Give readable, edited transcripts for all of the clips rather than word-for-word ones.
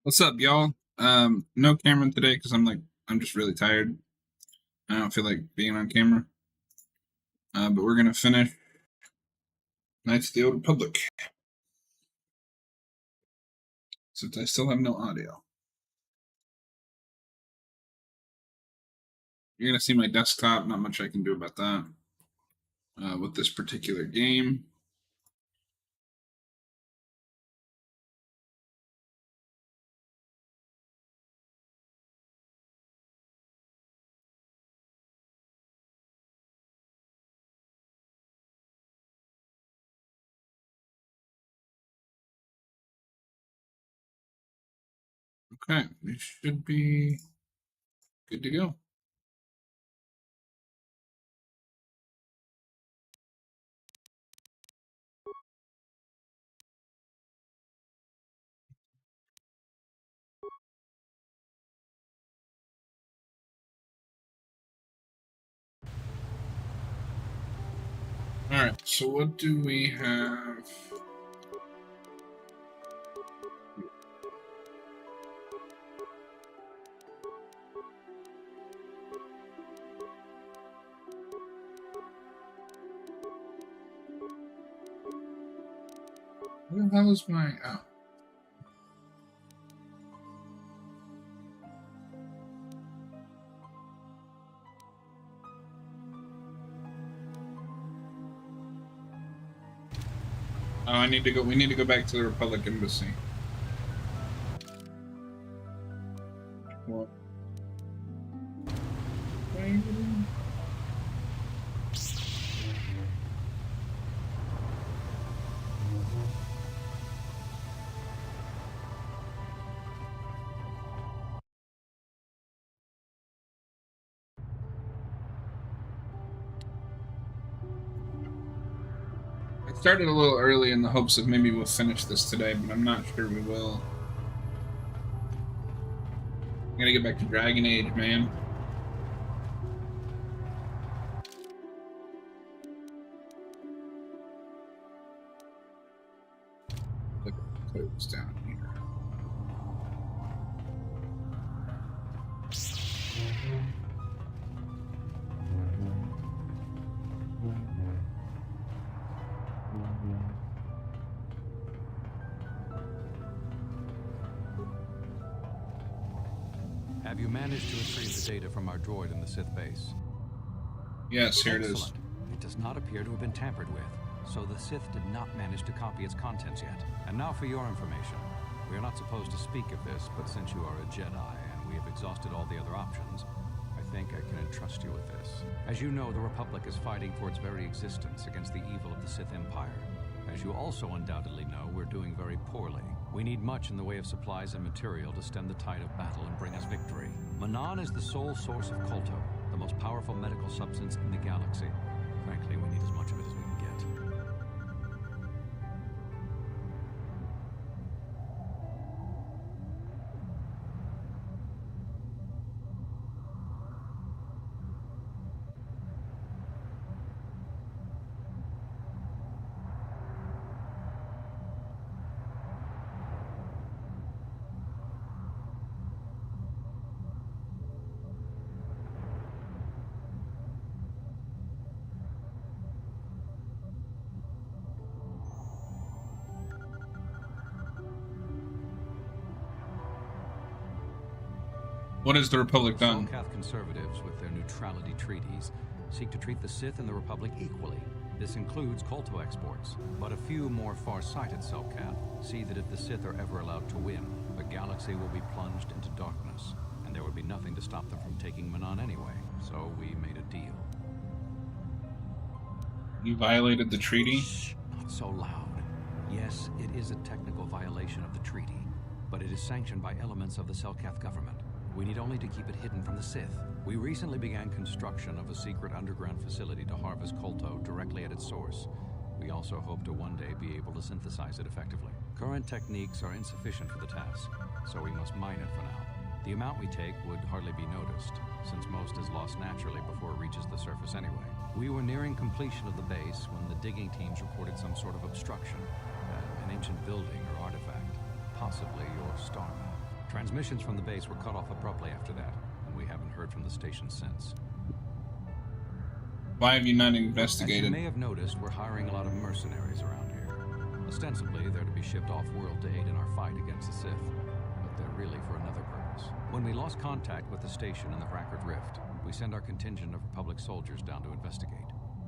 What's up, y'all? No camera today because I'm just really tired. I don't feel like being on camera. But we're gonna finish Knights of the Old Republic since I still have no audio. You're gonna see my desktop. Not much I can do about that with this particular game. Okay, we should be good to go. All right. So what do we have? Where the hell is my? Oh. Oh, I need to go. We need to go back to the Republic Embassy. Well, I started a little early in the hopes of maybe we'll finish this today, but I'm not sure we will. I gotta get back to Dragon Age, man. Look at the codes down here. Have you managed to retrieve the data from our droid in the Sith base? Yes, here Excellent. it is. It does not appear to have been tampered with, so the Sith did not manage to copy its contents yet. And now for your information. We are not supposed to speak of this, but since you are a Jedi and we have exhausted all the other options, I think I can entrust you with this. As you know, the Republic is fighting for its very existence against the evil of the Sith Empire. As you also undoubtedly know, we're doing very poorly. We need much in the way of supplies and material to stem the tide of battle and bring us victory. Manan is the sole source of Kolto, the most powerful medical substance in the galaxy. Frankly, we need as much of it as we can get. What has the Republic done? Selkath conservatives, with their neutrality treaties, seek to treat the Sith and the Republic equally. This includes Kolto exports, but a few more far-sighted Selkath see that if the Sith are ever allowed to win, the galaxy will be plunged into darkness, and there would be nothing to stop them from taking Manan anyway. So we made a deal. You violated the treaty? Shh, not so loud. Yes, it is a technical violation of the treaty, but it is sanctioned by elements of the Selkath government. We need only to keep it hidden from the Sith. We recently began construction of a secret underground facility to harvest Kolto directly at its source. We also hope to one day be able to synthesize it effectively. Current techniques are insufficient for the task, so we must mine it for now. The amount we take would hardly be noticed, since most is lost naturally before it reaches the surface anyway. We were nearing completion of the base when the digging teams reported some sort of obstruction, an ancient building or artifact, possibly your star map. Transmissions from the base were cut off abruptly after that, and we haven't heard from the station since. Why have you not As you investigated? may have noticed, we're hiring a lot of mercenaries around here. Ostensibly, they're to be shipped off-world to aid in our fight against the Sith, but they're really for another purpose. When we lost contact with the station in the Rackard Rift, we sent our contingent of Republic soldiers down to investigate.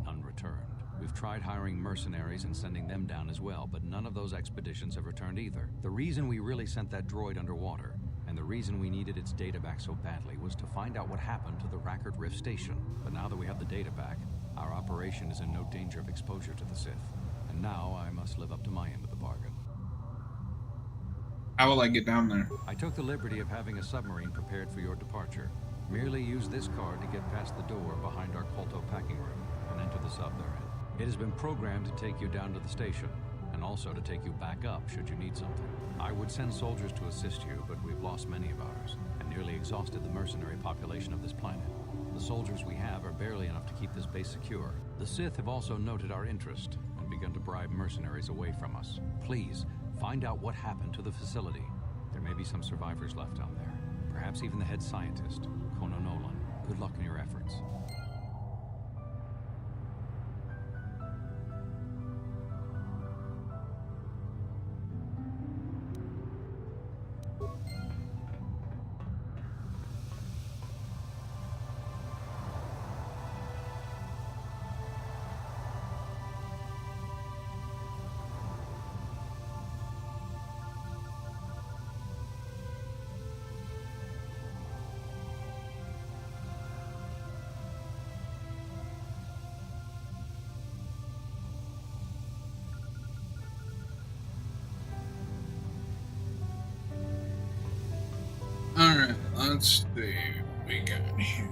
None returned. We've tried hiring mercenaries and sending them down as well, but none of those expeditions have returned either. The reason we really sent that droid underwater, and the reason we needed its data back so badly, was to find out what happened to the Rackard Rift station. But now that we have the data back, our operation is in no danger of exposure to the Sith. And now I must live up to my end of the bargain. How will I get down there? I took the liberty of having a submarine prepared for your departure. Merely use this card to get past the door behind our Kolto packing room and enter the sub therein. It has been programmed to take you down to the station, and also to take you back up should you need something. I would send soldiers to assist you, but we've lost many of ours, and nearly exhausted the mercenary population of this planet. The soldiers we have are barely enough to keep this base secure. The Sith have also noted our interest, and begun to bribe mercenaries away from us. Please, find out what happened to the facility. There may be some survivors left down there. Perhaps even the head scientist, Kono Nolan. Good luck in your efforts. Alright, let's see what we got here.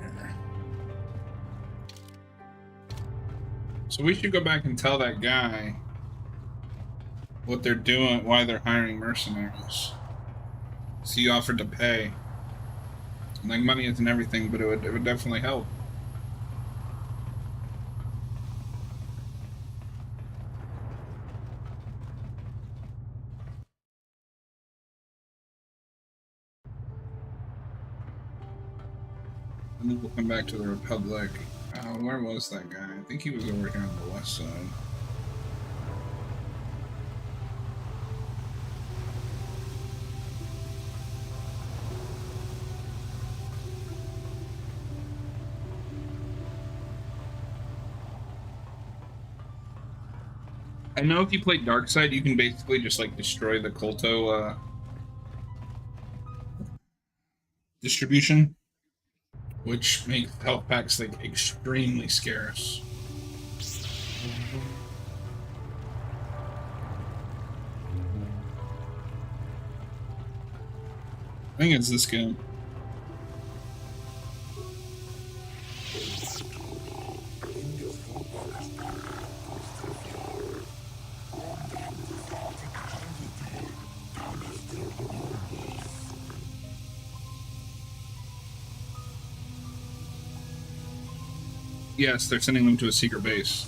So we should go back and tell that guy what they're doing, why they're hiring mercenaries. So he offered to pay. Like, money isn't everything, but it would definitely help. And then we'll come back to the Republic. Where was that guy? I think he was over here on the west side. I know if you play Darkside, you can basically just like destroy the Kolto distribution, which makes health packs like extremely scarce. I think it's this guy. Yes, they're sending them to a secret base.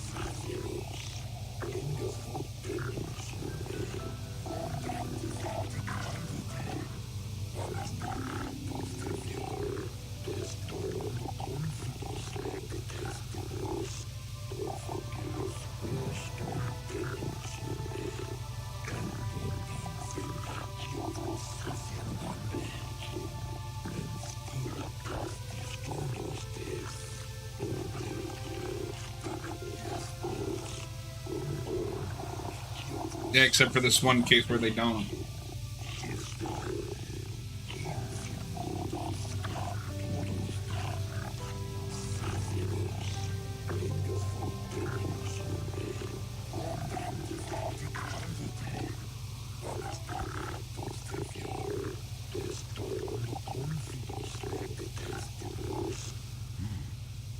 Yeah, except for this one case where they don't.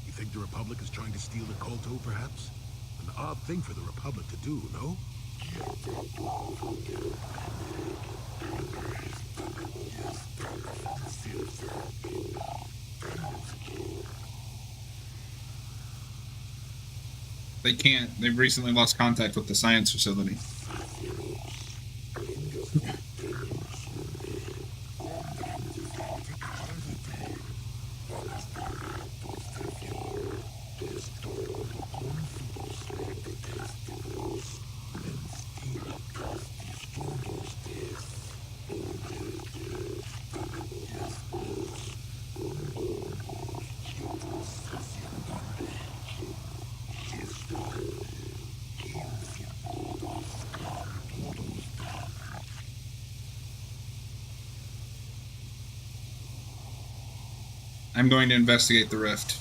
You think the Republic is trying to steal the Kolto, perhaps? An odd thing for the Republic to do, no? They can't. They've recently lost contact with the science facility. I'm going to investigate the rift.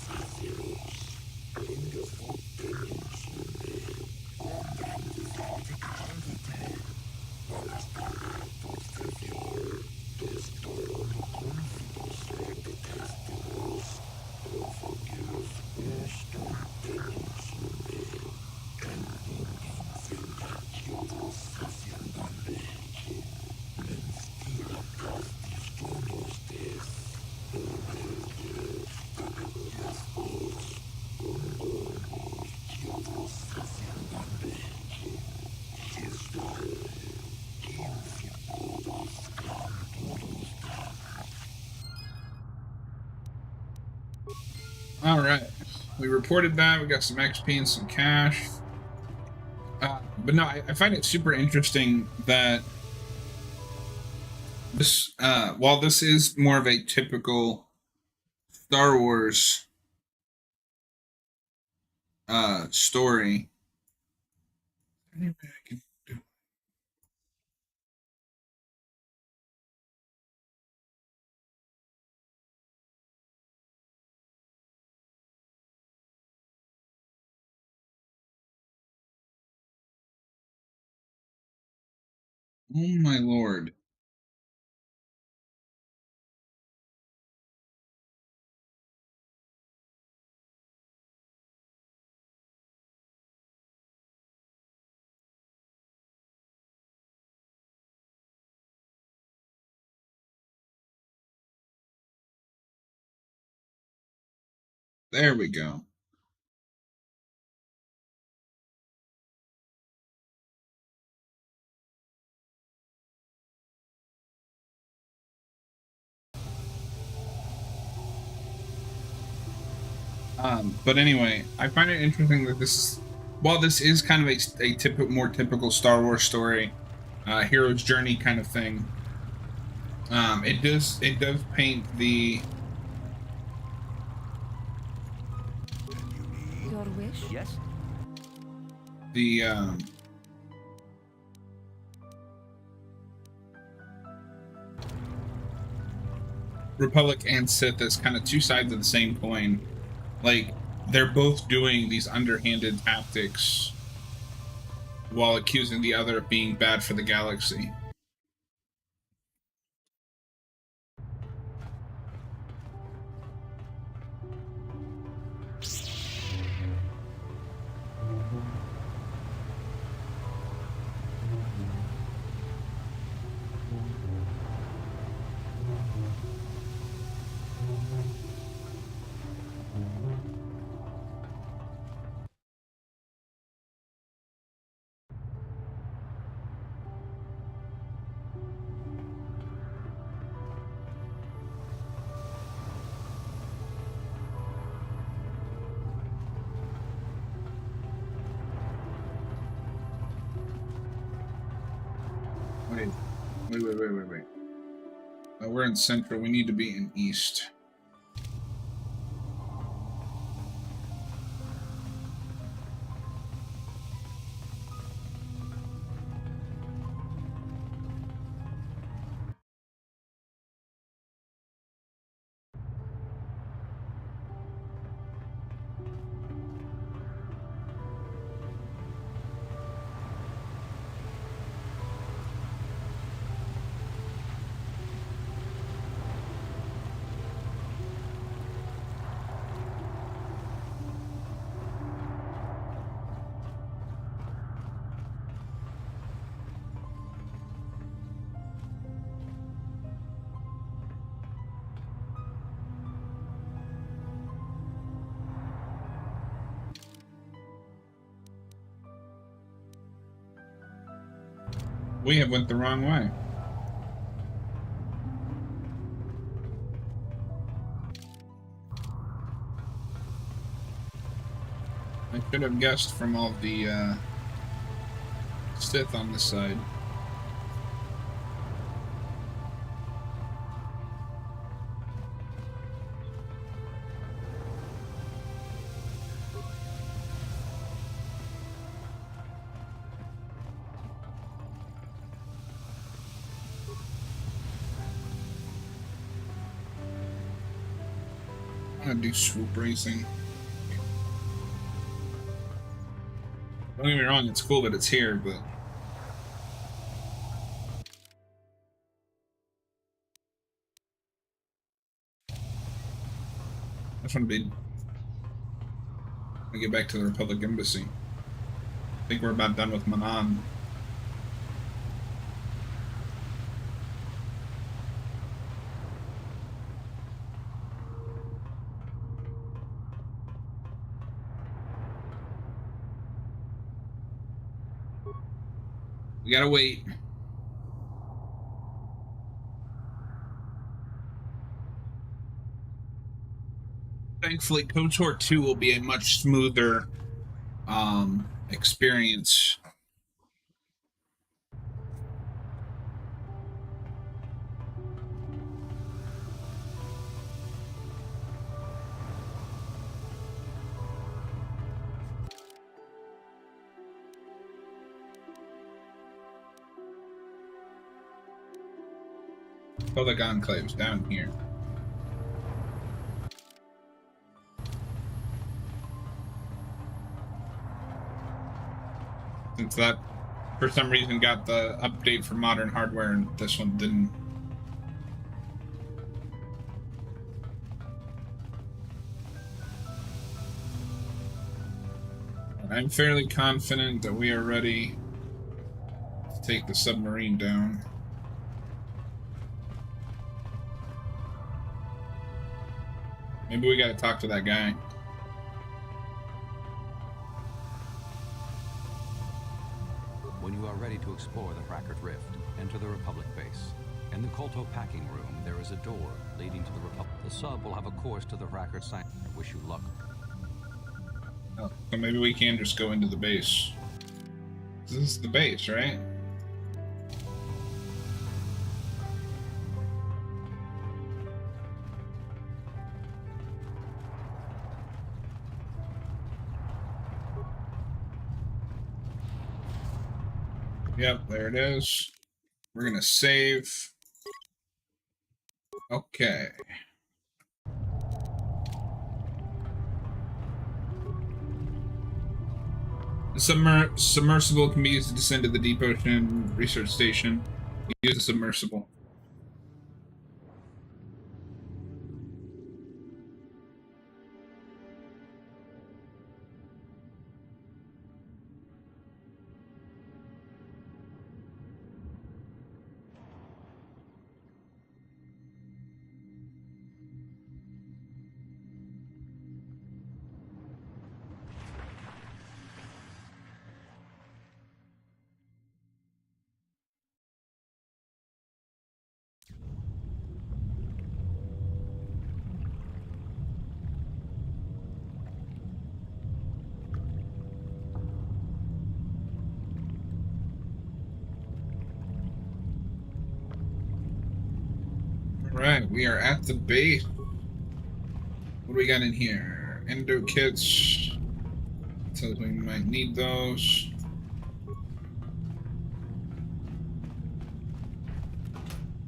All right, we reported that. We got some XP and some cash. But no, I find it super interesting that this, while this is more of a typical Star Wars story. Oh my lord. There we go. But anyway, I find it interesting that this, while this is kind of a more typical Star Wars story, hero's journey kind of thing, it does paint the Your wish? Yes? the Republic and Sith as kind of two sides of the same coin. Like, they're both doing these underhanded tactics while accusing the other of being bad for the galaxy. Wait. We're in Central. We need to be in East. We have went the wrong way. I should have guessed from all the Sith on this side. I'm gonna do swoop racing. Don't get me wrong, it's cool that it's here, but I just want to get back to the Republic Embassy. I think we're about done with Manan. We gotta wait. Thankfully, KOTOR 2 will be a much smoother experience. Public enclaves down here. Since that, for some reason, got the update for modern hardware, and this one didn't. I'm fairly confident that we are ready to take the submarine down. Maybe we gotta talk to that guy. When you are ready to explore the Frackert Rift, enter the Republic base. In the Kolto packing room, there is a door leading to the Republic. The sub will have a course to the Frackert site. I wish you luck. Oh, so maybe we can just go into the base. This is the base, right? Yep, there it is. We're gonna save. Okay. The submersible can be used to descend to the deep ocean research station. Use the submersible. Alright, we are at the base. What do we got in here? Endo kits. Tells me we might need those.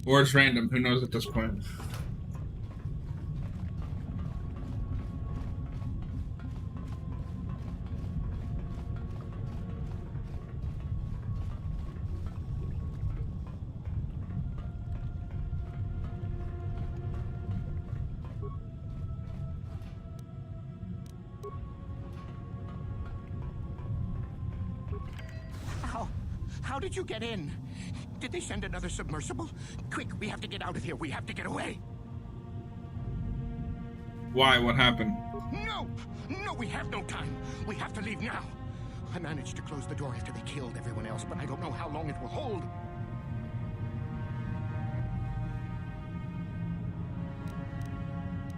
Or it's random, who knows at this point. How did you get in? Did they send another submersible? Quick, we have to get out of here. We have to get away. Why? What happened? No! No, we have no time. We have to leave now. I managed to close the door after they killed everyone else, but I don't know how long it will hold.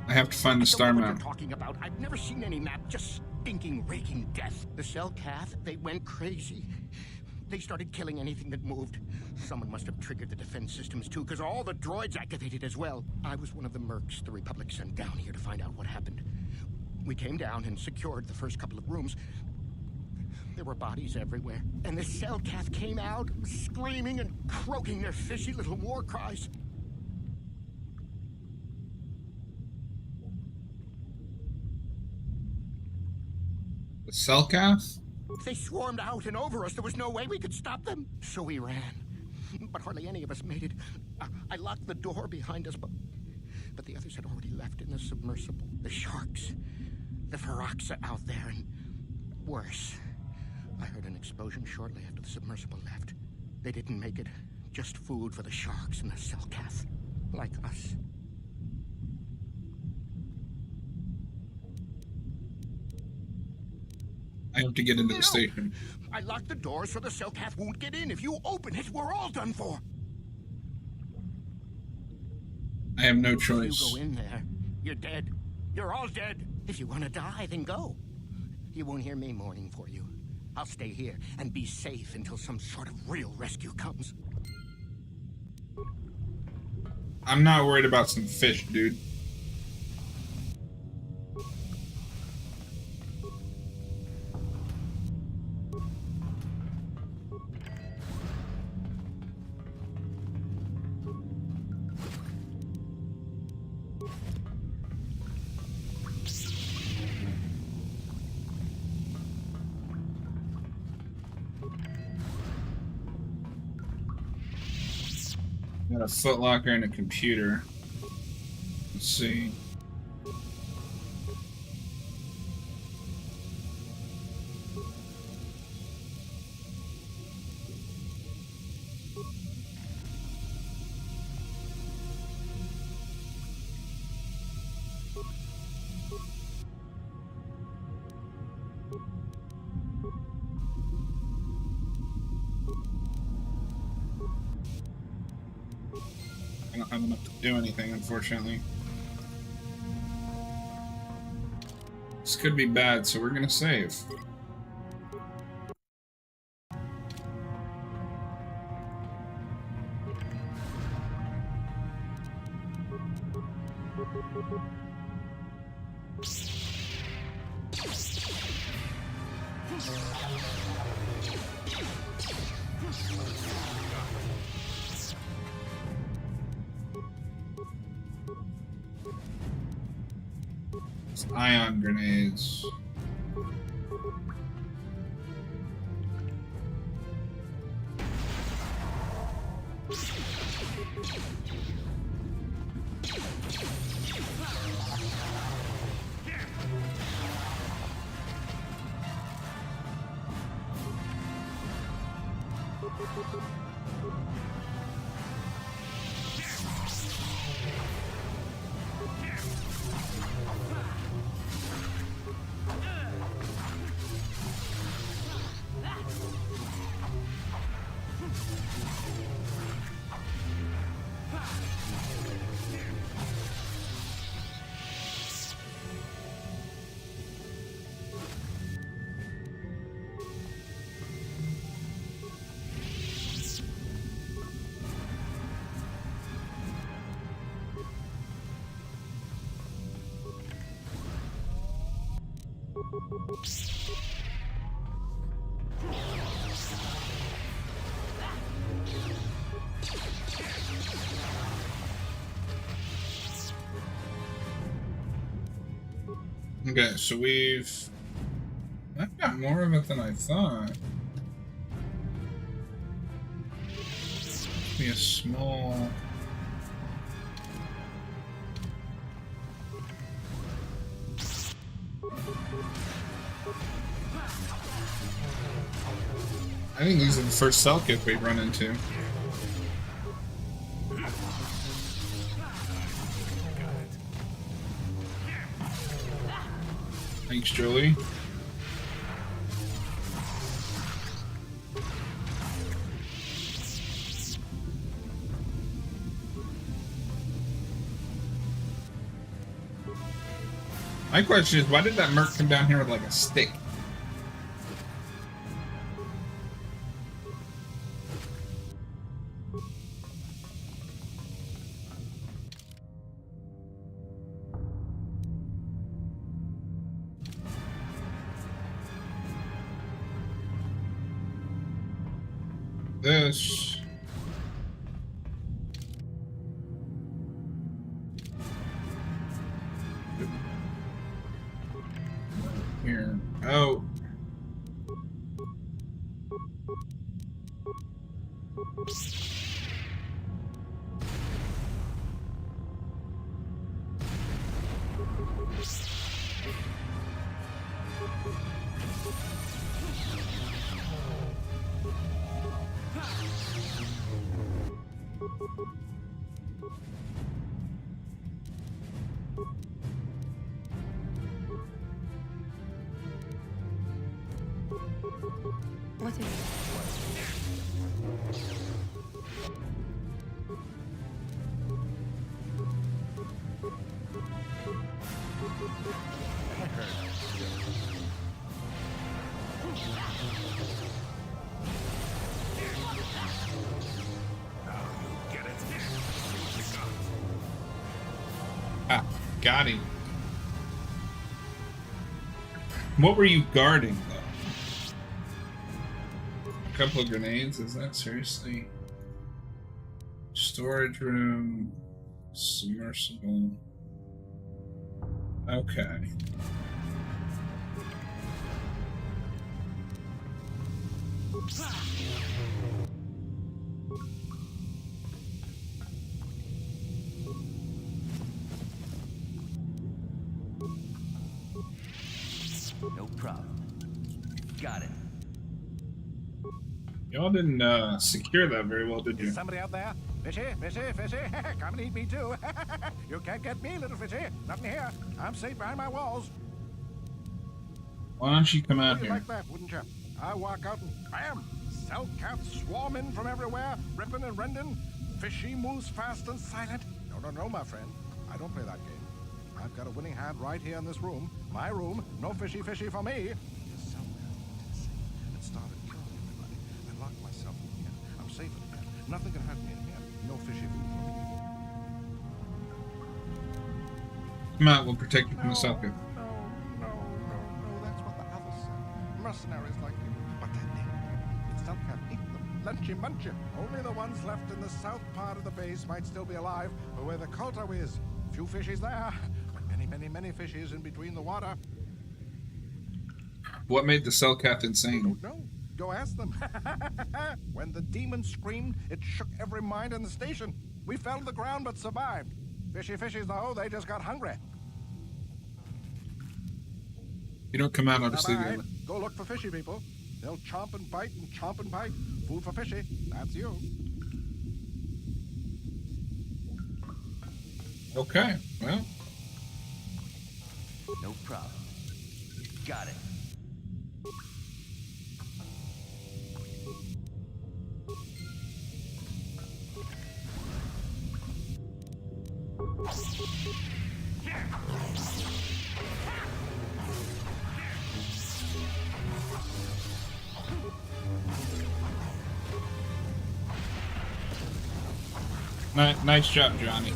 I have to find the star What map. you're talking about? I've never seen any map. Just stinking, raking death. The Selkath, they went crazy. They started killing anything that moved. Someone must have triggered the defense systems too, because all the droids activated as well. I was one of the mercs the Republic sent down here to find out what happened. We came down and secured the first couple of rooms. There were bodies everywhere, and the Selkath came out, screaming and croaking their fishy little war cries. The Selkath? They swarmed out and over us. There was no way we could stop them. So we ran. But hardly any of us made it. I locked the door behind us, but the others had already left in the submersible. The sharks. The Ferox are out there, and worse. I heard an explosion shortly after the submersible left. They didn't make it. Just food for the sharks and the Selkath. Like us. I have to get into the station. I locked the door so the Selkath won't get in. If you open it, we're all done for. I have no If choice. you go in there, you're dead. You're all dead. If you want to die, then go. You won't hear me mourning for you. I'll stay here and be safe until some sort of real rescue comes. I'm not worried about some fish, dude. Got a footlocker and a computer. Let's see. I don't have enough to do anything, unfortunately. This could be bad, so we're gonna save. It's ion grenades. Okay, so I've got more of it than I thought. Be a small. I think these are the first cell kits we run into. Thanks, Jolie. My question is, why did that merc come down here with like a stick? This. Here. Oh, What is it? Get it? Ah, got him. What were you guarding, though? A couple of grenades? Is that seriously? Storage room. Submersible. Okay. No problem. Got it. Y'all didn't secure that very well, did you? Somebody out there? Fishy, fishy, fishy. Come and eat me too. You can't get me, little fishy. Nothing here. I'm safe behind my walls. Why don't you come out You'd here? like that, wouldn't you? I walk out and bam! Cell cats swarm in from everywhere, ripping and rending. Fishy moves fast and silent. No, my friend. I don't play that game. I've got a winning hand right here in this room. My room. No fishy for me. Somewhere it started killing everybody. I locked myself in here. I'm safe in here. Nothing can hurt me in here. No fishy food for me. Come out, we'll protect you from the Selka. No, that's what the others say. Mercenaries like you. But that name, it's Selkat eat them. Lunchy munchy. Only the ones left in the south part of the base might still be alive, but where the Kolto is, few fishies there, but many fishies in between the water. What made the Selkath insane? Don't know. Go ask them. When the demon screamed, it shook every mind in the station. We fell to the ground but survived. Fishies, though, they just got hungry. You don't come out, I'll just leave Bye-bye. you. Go look for fishy people. They'll chomp and bite and chomp and bite. Food for fishy. That's you. Okay, well, No problem. Got it. nice job, Johnny.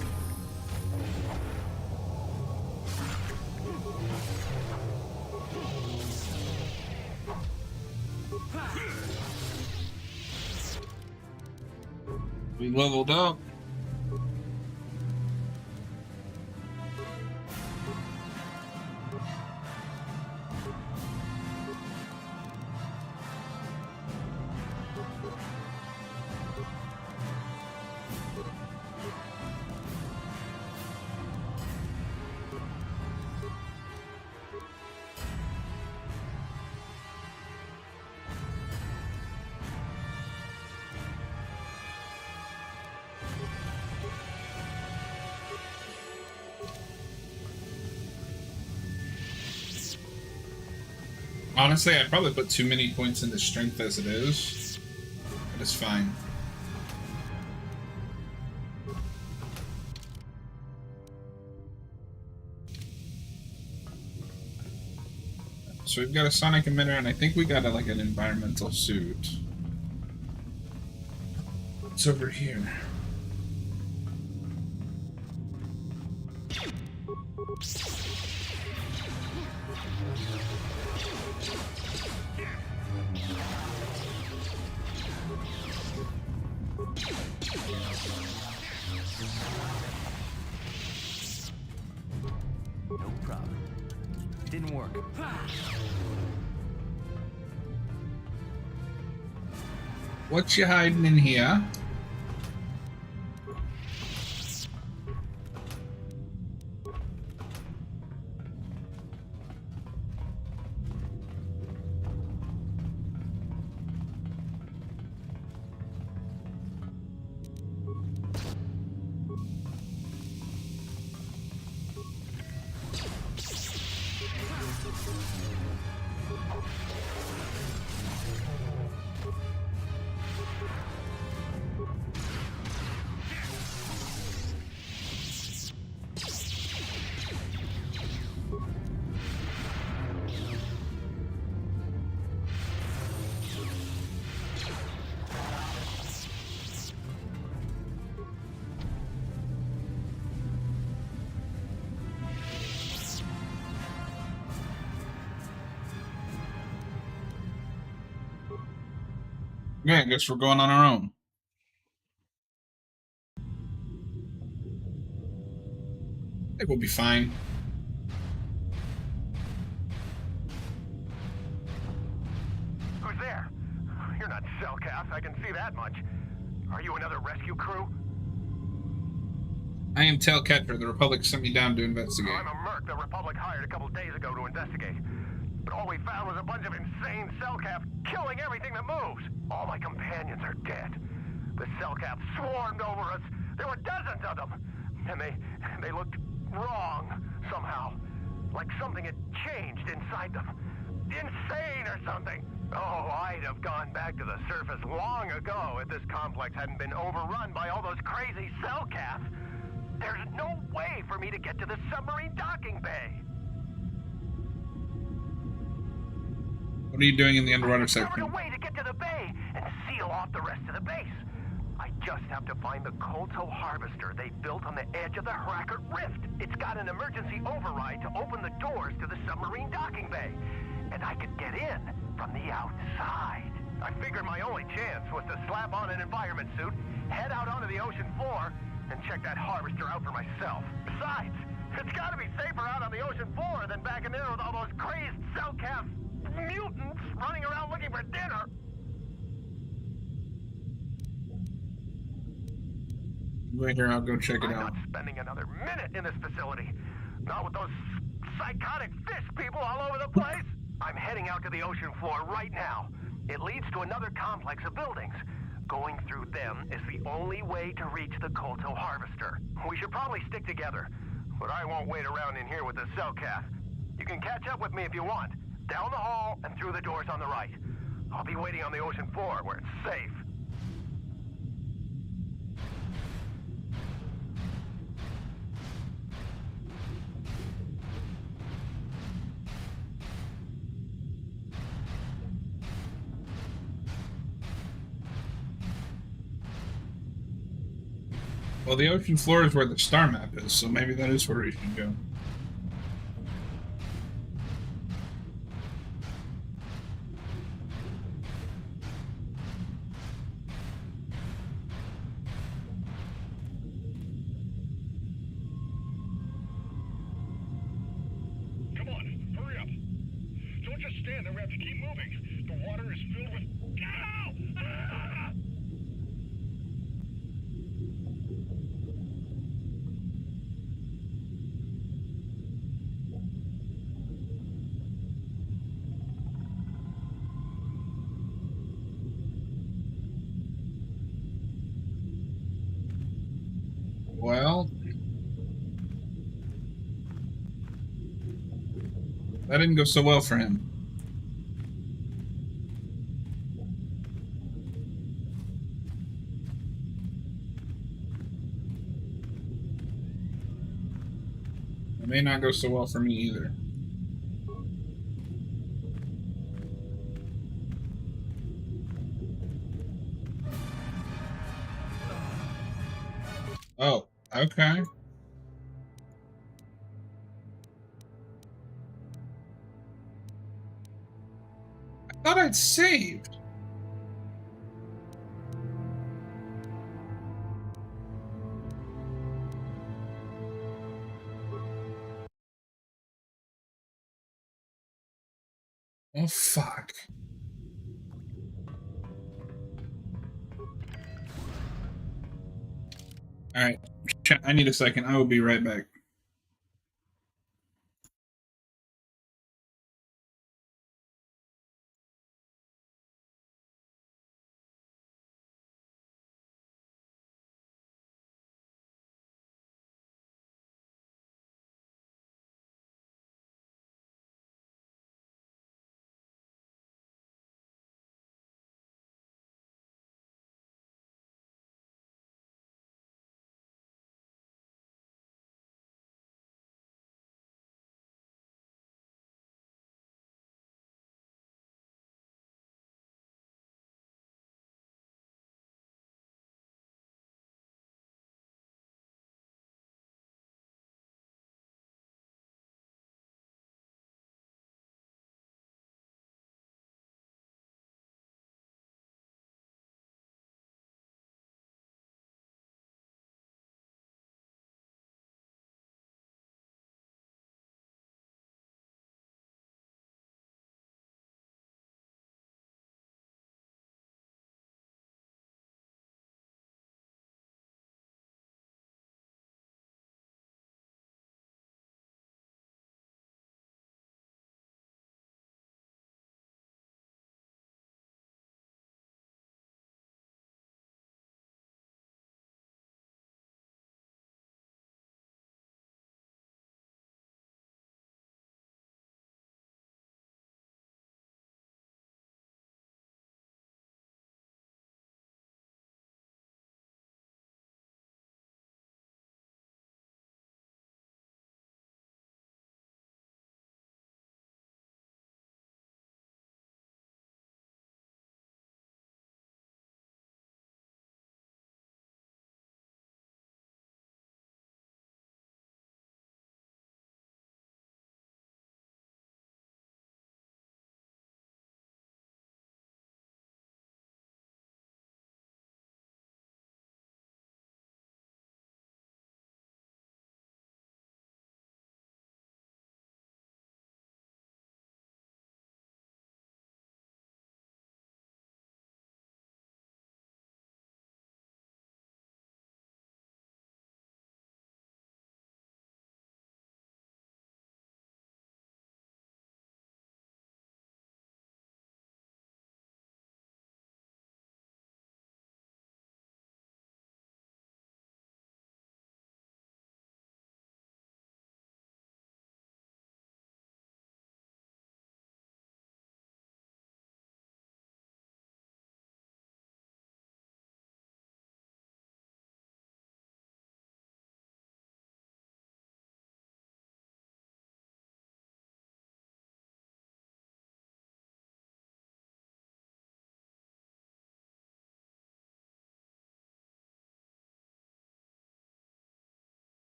We leveled up. Honestly, I probably put too many points into strength as it is, but it's fine. So we've got a sonic emitter, and I think we got like an environmental suit. It's over here. No problem. Didn't work. What you hiding in here? Yeah, I guess we're going on our own. I think we'll be fine. Who's there? You're not Cellcath, I can see that much. Are you another rescue crew? I am Telcatcher. The Republic sent me down to investigate. I'm a merc the Republic hired a couple days ago to investigate. But all we found was a bunch of insane Cellcath killing everything that moves. All my companions are dead. The Cellcath swarmed over us. There were dozens of them. And they looked wrong, somehow. Like something had changed inside them. Insane or something. Oh, I'd have gone back to the surface long ago if this complex hadn't been overrun by all those crazy Cellcaths. There's no way for me to get to the submarine docking bay. What are you doing in the underwater There's section? a way to get to the bay and seal off the rest of the base. I just have to find the Kolto harvester they built on the edge of the Hrackert Rift. It's got an emergency override to open the doors to the submarine docking bay. And I could get in from the outside. I figured my only chance was to slap on an environment suit, head out onto the ocean floor, and check that harvester out for myself. Besides, it's gotta be safer out on the ocean floor than back in there with all those crazed Cellcath mutants running around looking for dinner. Wait here, I'll go check it I'm out. not spending another minute in this facility. Not with those psychotic fish people all over the place. I'm heading out to the ocean floor right now. It leads to another complex of buildings. Going through them is the only way to reach the Kolto harvester. We should probably stick together, but I won't wait around in here with the Cellcath. You can catch up with me if you want. Down the hall and through the doors on the right. I'll be waiting on the ocean floor where it's safe. Well, the ocean floor is where the star map is, so maybe that is where we should go. Come on, hurry up. Don't just stand there, we have to keep moving. The water is filled with... Ow! Ah! Well, that didn't go so well for him. It may not go so well for me either. Oh, okay. I thought I'd saved. Oh, fuck. All right. I need a second. I will be right back.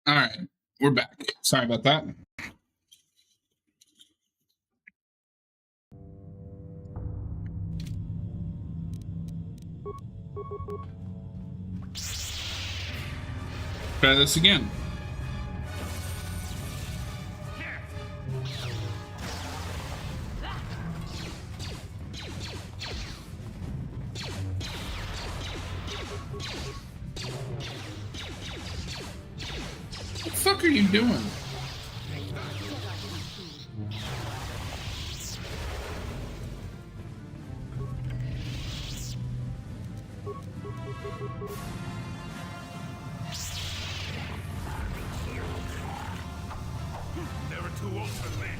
All right, we're back. Sorry about that. Try this again. What the fuck are you doing? Never too old for this.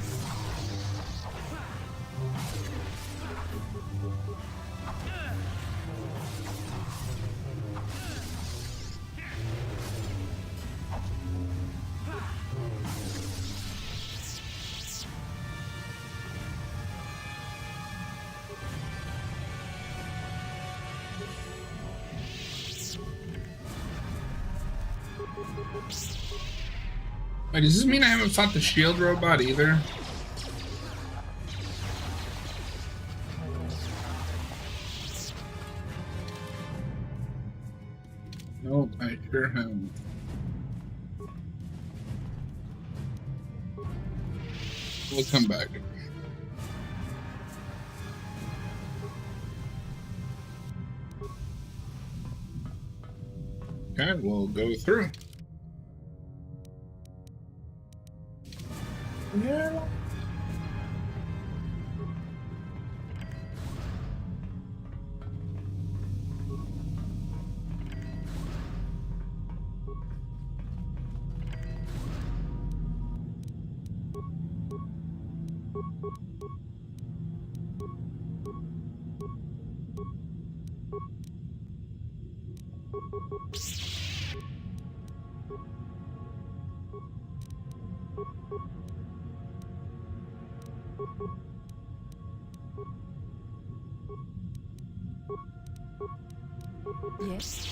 Wait, does this mean I haven't fought the shield robot either? Nope, I sure haven't. We'll come back. Okay, we'll go through. Yeah. Yes.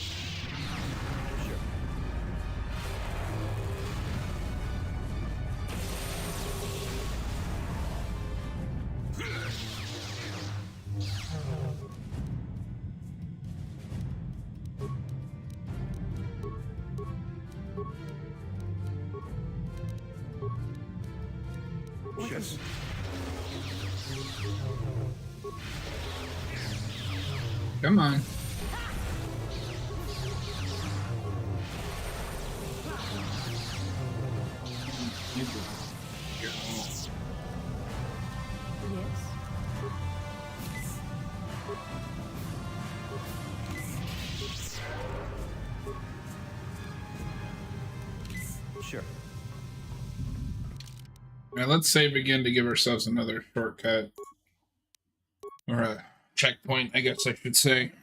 Yes. Come on. Yes. Sure. Now let's save again to give ourselves another shortcut. Or a checkpoint, I guess I should say.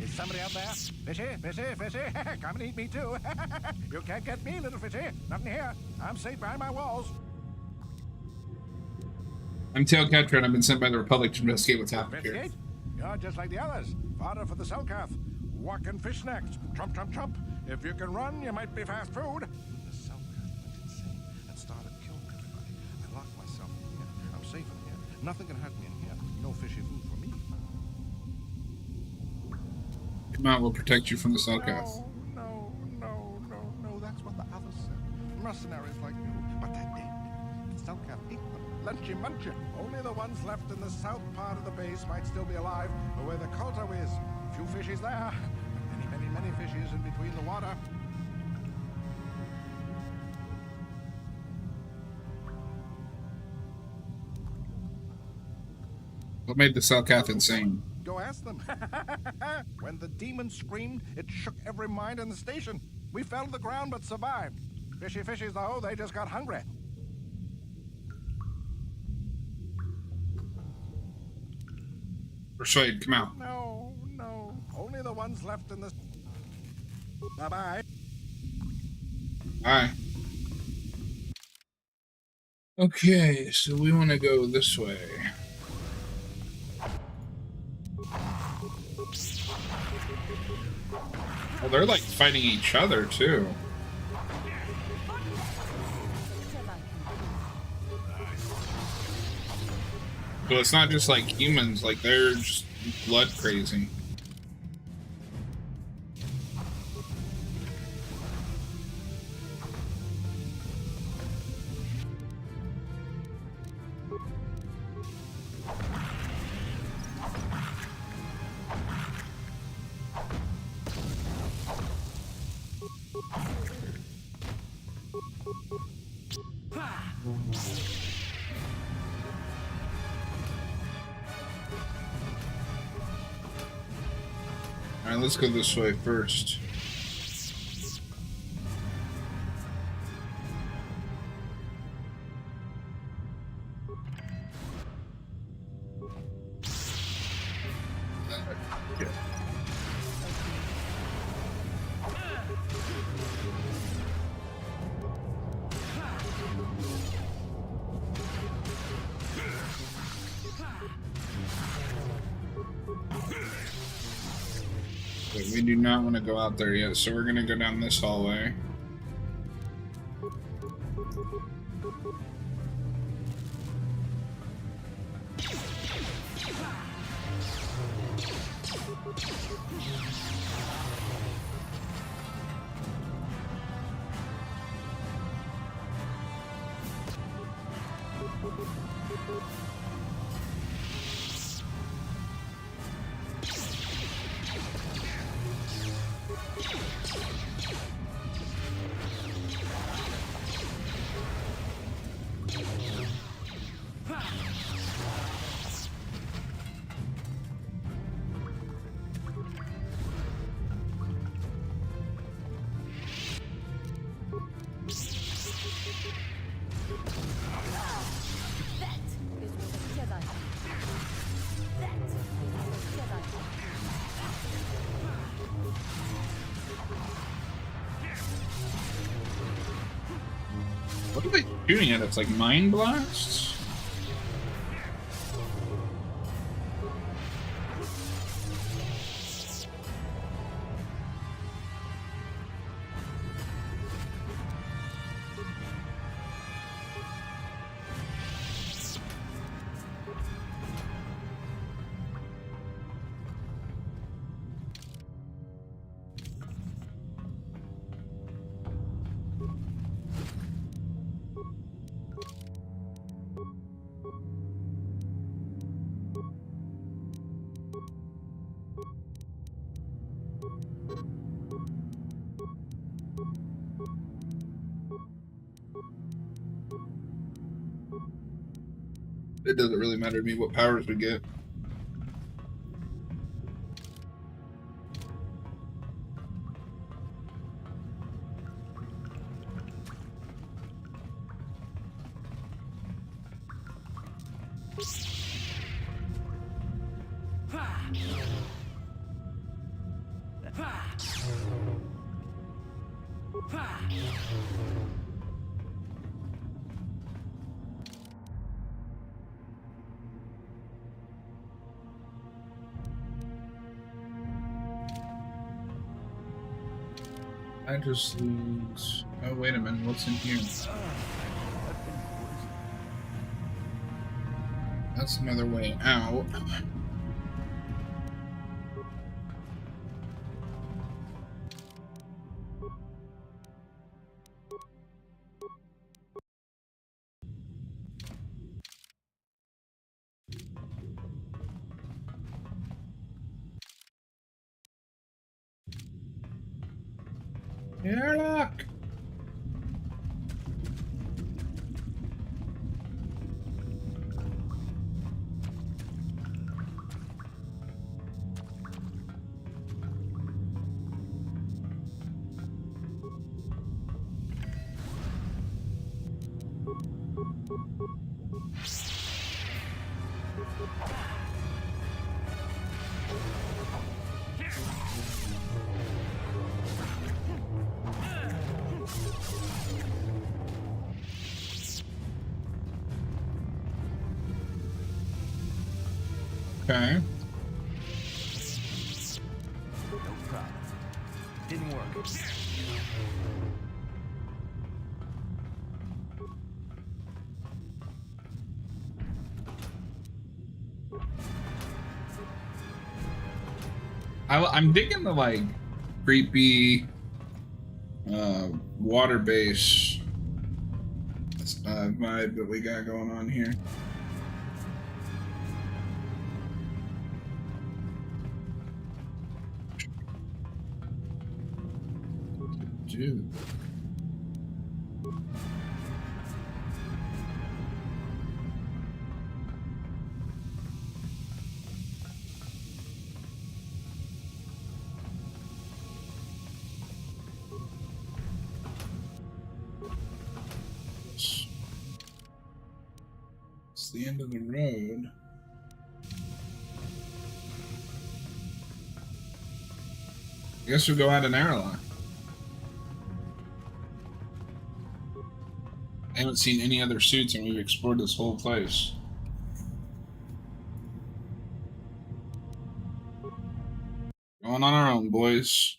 Is somebody out there? Fishy, fishy, fishy. Come and eat me too. You can't get me, little fishy. Not in here. I'm safe behind my walls. I'm Tailcatcher and I've been sent by the Republic to investigate what's happened here. Investigate? You're just like the others. Fodder for the Selkath. Walk and fish next. Trump, trump, trump. If you can run, you might be fast food. The Selkath went insane and started killing everybody. I locked myself in here. I'm safe in here. Nothing can hurt me in here. No fishy food for me. Come on, we'll protect you from the Selkath. No. That's what the others said. Mercenaries like you, but they're dead. Selkath ate them. Lunchy munchy. Only the ones left in the south part of the base might still be alive, or where the Kolto is. Few fishies there. Many fishies in between the water. What made the Selkath insane? Go ask them. When the demon screamed, it shook every mind in the station. We fell to the ground but survived. Fishies, though, they just got hungry. Persuade, come out. No. Only the ones left in this. Bye-bye. Alright. Okay, so we want to go this way. Oh, they're like fighting each other too. So it's not just like humans, like they're just blood crazy. Alright, let's go this way first. We do not want to go out there yet, so we're going to go down this hallway. What are they shooting at? It's like mind blasts? It doesn't really matter to me what powers we get. I just lose. Oh, wait a minute. What's in here? That's another way out. Airlock! Okay. No problem. Didn't work. I'm digging the like creepy water base vibe that we got going on here. Dude. It's the end of the road. I guess we'll go out an airlock. I haven't seen any other suits and we've explored this whole place. Going on our own, boys.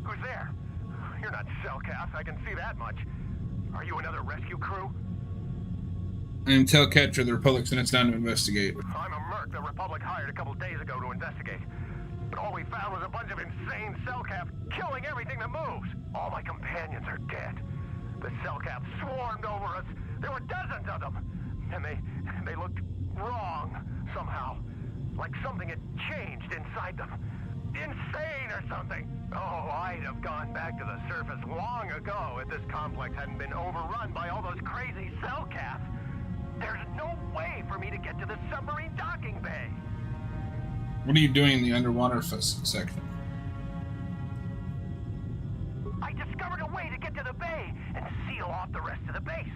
Who's there? You're not Cellcath, I can see that much. Are you another rescue crew? I am Telcatcher, the Republic sent us down to investigate. I'm a merc the Republic hired a couple days ago to investigate. But all we found was a bunch of insane Cellcath killing everything that moves. All my companions are dead. The Cellcath swarmed over us. There were dozens of them. And they looked wrong, somehow. Like something had changed inside them. Insane or something. Oh, I'd have gone back to the surface long ago if this complex hadn't been overrun by all those crazy Cellcath. There's no way for me to get to the submarine docking bay. What are you doing in the underwater section? I discovered a way to get to the bay and seal off the rest of the base.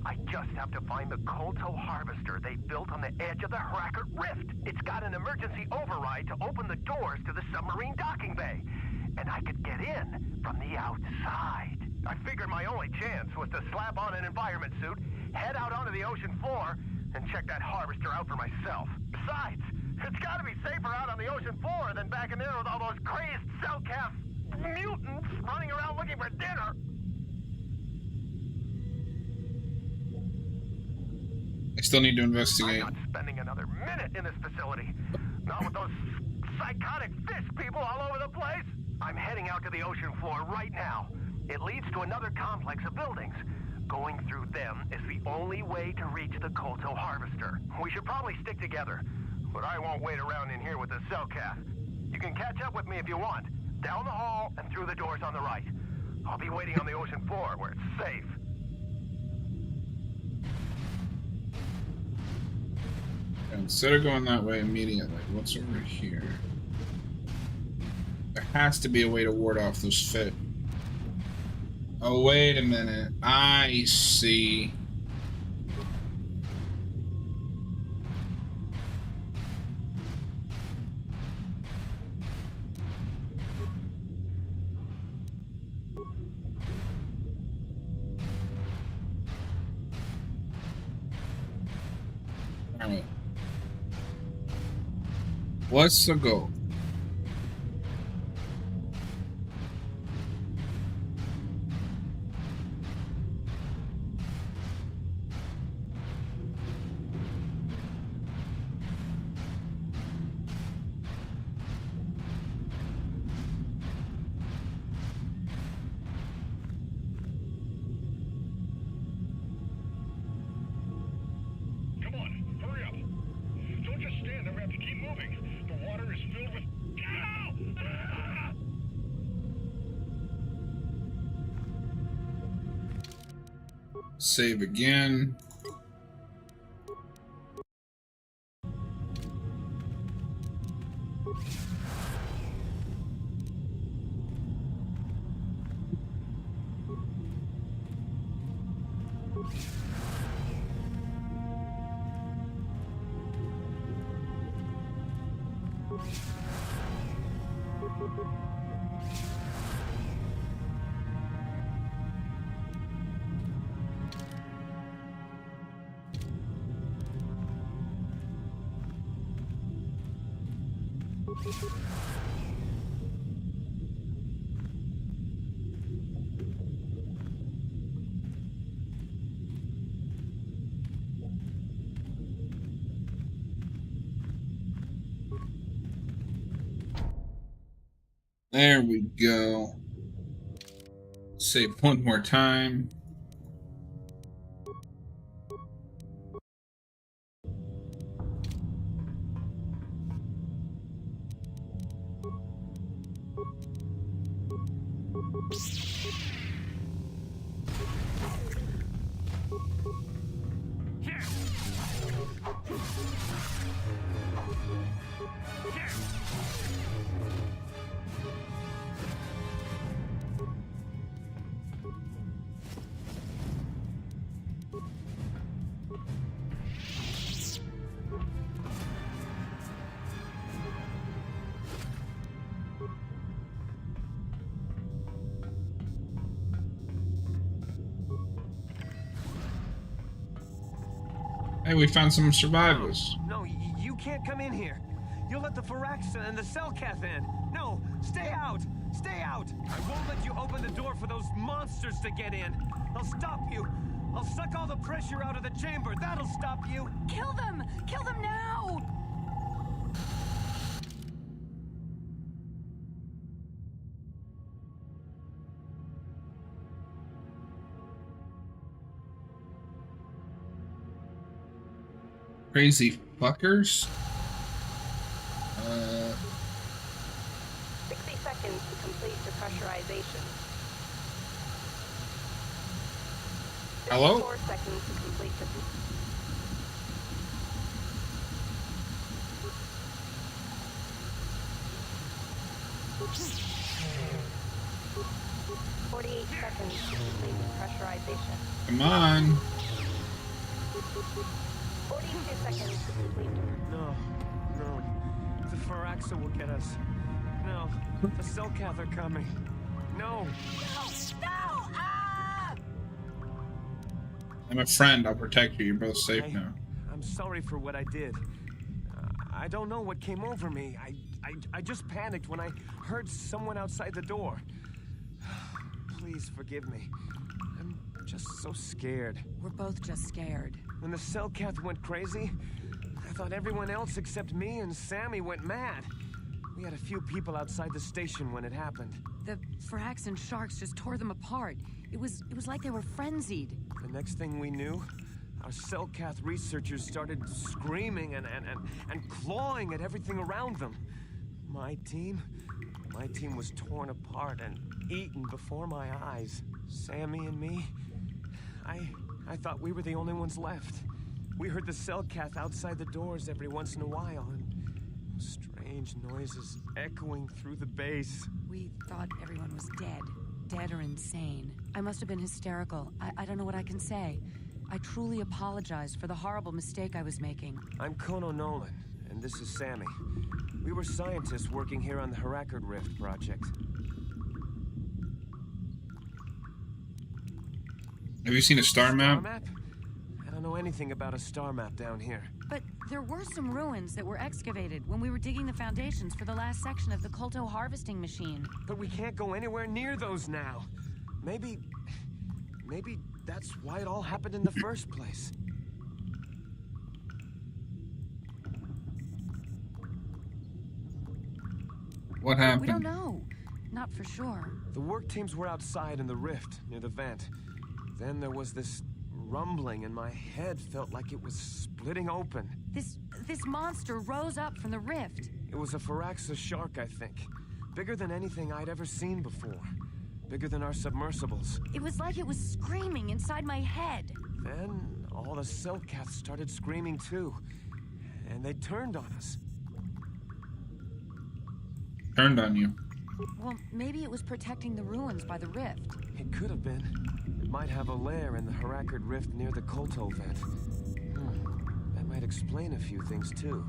I just have to find the Kolto harvester they built on the edge of the Hrackert Rift. It's got an emergency override to open the doors to the submarine docking bay. And I could get in from the outside. I figured my only chance was to slap on an environment suit, head out onto the ocean floor, and check that harvester out for myself. Besides, it's gotta be safer out on the ocean floor than back in there with all those crazed Cellcath mutants running around looking for dinner. I still need to I'm investigate. not spending another minute in this facility. Not with those psychotic fish people all over the place. I'm heading out to the ocean floor right now. It leads to another complex of buildings. Going through them is the only way to reach the Kolto harvester. We should probably stick together, but I won't wait around in here with the Cellcath. You can catch up with me if you want. Down the hall and through the doors on the right. I'll be waiting on the ocean floor where it's safe. Instead of going that way immediately, what's over here? There has to be a way to ward off those fit. Oh, wait a minute. I see. All right. What's the goal? Save again. There we go. Save one more time. Hey, we found some survivors. No, you can't come in here. You'll let the Firaxa and the Selkath in. No, stay out! Stay out! I won't let you open the door for those monsters to get in. I'll stop you. I'll suck all the pressure out of the chamber. That'll stop you. Kill them! Kill them now! Crazy fuckers. 60 seconds to complete depressurization. Hello? 4 seconds to complete the... 48 seconds to complete depressurization. Come on. 42 seconds to complete. No. The Firaxa will get us. No. The Selkath are coming. No. No! Ah! I'm a friend. I'll protect you. You're both safe now. I'm sorry for what I did. I don't know what came over me. I just panicked when I heard someone outside the door. Please forgive me. I'm just so scared. We're both just scared. When the Selkath went crazy, I thought everyone else except me and Sammy went mad. We had a few people outside the station when it happened. The Frax and Sharks just tore them apart. It was like they were frenzied. The next thing we knew, our Selkath researchers started screaming and clawing at everything around them. My team was torn apart and eaten before my eyes. Sammy and me, I thought we were the only ones left. We heard the Selkath outside the doors every once in a while, and strange noises echoing through the base. We thought everyone was dead or insane. I must have been hysterical. I don't know what I can say. I truly apologize for the horrible mistake I was making. I'm Kono Nolan, and this is Sammy. We were scientists working here on the Harakard Rift project. Have you seen a star map? I don't know anything about a star map down here. But there were some ruins that were excavated when we were digging the foundations for the last section of the Kolto harvesting machine. But we can't go anywhere near those now. Maybe that's why it all happened in the first place. What happened? We don't know. Not for sure. The work teams were outside in the rift, near the vent. Then there was this rumbling and my head felt like it was splitting open. This monster rose up from the rift. It was a Firaxa shark, I think. Bigger than anything I'd ever seen before. bigger than our submersibles. It was like it was screaming inside my head. Then all the Selkaths started screaming too, and they turned on us. Turned on you. Well, maybe it was protecting the ruins by the rift. It could have been. It might have a lair in the Harakard Rift near the Kolto vent. That might explain a few things too.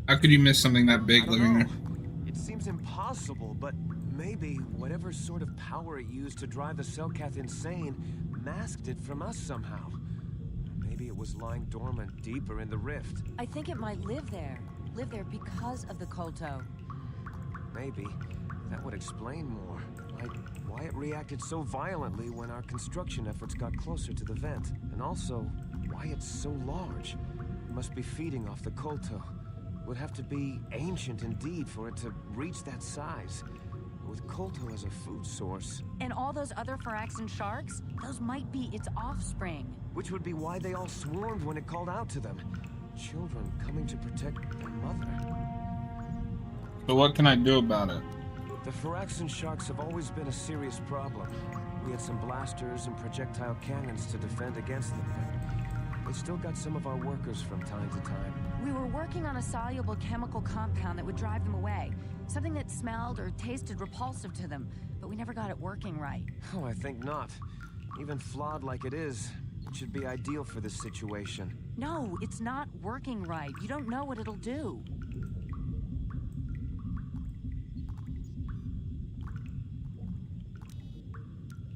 How could you miss something that big I don't living know. there? It seems impossible, but maybe whatever sort of power it used to drive the Selkath insane masked it from us somehow. Maybe it was lying dormant deeper in the rift. I think it might live there. Live there because of the Kolto. Maybe. That would explain more. Like why it reacted so violently when our construction efforts got closer to the vent. And also, why it's so large. It must be feeding off the Kolto. Would have to be ancient indeed for it to reach that size. With Kolto as a food source. And all those other Phyraxan sharks? Those might be its offspring. Which would be why they all swarmed when it called out to them. Children coming to protect their mother. So what can I do about it? The Phyraxan sharks have always been a serious problem. We had some blasters and projectile cannons to defend against them, but they still got some of our workers from time to time. We were working on a soluble chemical compound that would drive them away. Something that smelled or tasted repulsive to them, but we never got it working right. Oh, I think not. Even flawed like it is, it should be ideal for this situation. No, it's not working right. You don't know what it'll do.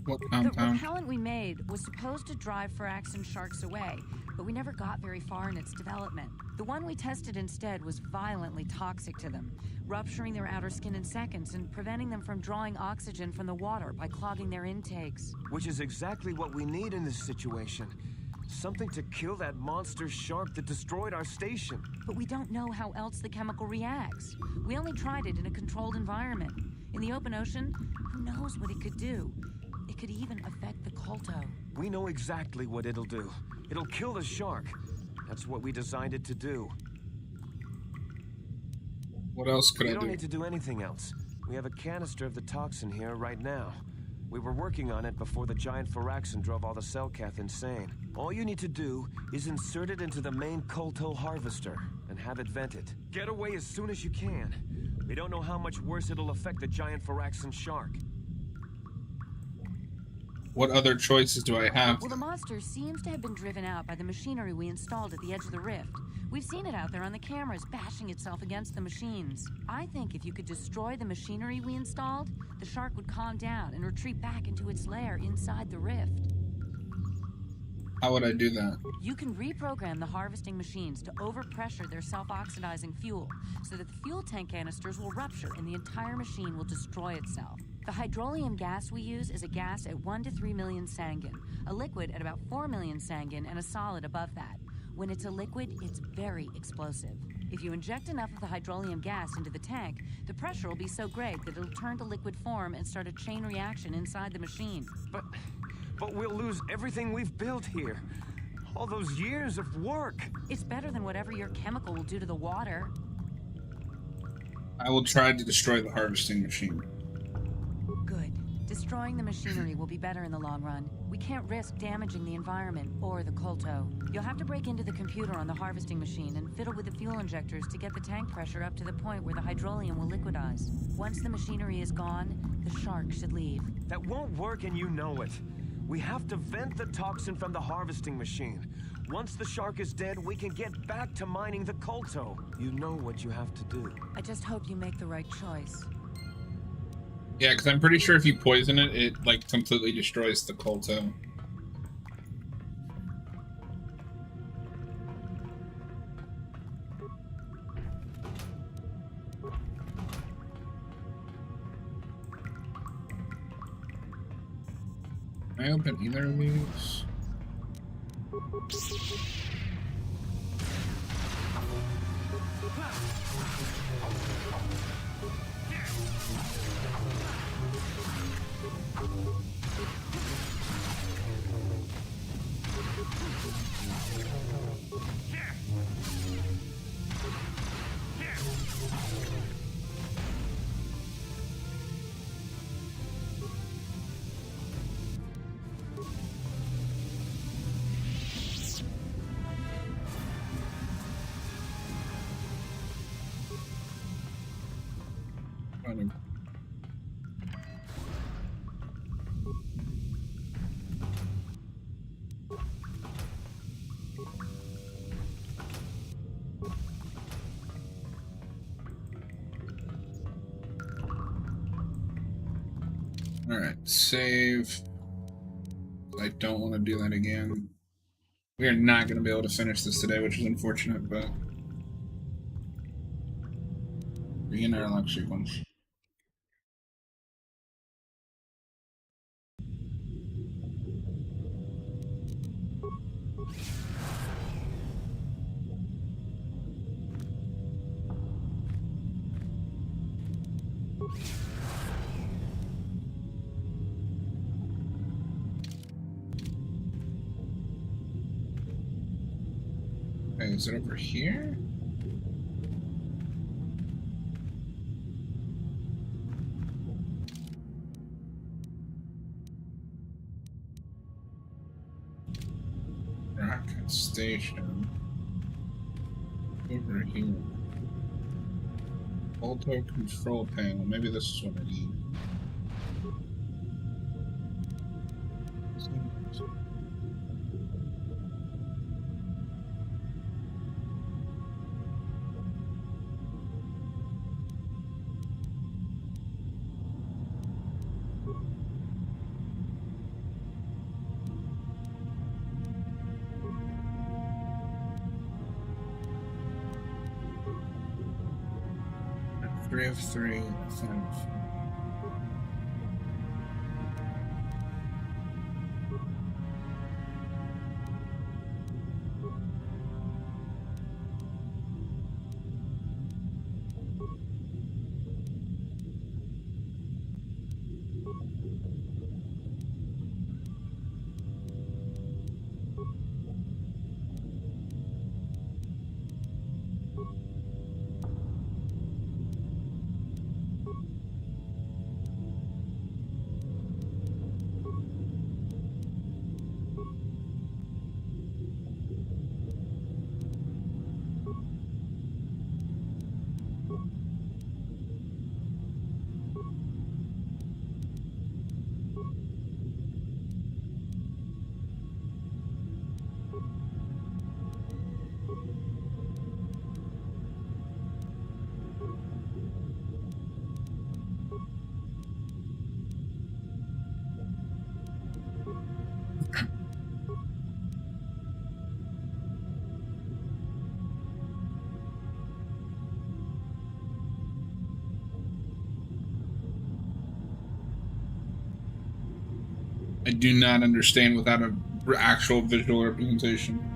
What The compound? repellent we made was supposed to drive Phyraxan sharks away, but we never got very far in its development. The one we tested instead was violently toxic to them, rupturing their outer skin in seconds and preventing them from drawing oxygen from the water by clogging their intakes. Which is exactly what we need in this situation. Something to kill that monster shark that destroyed our station. But we don't know how else the chemical reacts. We only tried it in a controlled environment. In the open ocean, who knows what it could do? It could even affect the Kolto. We know exactly what it'll do. It'll kill the shark. That's what we designed it to do. What else could We I don't do? need to do anything else. We have a canister of the toxin here right now. We were working on it before the giant Phyraxan drove all the Selkath insane. All you need to do is insert it into the main Kolto harvester and have it vented. Get away as soon as you can. We don't know how much worse it'll affect the giant Phyraxan shark. What other choices do I have? Well, the monster seems to have been driven out by the machinery we installed at the edge of the rift. We've seen it out there on the cameras, bashing itself against the machines. I think if you could destroy the machinery we installed, the shark would calm down and retreat back into its lair inside the rift. How would I do that? You can reprogram the harvesting machines to overpressure their self-oxidizing fuel, so that the fuel tank canisters will rupture and the entire machine will destroy itself. The hydrolium gas we use is a gas at 1 to 3 million sangin, a liquid at about 4 million sangin, and a solid above that. When it's a liquid, it's very explosive. If you inject enough of the hydrolium gas into the tank, the pressure will be so great that it'll turn to liquid form and start a chain reaction inside the machine. But we'll lose everything we've built here. All those years of work. It's better than whatever your chemical will do to the water. I will try to destroy the harvesting machine. Good. Destroying the machinery will be better in the long run. We can't risk damaging the environment or the Kolto. You'll have to break into the computer on the harvesting machine and fiddle with the fuel injectors to get the tank pressure up to the point where the hydrolium will liquidize. Once the machinery is gone, the shark should leave. That won't work and you know it. We have to vent the toxin from the harvesting machine. Once the shark is dead, we can get back to mining the Kolto. You know what you have to do. I just hope you make the right choice. Yeah, because I'm pretty sure if you poison it, it like completely destroys the Kolto. Can I open either of these? kind of. Alright, save. I don't want to do that again. We are not going to be able to finish this today, which is unfortunate, but... Begin our lock sequence. Okay, is it over here? Rocket station. Over here. Auto control panel. Maybe this is what I need. Three of three. I do not understand without an actual visual representation.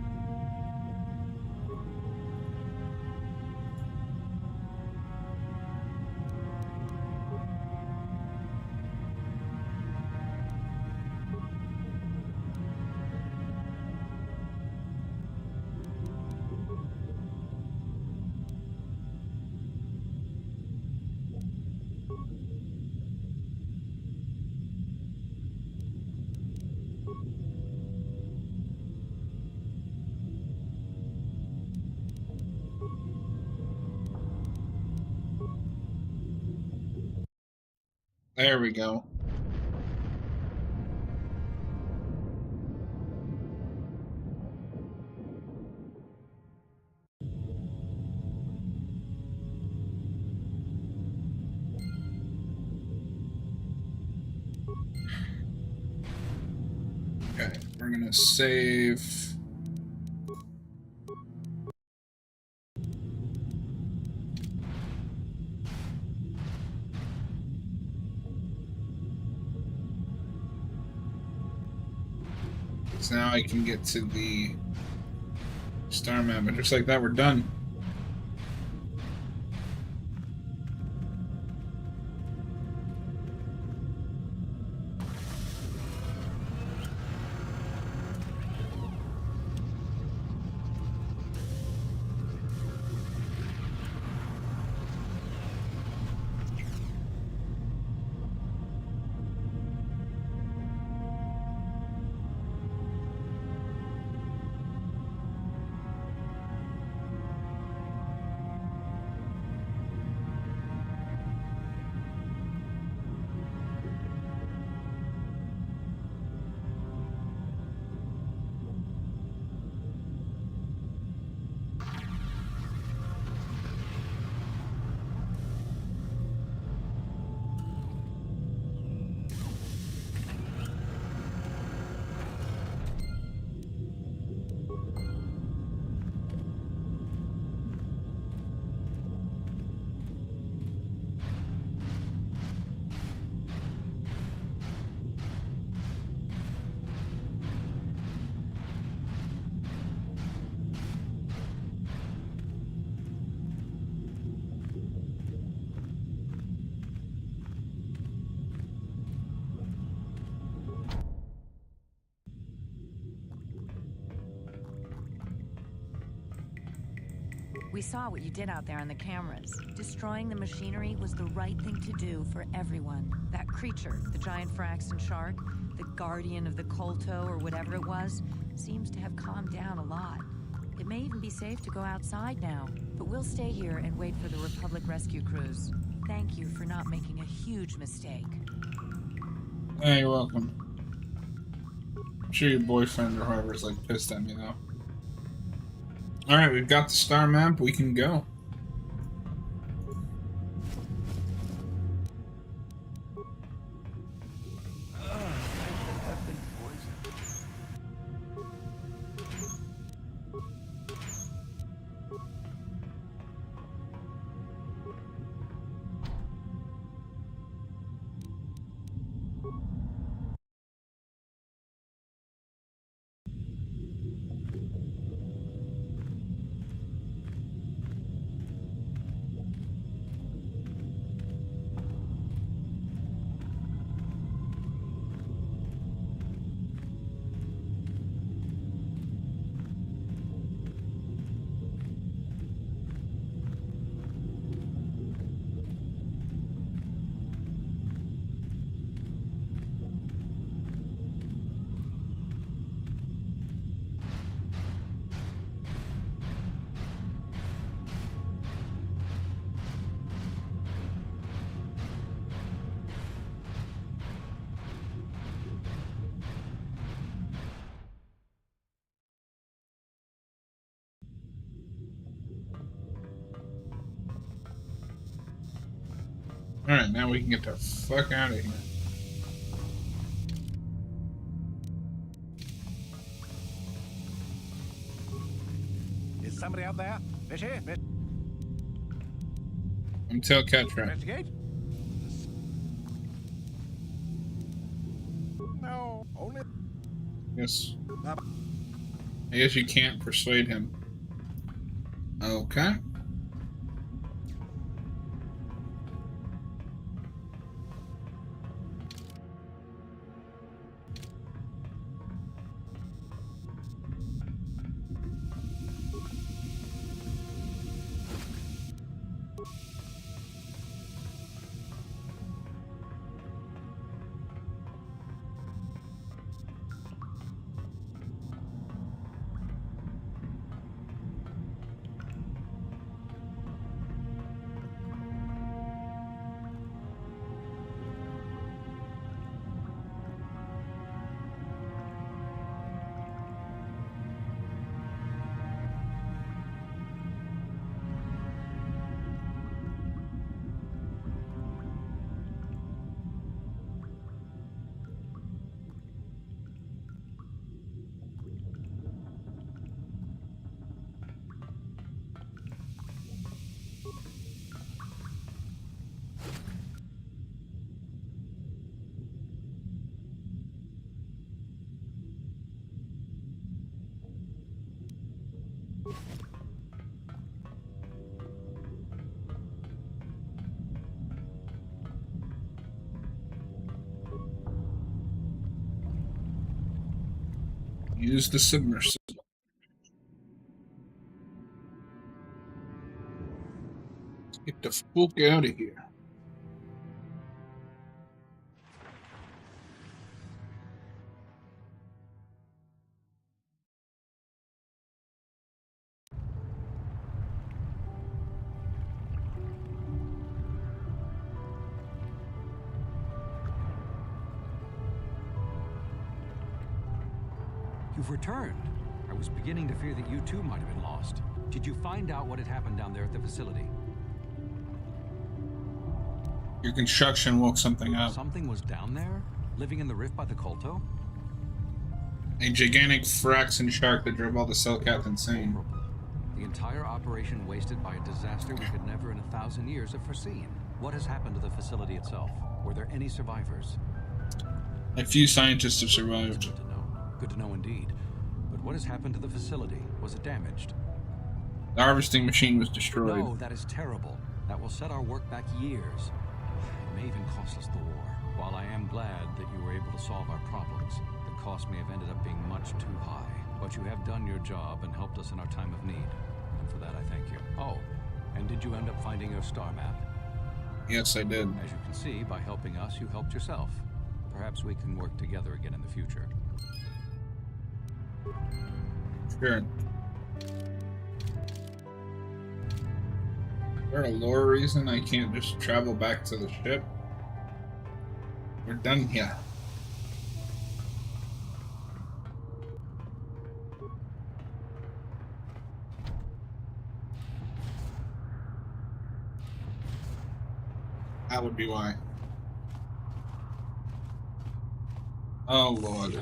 There we go. Okay, we're gonna save. So now I can get to the star map, and just like that, we're done. We saw what you did out there on the cameras. Destroying the machinery was the right thing to do for everyone. That creature, the giant Fraxton shark, the guardian of the Kolto or whatever it was, seems to have calmed down a lot. It may even be safe to go outside now, but we'll stay here and wait for the Republic rescue crews. Thank you for not making a huge mistake. Hey, you're welcome. I'm sure your boyfriend or whoever's like pissed at me though. Alright, we've got the star map, we can go. Alright, now we can get the fuck out of here. Is somebody out there? Fishy? I'm Tailcat Trap. Investigate? No, only... Yes. I guess you can't persuade him. Okay. Use the submersible. Get the fuck out of here. You've returned. I was beginning to fear that you too might have been lost. Did you find out what had happened down there at the facility? Your construction woke something up. Something was down there? Living in the rift by the Kolto? A gigantic Fraxton shark that drove all the Cellcats insane. Horrible. The entire operation wasted by a disaster we could never in 1,000 years have foreseen. What has happened to the facility itself? Were there any survivors? A few scientists have survived. Good to know. Good to know indeed. But what has happened to the facility? Was it damaged? The harvesting machine was destroyed. No, that is terrible. That will set our work back years. It may even cost us the war. While I am glad that you were able to solve our problems, the cost may have ended up being much too high. But you have done your job and helped us in our time of need. and for that I thank you. Oh, and did you end up finding your star map? Yes, I did. As you can see, by helping us, you helped yourself. Perhaps we can work together again in the future. Sure. Is there a lore reason I can't just travel back to the ship? We're done here. That would be why. Oh, Lord.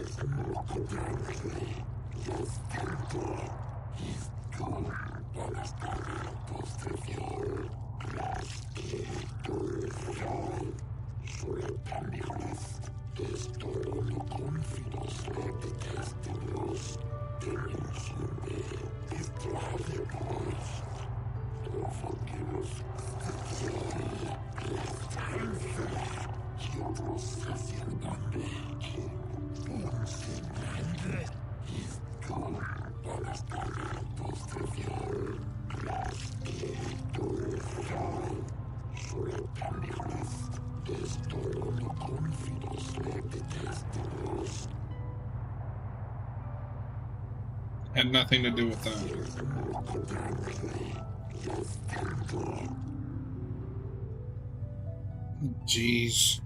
Had nothing to do with that. Jeez.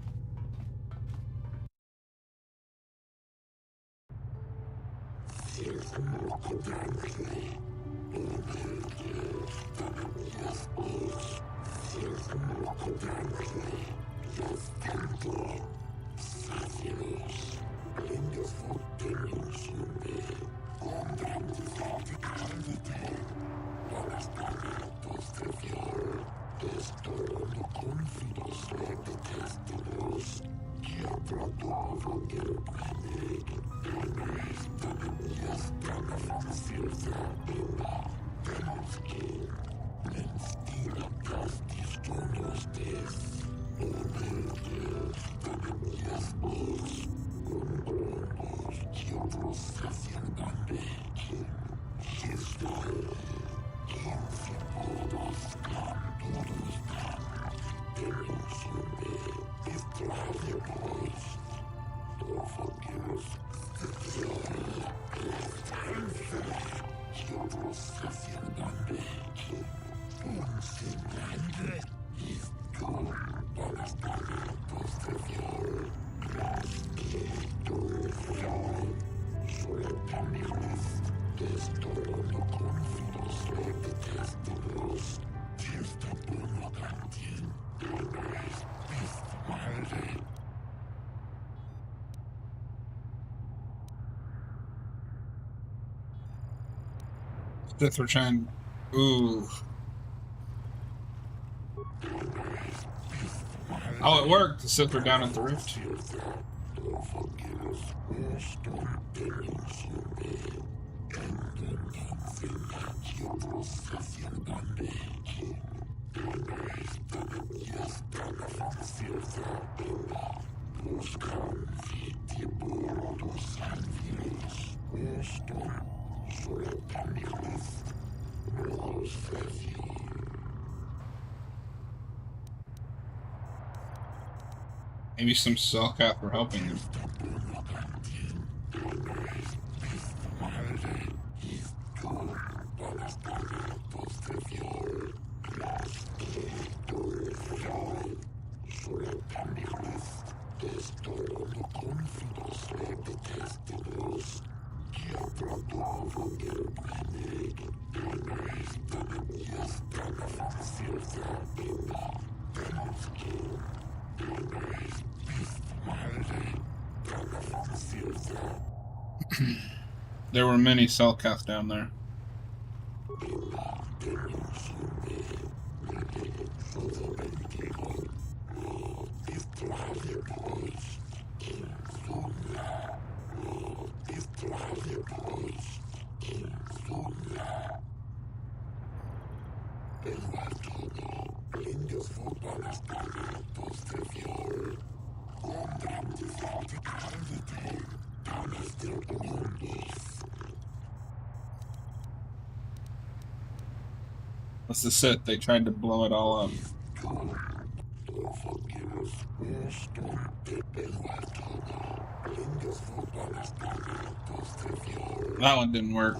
Sith were trying. Ooh. Oh, it worked. The Sith were down at the rift. Maybe some Selkath were helping him. There were many Selkath down there. That's the Sith. They tried to blow it all up. That one didn't work.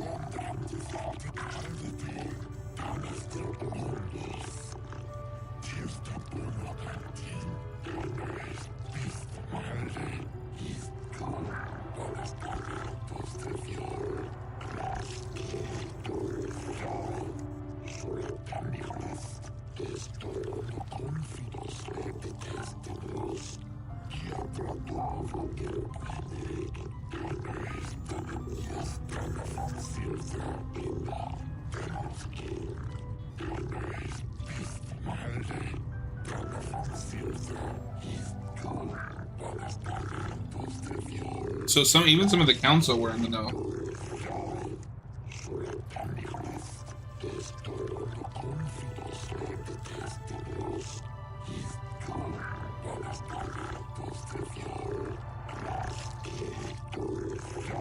So even some of the council were in the know.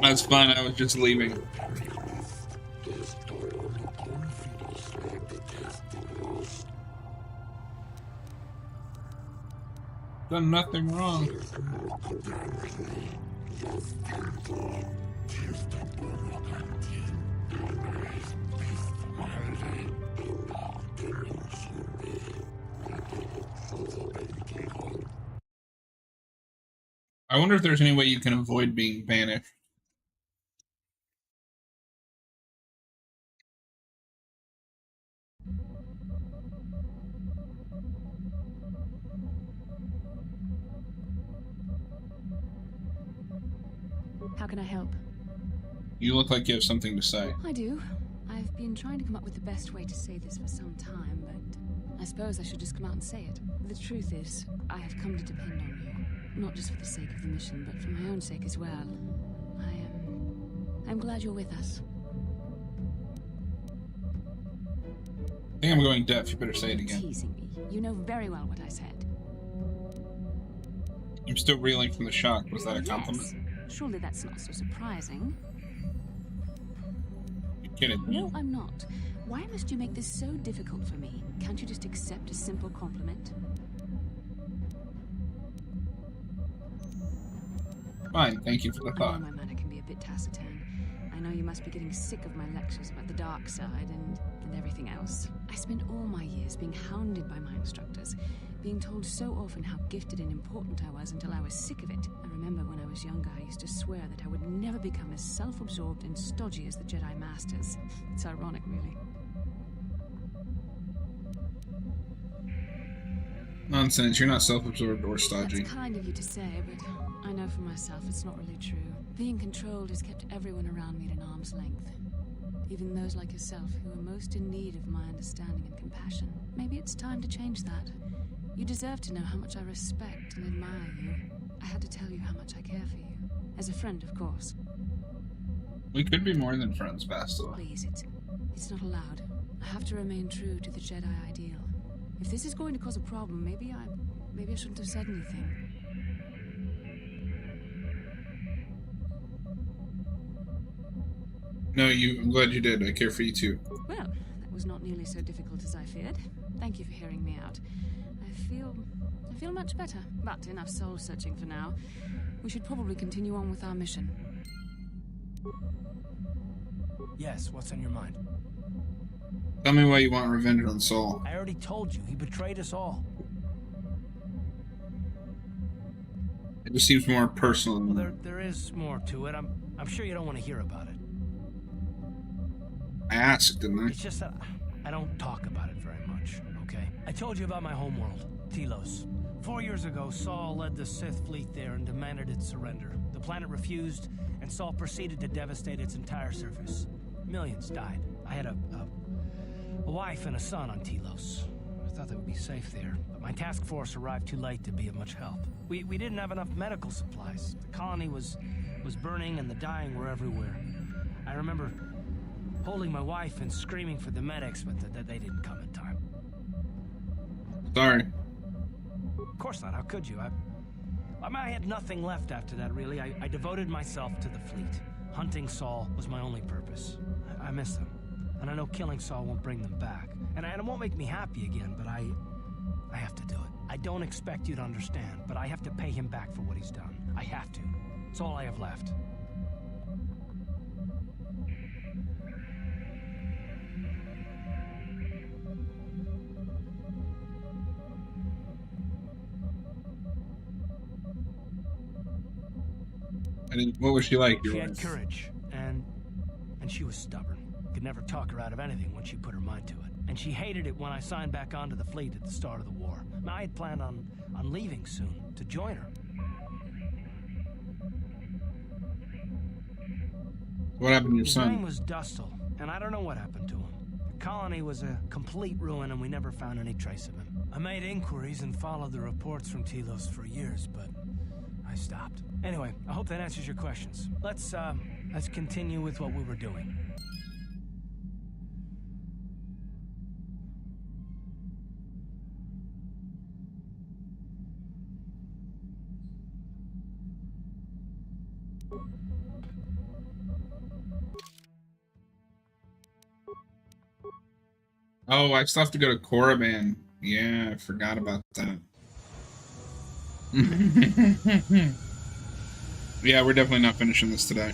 That's fine, I was just leaving. Done nothing wrong. I wonder if there's any way you can avoid being banished. How can I help? You look like you have something to say. I do. I've been trying to come up with the best way to say this for some time, but I suppose I should just come out and say it. The truth is, I have come to depend on you. Not just for the sake of the mission, but for my own sake as well. I'm glad you're with us. I think I'm going deaf. You better say it You're again. teasing me. You know very well what I said. I'm still reeling from the shock. Was that a compliment? Yes. Surely that's not so surprising. You're kidding me. No, I'm not. Why must you make this so difficult for me? Can't you just accept a simple compliment? Fine, thank you for the I thought. know my manner can be a bit taciturn. I know you must be getting sick of my lectures about the dark side and everything else. I spent all my years being hounded by my instructors, being told so often how gifted and important I was until I was sick of it. I remember when I was younger, I used to swear that I would never become as self-absorbed and stodgy as the Jedi Masters. It's ironic, really. Nonsense, you're not self-absorbed or stodgy. That's kind of you to say, but I know for myself it's not really true. Being controlled has kept everyone around me at an arm's length. Even those like yourself who are most in need of my understanding and compassion. Maybe it's time to change that. You deserve to know how much I respect and admire you. I had to tell you how much I care for you. As a friend, of course. We could be more than friends, Bastila. Please, it's not allowed. I have to remain true to the Jedi ideal. If this is going to cause a problem, maybe I shouldn't have said anything. No, I'm glad you did. I care for you too. Well, that was not nearly so difficult as I feared. Thank you for hearing me out. I feel much better, but enough soul searching for now. We should probably continue on with our mission. Yes, what's on your mind? Tell me why you want revenge on Saul. I already told you, he betrayed us all. It just seems more personal. Well, there is more to it. I'm sure you don't want to hear about it. I asked, didn't I? It's just that I don't talk about it very much, okay? I told you about my homeworld, Telos. 4 years ago, Saul led the Sith fleet there and demanded its surrender. The planet refused, and Saul proceeded to devastate its entire surface. Millions died. I had a wife and a son on Telos. I thought they would be safe there, but my task force arrived too late to be of much help. We didn't have enough medical supplies. The colony was burning and the dying were everywhere. I remember holding my wife and screaming for the medics, but they didn't come in time. Sorry. Of course not. How could you? I had nothing left after that, really. I devoted myself to the fleet. Hunting Saul was my only purpose. I miss them. and I know killing Saul won't bring them back. And it won't make me happy again, but I have to do it. I don't expect you to understand, but I have to pay him back for what he's done. I have to. It's all I have left. What was she like? She had courage, and she was stubborn. Could never talk her out of anything once she put her mind to it. And she hated it when I signed back onto the fleet at the start of the war. I had planned on leaving soon to join her. What happened to your son? His name was Dustle, and I don't know what happened to him. The colony was a complete ruin, and we never found any trace of him. I made inquiries and followed the reports from Telos for years, but I stopped. Anyway, I hope that answers your questions. Let's continue with what we were doing. Oh, I still have to go to Korriban. Yeah, I forgot about that. Yeah, we're definitely not finishing this today.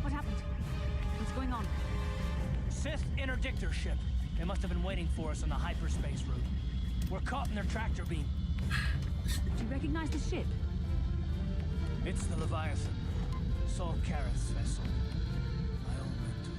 What happened? What's going on? Sith interdictor ship. They must have been waiting for us on the hyperspace route. We're caught in their tractor beam. Do you recognize the ship? It's the Leviathan. Saul Karath's vessel. My old mentor.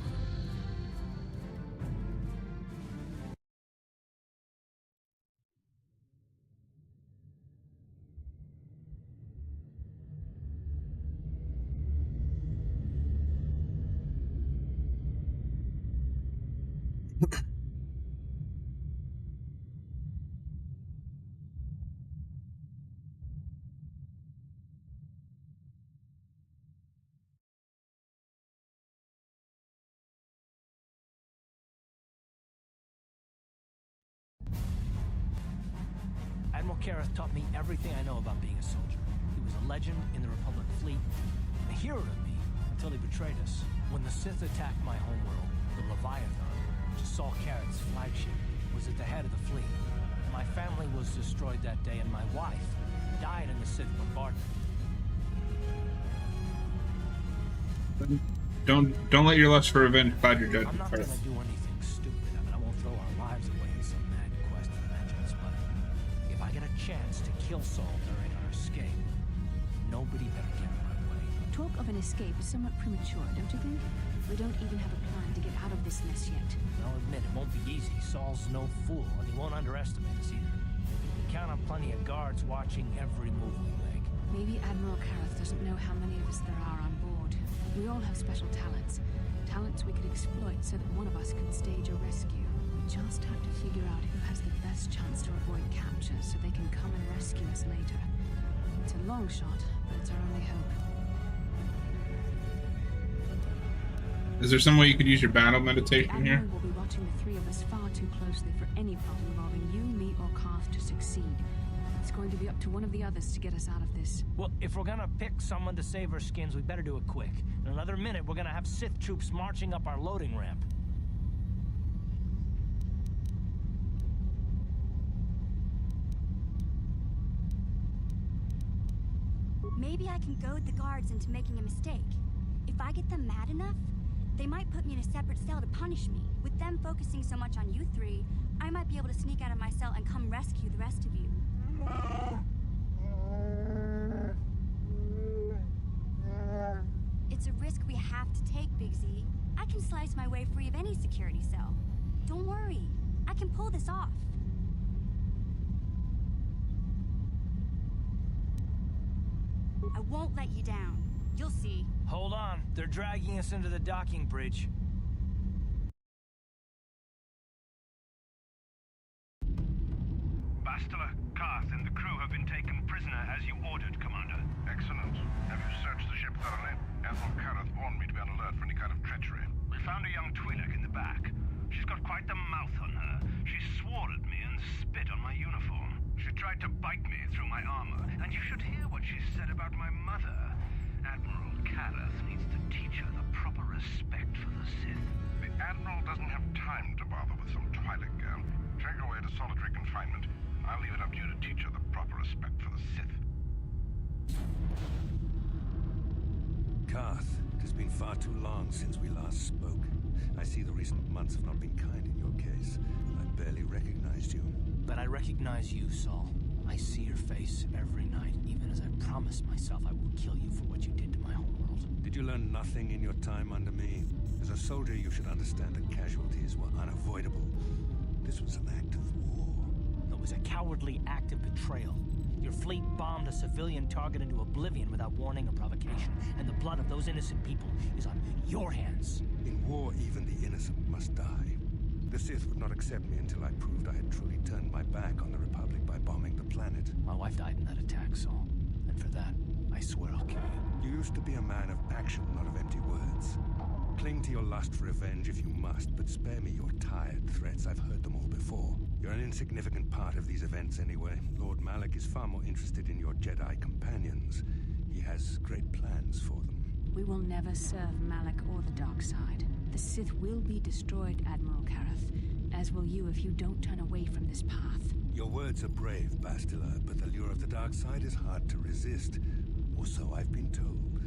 Admiral Karath taught me everything I know about being a soldier. He was a legend in the Republic fleet, a hero to me until he betrayed us. When the Sith attacked my homeworld, the Leviathan, which is Saul Karath's flagship, was at the head of the fleet. My family was destroyed that day, and my wife died in the Sith bombardment. Don't let your lust for revenge cloud your I'm judgment. not gonna do anything stupid. I won't throw our lives away in some mad quest of vengeance, but if I get a chance to kill Saul during our escape, nobody better get in my way. Talk of an escape is somewhat premature, don't you think? We don't even have a plan to get out of this mess yet. I'll admit it won't be easy. Saul's no fool, and he won't underestimate us either. We count on plenty of guards watching every move we make. Maybe Admiral Karath doesn't know how many of us there are on board. We all have special talents. Talents we could exploit so that one of us could stage a rescue. We just have to figure out who has the best chance to avoid capture so they can come and rescue us later. It's a long shot, but it's our only hope. Is there some way you could use your battle The meditation here? Admiral will be watching the three of us far too closely for any plot involving you, me, or Karth to succeed. It's going to be up to one of the others to get us out of this. Well, if we're gonna pick someone to save our skins, we better do it quick. In another minute, we're gonna have Sith troops marching up our loading ramp. Maybe I can goad the guards into making a mistake. If I get them mad enough, they might put me in a separate cell to punish me. With them focusing so much on you three, I might be able to sneak out of my cell and come rescue the rest of you. It's a risk we have to take, Big Z. I can slice my way free of any security cell. Don't worry. I can pull this off. I won't let you down. You'll see. Hold on. They're dragging us into the docking bridge. Bastila, Karth, and the crew have been taken prisoner as you ordered, Commander. Excellent. Have you searched the ship thoroughly? Admiral Karth warned me to be on alert for any kind of treachery. We found a young Twi'lek in the back. She's got quite the mouth on her. She swore at me and spit on my uniform. She tried to bite me through my armor, and you should hear what she said about my mother. Admiral Karth needs to teach her the proper respect for the Sith. The Admiral doesn't have time to bother with some Twi'lek girl. Take her away to solitary confinement. I'll leave it up to you to teach her the proper respect for the Sith. Karth, it has been far too long since we last spoke. I see the recent months have not been kind in your case. I barely recognized you. But I recognize you, Saul. I see your face every night, even as I promised myself I will kill you for what you did to my homeworld. Did you learn nothing in your time under me? As a soldier, you should understand that casualties were unavoidable. This was an act of war. It was a cowardly act of betrayal. Your fleet bombed a civilian target into oblivion without warning or provocation, and the blood of those innocent people is on your hands. In war, even the innocent must die. The Sith would not accept me until I proved I had truly turned my back on the Republic by bombing the planet. My wife died in that attack, Saul. And for that, I swear I'll kill you. You used to be a man of action, not of empty words. Cling to your lust for revenge if you must, but spare me your tired threats. I've heard them all before. You're an insignificant part of these events anyway. Lord Malak is far more interested in your Jedi companions. He has great plans for them. We will never serve Malak or the dark side. The Sith will be destroyed, Admiral Karth, as will you if you don't turn away from this path. Your words are brave, Bastila, but the lure of the dark side is hard to resist. Or so I've been told.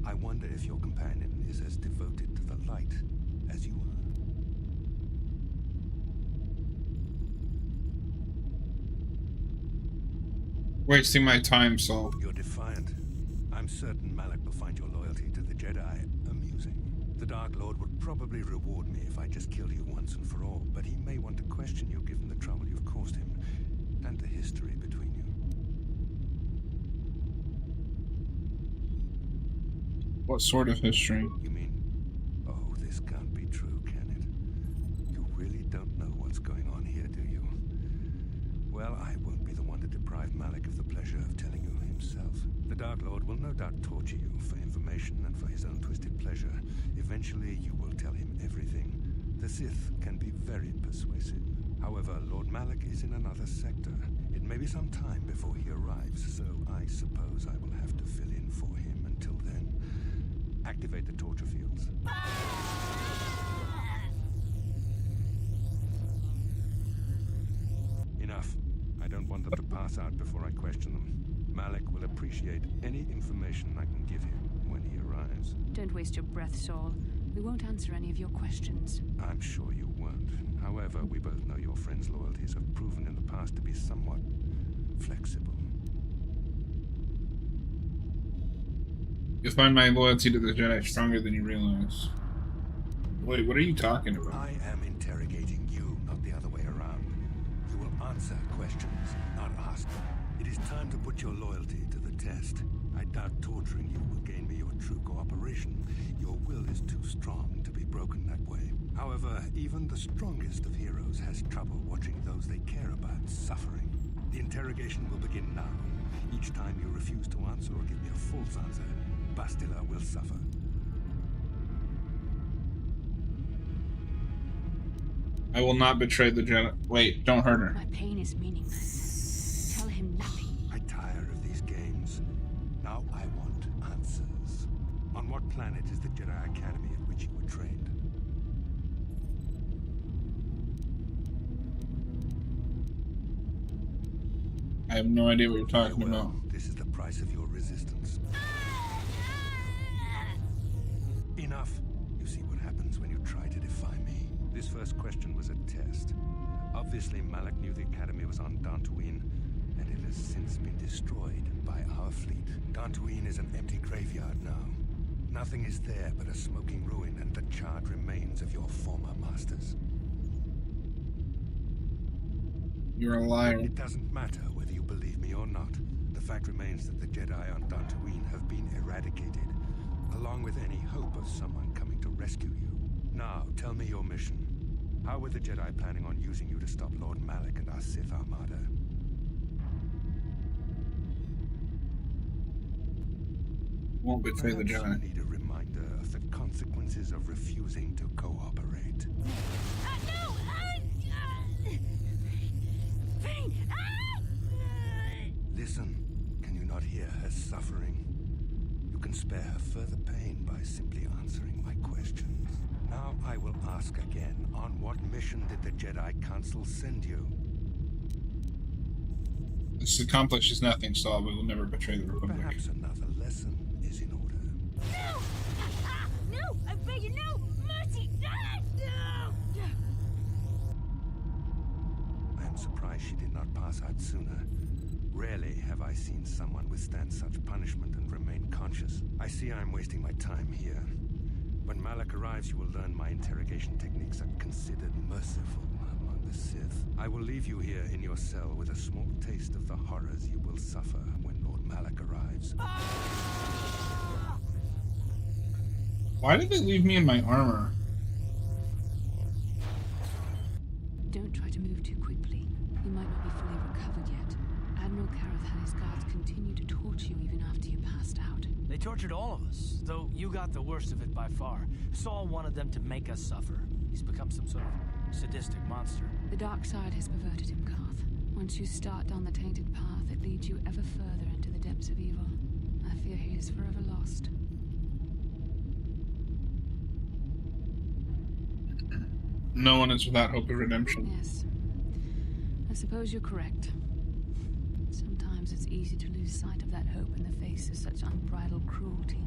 I wonder if your companion is as devoted to the light as you are. Wasting my time, Saul. You're defiant. I'm certain Malak will find your loyalty to the Jedi amusing. The Dark Lord would probably reward me if I just killed you once and for all, but he may want to question you given the trouble you've caused him, and the history between you. What sort of history? You mean, oh, this can't be true, can it? You really don't know what's going on here, do you? Well, I won't be the one to deprive Malak of the pleasure of telling you himself. The Dark Lord will no doubt torture you for information and for his own twisted pleasure. Eventually, you will tell him everything. The Sith can be very persuasive. However, Lord Malak is in another sector. It may be some time before he arrives, so I suppose I will have to fill in for him until then. Activate the torture fields. Enough. I don't want them to pass out before I question them. Malak will appreciate any information I can give him when he arrives. Don't waste your breath, Saul. We won't answer any of your questions. I'm sure you won't. However, we both know your friend's loyalties have proven in the past to be somewhat flexible. You'll find my loyalty to the Jedi stronger than you realize. Wait, what are you talking about? I am interrogating you, not the other way around. You will answer questions, not ask them. It is time to put your loyalty to the test. I doubt torturing you will gain me your true cooperation. Your will is too strong to be broken that way. However, even the strongest of heroes has trouble watching those they care about suffering. The interrogation will begin now. Each time you refuse to answer or give me a false answer, Bastila will suffer. I will not betray the Jedi. Wait, don't hurt her. My pain is meaningless. Tell him nothing. I tire of these games. Now I want answers. On what planet is the Jedi Academy at which you were trained? I have no idea what you're talking about. This is the price of your resistance. Enough. You see what happens when you try to defy me. This first question was a test. Obviously, Malak knew the Academy was on Dantooine, and it has since been destroyed by our fleet. Dantooine is an empty graveyard now. Nothing is there but a smoking ruin and the charred remains of your former masters. You're a liar. It doesn't matter whether you believe me or not. The fact remains that the Jedi on Dantooine have been eradicated, along with any hope of someone coming to rescue you. Now, tell me your mission. How were the Jedi planning on using you to stop Lord Malak and our Sith Armada? Won't betray the Perhaps you Jedi. need a reminder of the consequences of refusing to cooperate. No! Listen, can you not hear her suffering? You can spare her further pain by simply answering my questions. Now I will ask again, on what mission did the Jedi Council send you? This accomplishes nothing, Saul. We will never betray the Republic. Perhaps another lesson is in order. No! No! I beg you, no! Mercy! No! I am surprised she did not pass out sooner. Rarely have I seen someone withstand such punishment and remain conscious. I see I am wasting my time here. When Malak arrives, you will learn my interrogation techniques are considered merciful among the Sith. I will leave you here in your cell with a small taste of the horrors you will suffer when Lord Malak arrives. Why did they leave me in my armor? Don't try to move too quickly. You might not be fully recovered yet. Admiral Kareth and his guards continue to torture you even after you passed out. They tortured all of us, though you got the worst of it by far. Saul wanted them to make us suffer. He's become some sort of sadistic monster. The dark side has perverted him, Karth. Once you start down the tainted path, it leads you ever further into the depths of evil. I fear he is forever lost. No one is without hope of redemption. Yes. I suppose you're correct. Sometimes it's easy to lose sight of that hope in the face of such unbridled cruelty.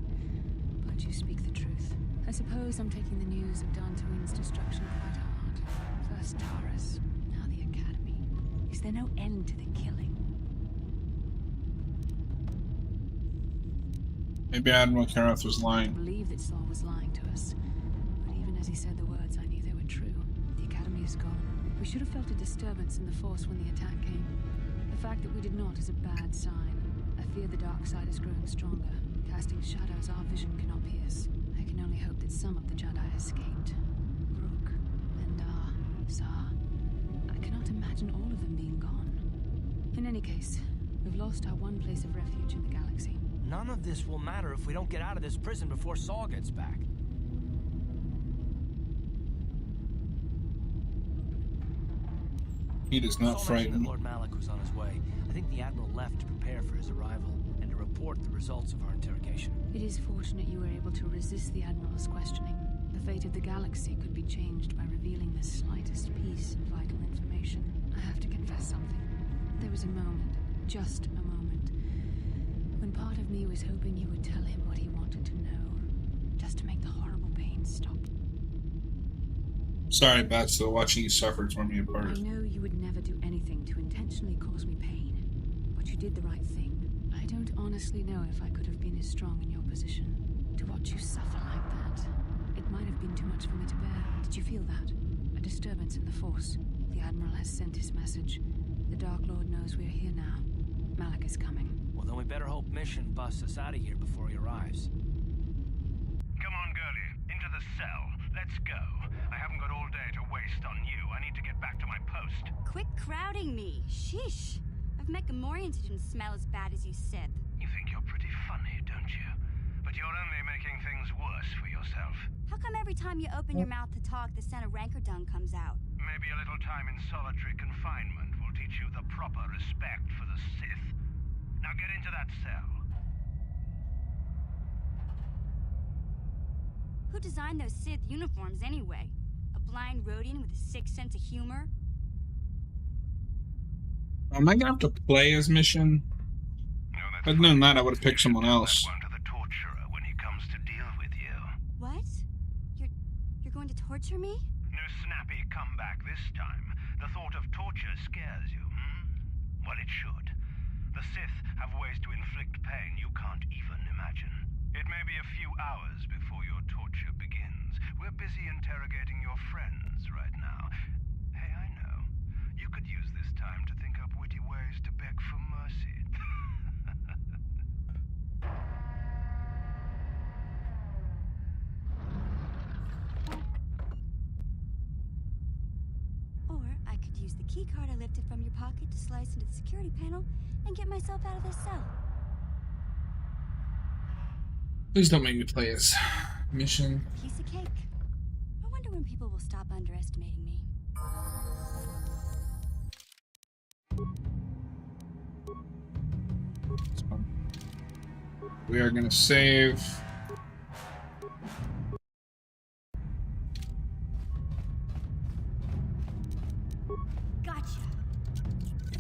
But you speak the truth. I suppose I'm taking the news of Dantooine's destruction quite hard. First Taurus, now the Academy. Is there no end to the killing? Maybe Admiral Kareth was I lying. believe that Saul was lying to us. But even as he said the words, I knew they were true. The Academy is gone. We should have felt a disturbance in the Force when the attack came. The fact that we did not is a bad sign. I fear the dark side is growing stronger, casting shadows our vision cannot pierce. I can only hope that some of the Jedi escaped. Rook, Endar, Zar. I cannot imagine all of them being gone. In any case, we've lost our one place of refuge in the galaxy. None of this will matter if we don't get out of this prison before Saul gets back. He does not Saul mentioned frighten. that Lord Malak was on his way. I think the Admiral left to prepare for his arrival and to report the results of our interrogation. It is fortunate you were able to resist the Admiral's questioning. The fate of the galaxy could be changed by revealing the slightest piece of vital information. I have to confess something. There was a moment, just a moment, when part of me was hoping you would tell him what he wanted to know, just to make the horrible pain stop. Sorry, Batso, watching you suffer tore me I apart. know you would never do anything to intentionally cause me pain, but you did the right thing. I don't honestly know if I could have been as strong in your position. To watch you suffer like that, it might have been too much for me to bear. Did you feel that? A disturbance in the Force. The Admiral has sent his message. The Dark Lord knows we're here now. Malak is coming. Well, then we better hope Mission busts us out of here before he arrives. Come on, girlie. Into the cell. Let's go. I haven't got all day to waste on you. I need to get back to my post. Quit crowding me. Sheesh. I've met Gamorreans who didn't smell as bad as you said. You think you're pretty funny, don't you? But you're only making things worse for yourself. How come every time you open your mouth to talk, the scent of rancor dung comes out? Maybe a little time in solitary confinement will teach you the proper respect for the Sith. Now get into that cell. Who designed those Sith uniforms anyway? A blind Rodian with a sick sense of humor? Am I gonna have to play as Mission? If I'd known that, I would have picked someone else. One to the torturer when he comes to deal with you. What? You're going to torture me? No snappy comeback this time. The thought of torture scares you, Well, it should. The Sith have ways to inflict pain you can't even imagine. It may be a few hours before your torture begins. We're busy interrogating your friends right now. Hey, I know. You could use this time to think up witty ways to beg for mercy. Or I could use the key card I lifted from your pocket to slice into the security panel and get myself out of this cell. Please don't make me play this mission. Piece of cake. I wonder when people will stop underestimating me. We are going to save. Gotcha.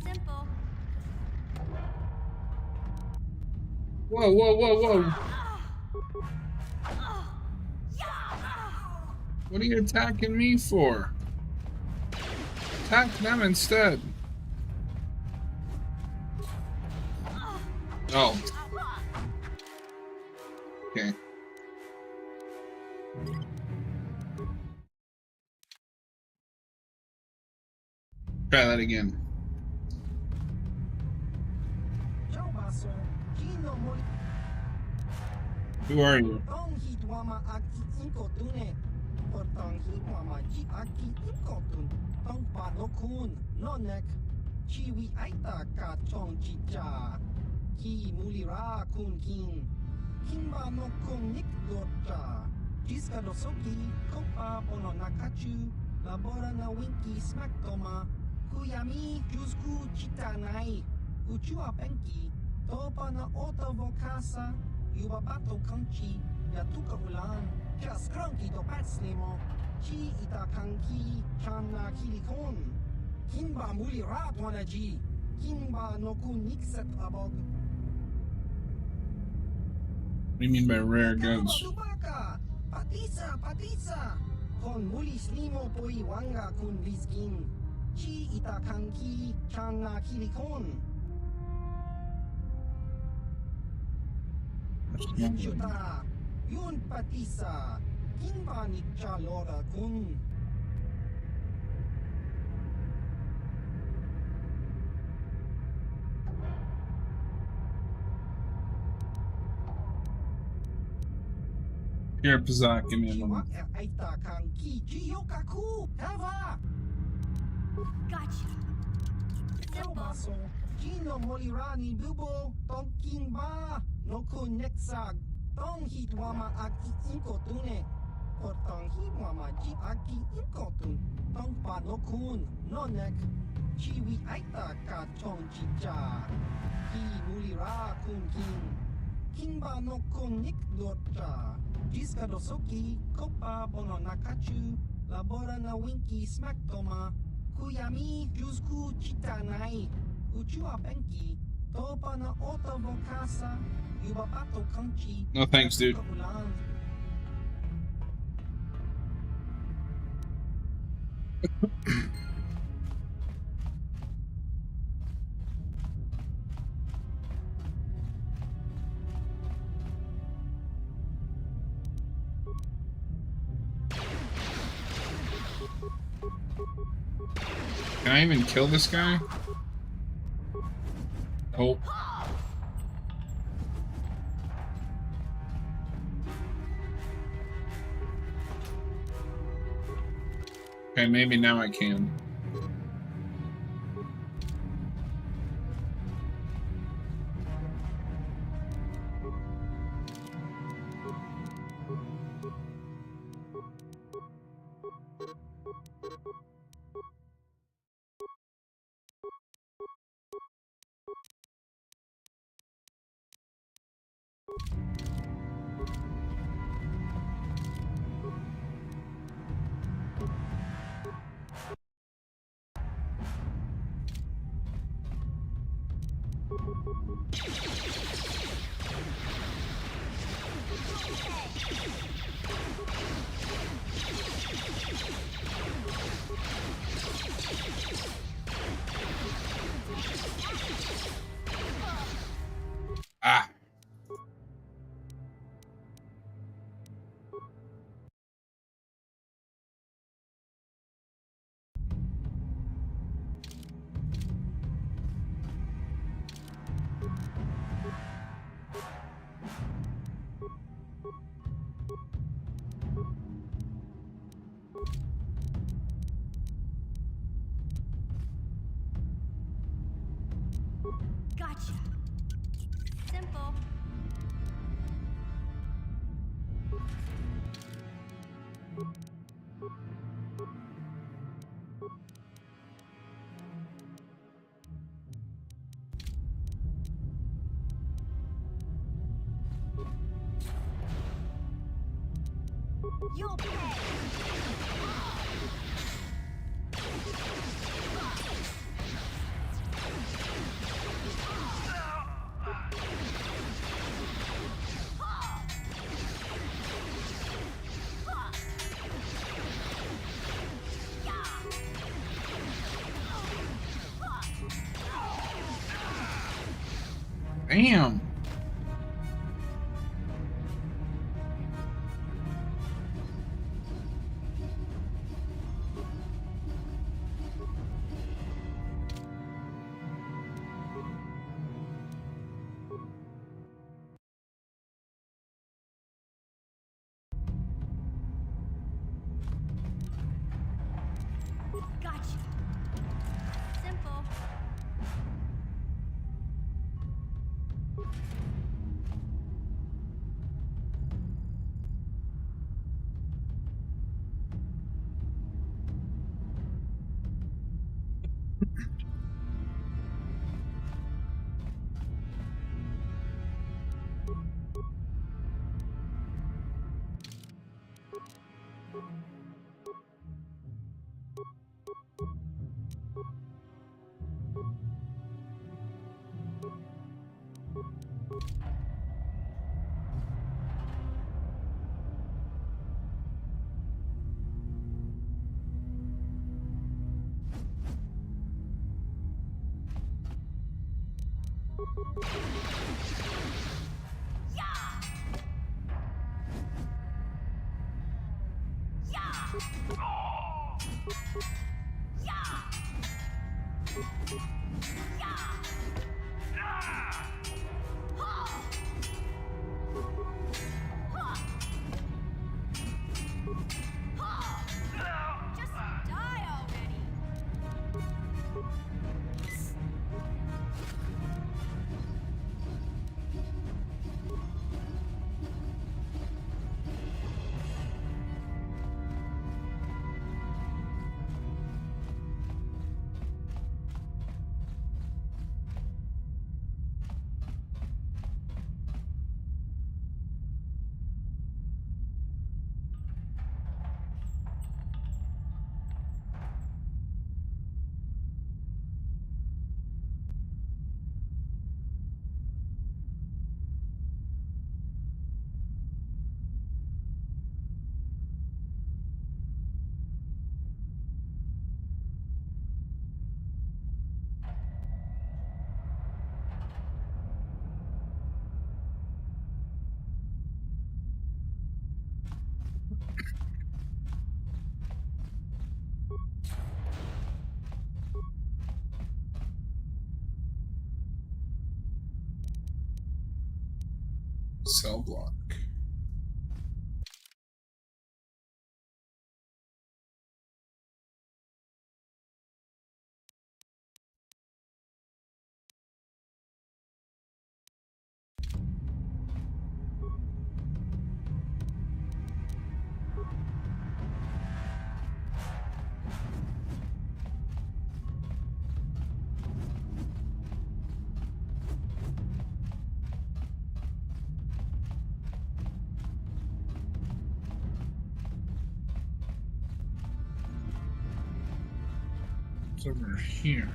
Simple. Whoa, whoa, whoa, whoa. What are you attacking me for? Attack them instead. Oh. Okay. Try that again. Who are you? Kuyami Jusku Chitanai Uchua Penki Topa na Ota Vokasa Yubabato Kanchi Yatuka Ulan Jaskranki to Patslimo Chi Itakanki Chamna Kilikon Kimba Muli Ratwanaji Kimba Noku Nixet Abog. What do you mean by rare goods? Patisa Patisa Kon Muli Slimo Poi Wanga Kun Viskin Chi Itakanki Chana Kilikon. Ichuta Yun Patisa Kimba Nikcha Lora Kun. Here, Pazak, give me a moment. Itakanki Chiyokaku Hava. Gotcha. Selbaso, Gino Molirani Bubo, Tonking Ba, Noku Nexag, Tong Hitwama Aki Inkotune, or Tong Hitwama Ji Aki Inkotun, Tong Pa Nokun, Nonek, Chiwi Aita Ka Chong Chicha, Ki Mulira Kun King, Kimba Nokun Nik Dorcha, Jiska Dosoki, Kopa Bono Nakachu, Labora na Winky Smack Toma, Kuyami Jusku Chitanai Uchua Penki Topa na Ota Vokasa Yubapato Kanchi. No thanks, dude. Can I even kill this guy? Oh. Okay, maybe now I can. Ah. Gotcha. Simple. You'll pay. Damn. Gotcha. Simple. Just die already. Cell block. It's over here.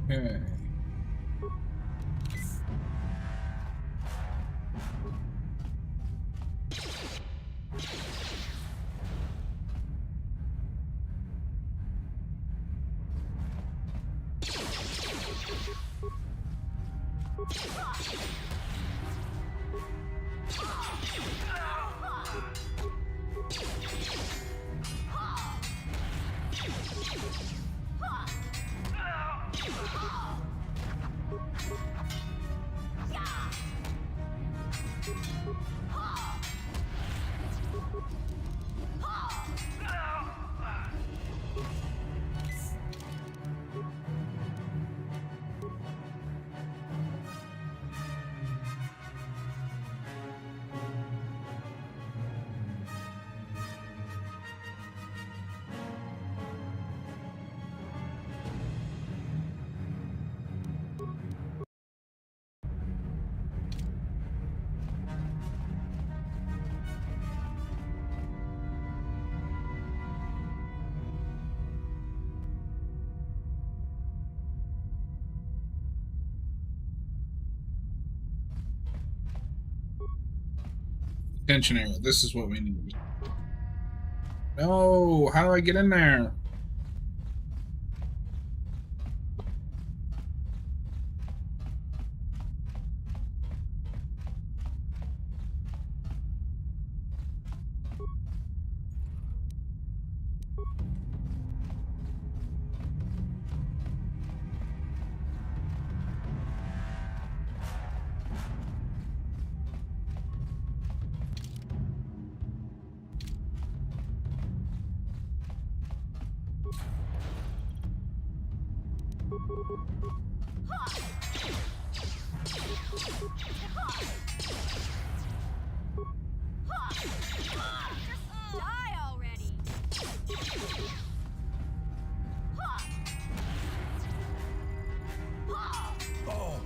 Okay. Tension area. This is what we need. No, how do I get in there? Die already! Oh.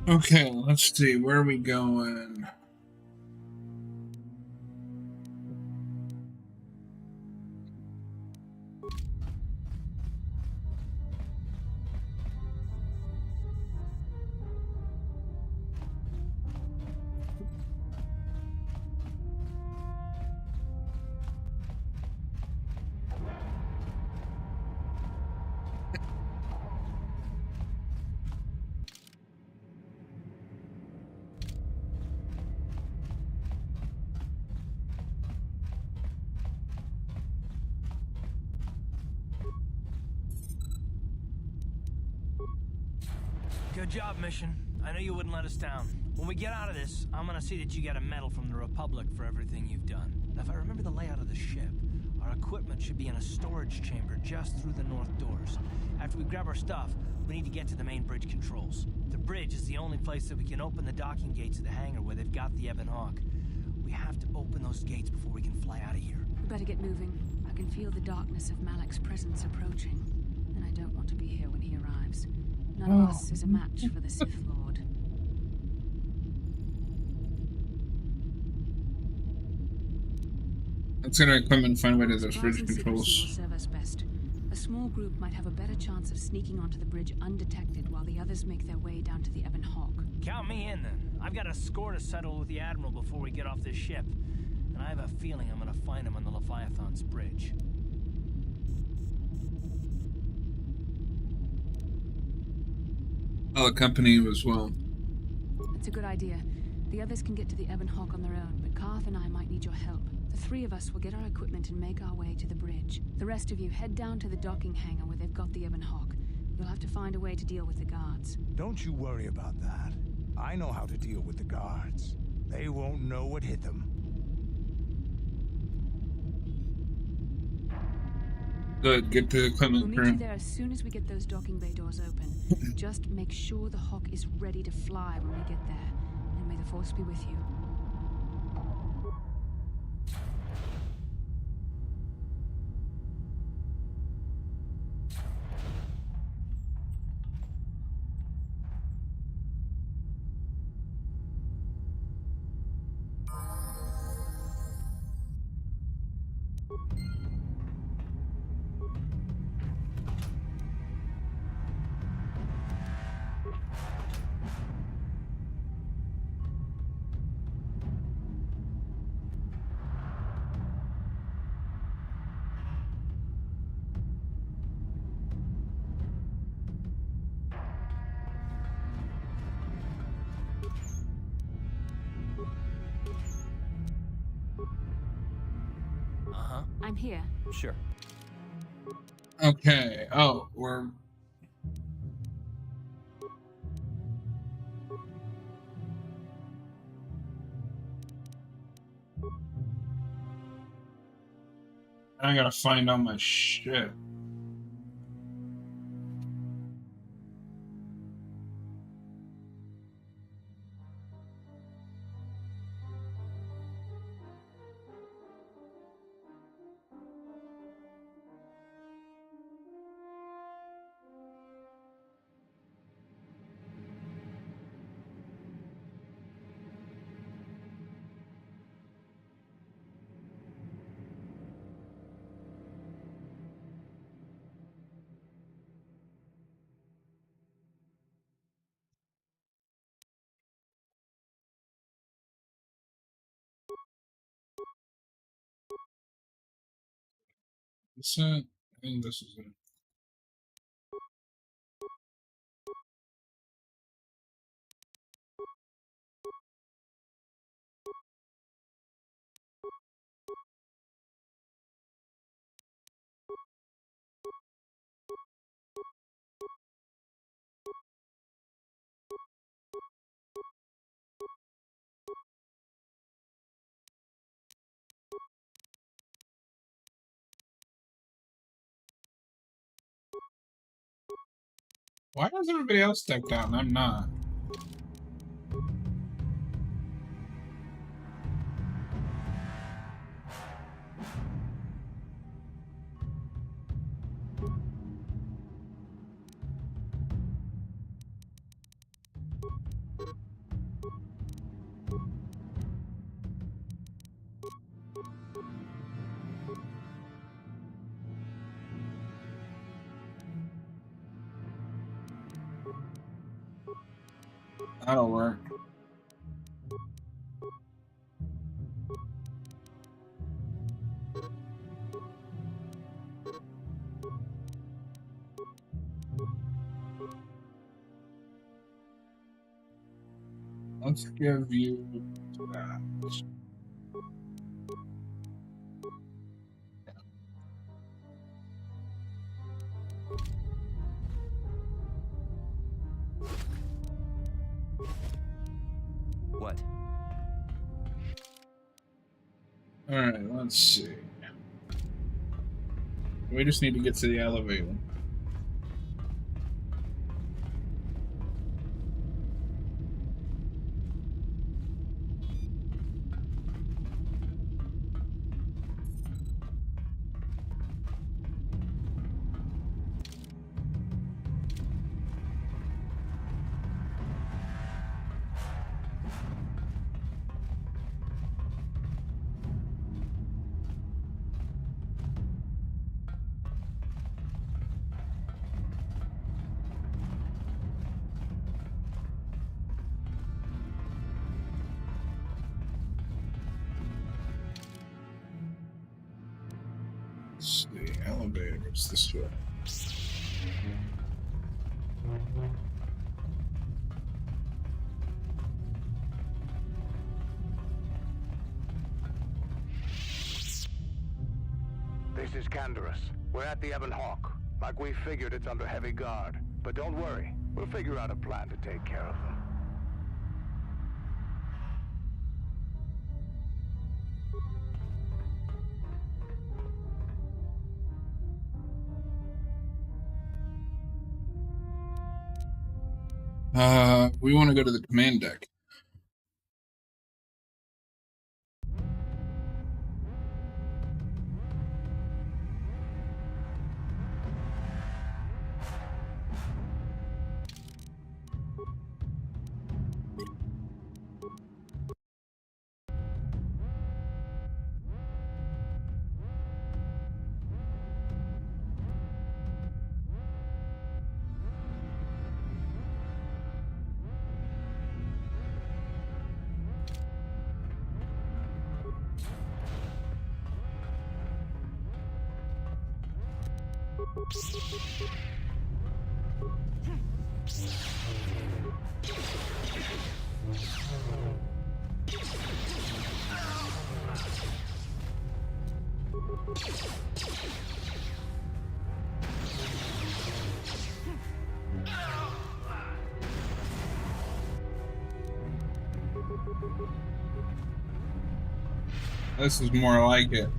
Okay, let's see. Where are we going? Good job, Mission. I know you wouldn't let us down. When we get out of this, I'm gonna see that you get a medal from the Republic for everything you've done. Now, if I remember the layout of the ship, our equipment should be in a storage chamber just through the north doors. After we grab our stuff, we need to get to the main bridge controls. The bridge is the only place that we can open the docking gates of the hangar where they've got the Ebon Hawk. We have to open those gates before we can fly out of here. We better get moving. I can feel the darkness of Malek's presence approaching, and I don't want to be here when he arrives. None of us is a match for the Sith Lord. Let's get our equipment and find a way to those Spies bridge and secrecy will controls. serve us best. A small group might have a better chance of sneaking onto the bridge undetected while the others make their way down to the Ebon Hawk. Count me in, then. I've got a score to settle with the Admiral before we get off this ship. And I have a feeling I'm gonna find him on the Leviathan's bridge. I'll accompany you as well. It's a good idea. The others can get to the Ebon Hawk on their own, but Karth and I might need your help. The three of us will get our equipment and make our way to the bridge. The rest of you head down to the docking hangar where they've got the Ebon Hawk. You'll have to find a way to deal with the guards. Don't you worry about that. I know how to deal with the guards. They won't know what hit them. Good, get to the equipment We'll meet room. you there as soon as we get those docking bay doors open. Just make sure the Hawk is ready to fly when we get there. And may the Force be with you. I'm here. Sure. Okay. Oh, we're. I gotta find all my shit. I think this is it. Why is everybody else decked out and I'm not? That'll work. Let's give you that. What? Alright, let's see. We just need to get to the elevator. elevators this way. This is Canderous. We're at the Ebon Hawk. Like we figured, it's under heavy guard. But don't worry, we'll figure out a plan to take care of them. We want to go to the command deck. This is more like it.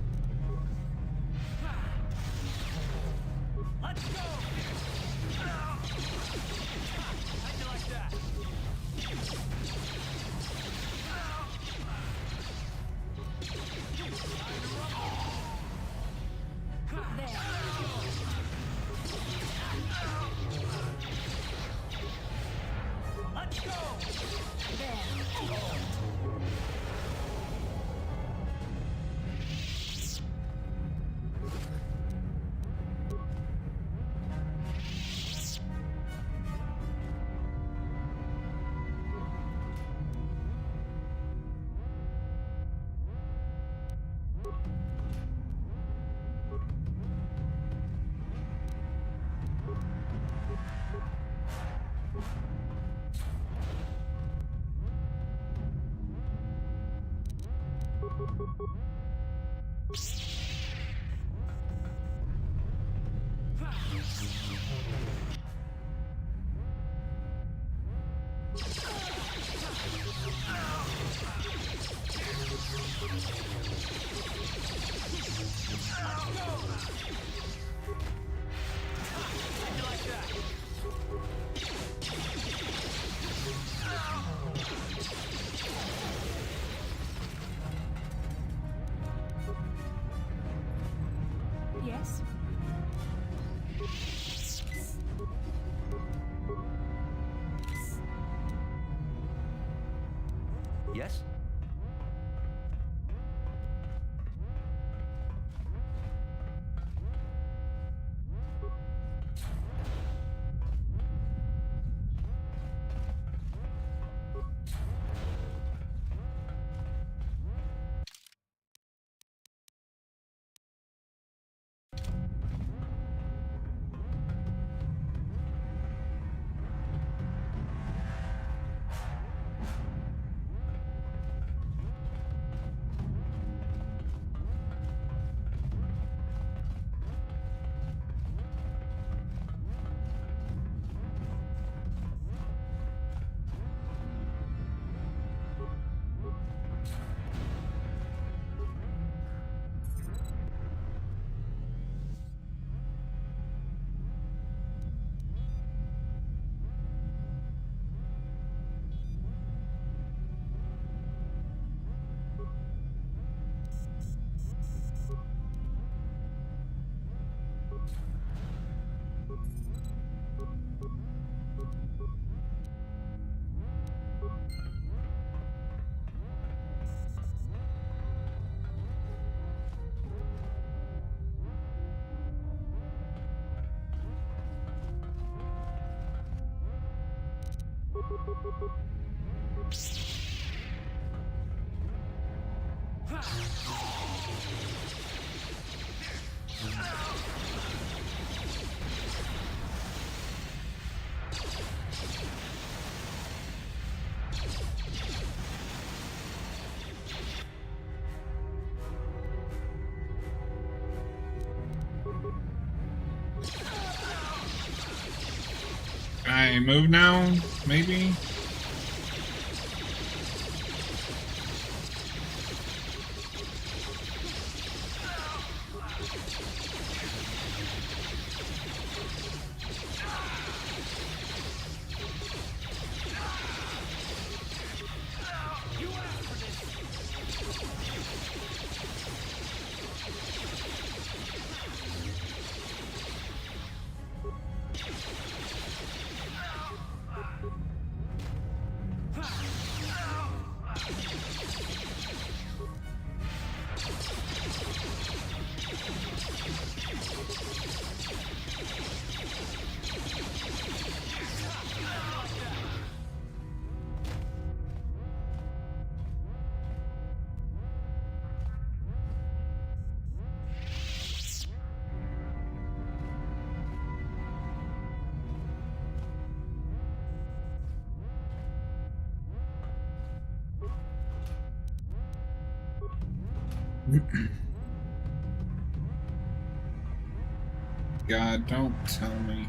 Yes? Yes? I move now, maybe? God, don't tell me.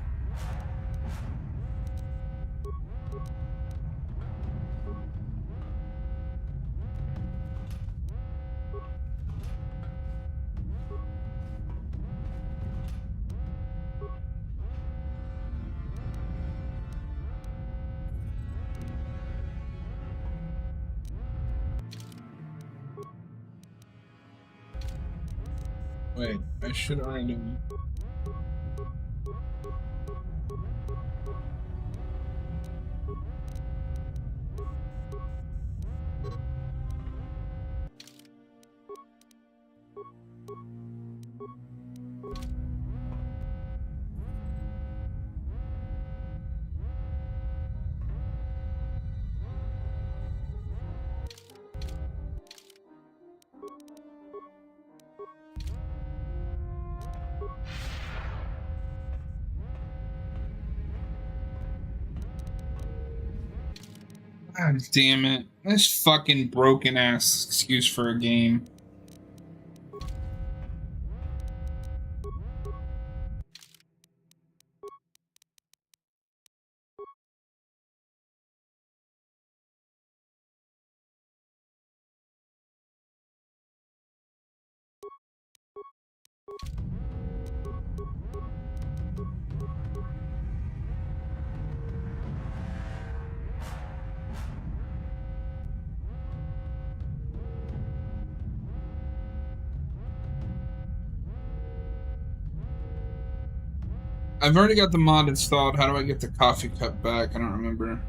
Wait, I should already. God damn it. This fucking broken ass excuse for a game. I've already got the mod installed. How do I get the coffee cup back? I don't remember.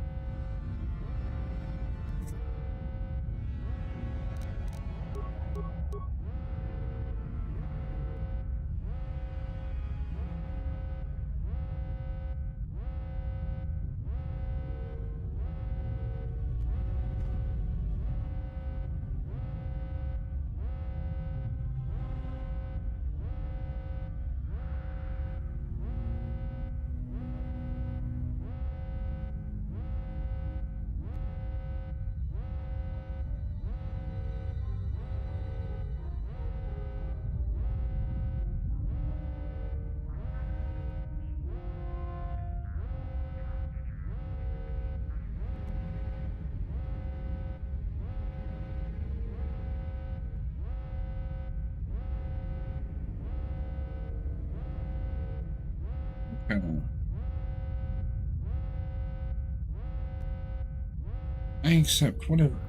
I accept whatever.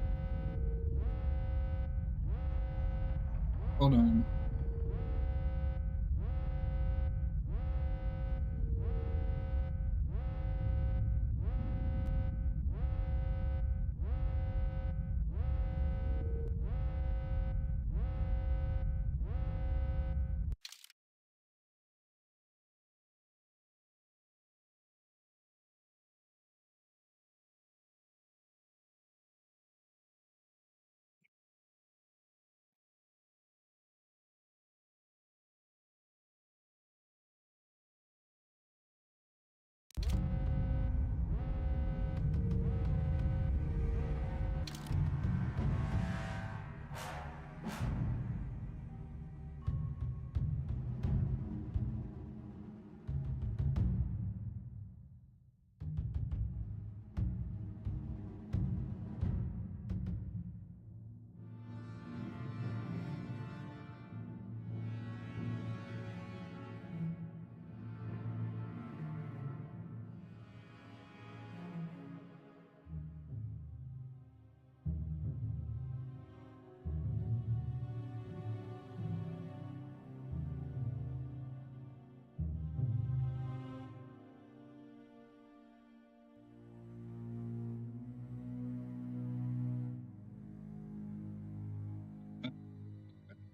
Hold on.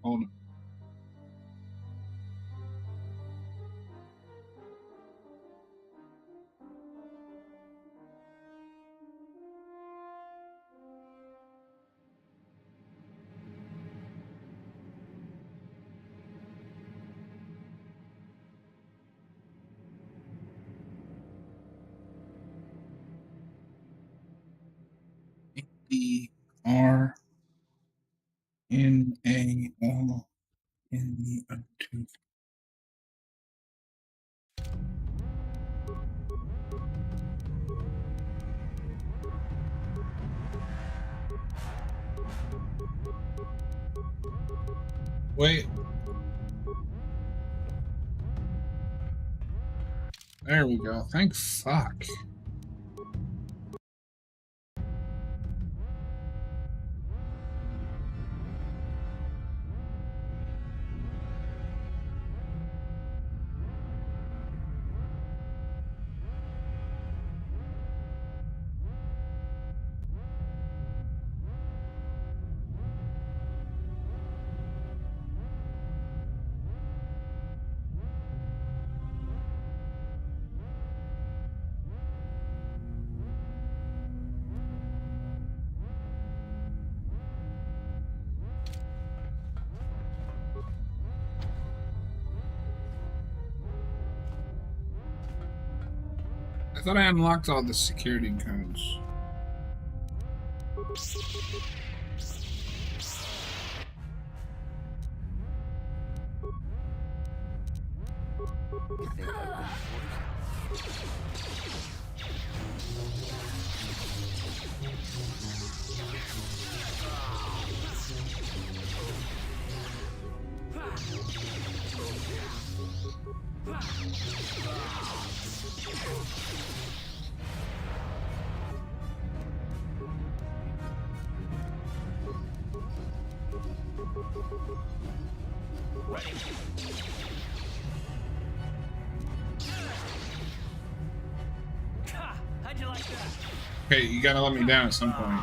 Hold on. ERNAL-N-E-2. Wait. There we go. Thank fuck. I thought I unlocked all the security codes. How'd you like that? Okay, you gotta let me down at some point.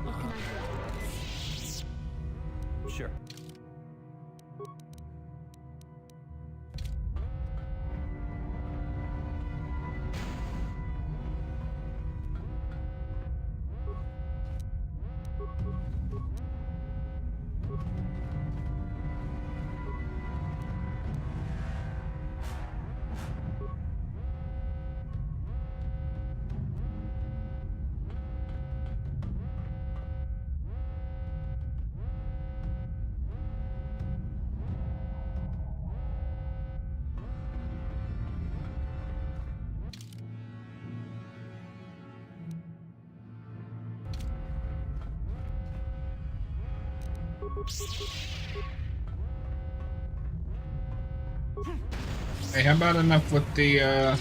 What can I do? Sure. Hey, how about enough with the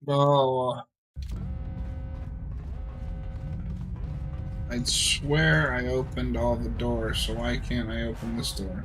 oh, I'd swear I opened all the doors, so why can't I open this door?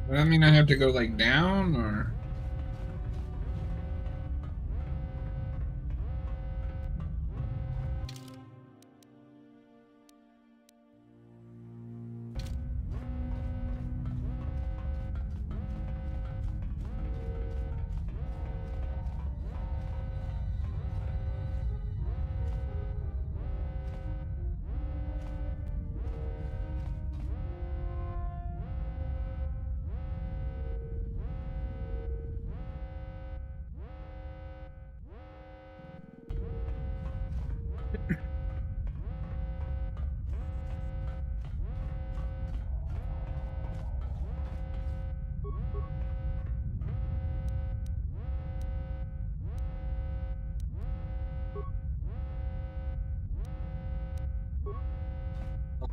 Does that mean I have to go like down or?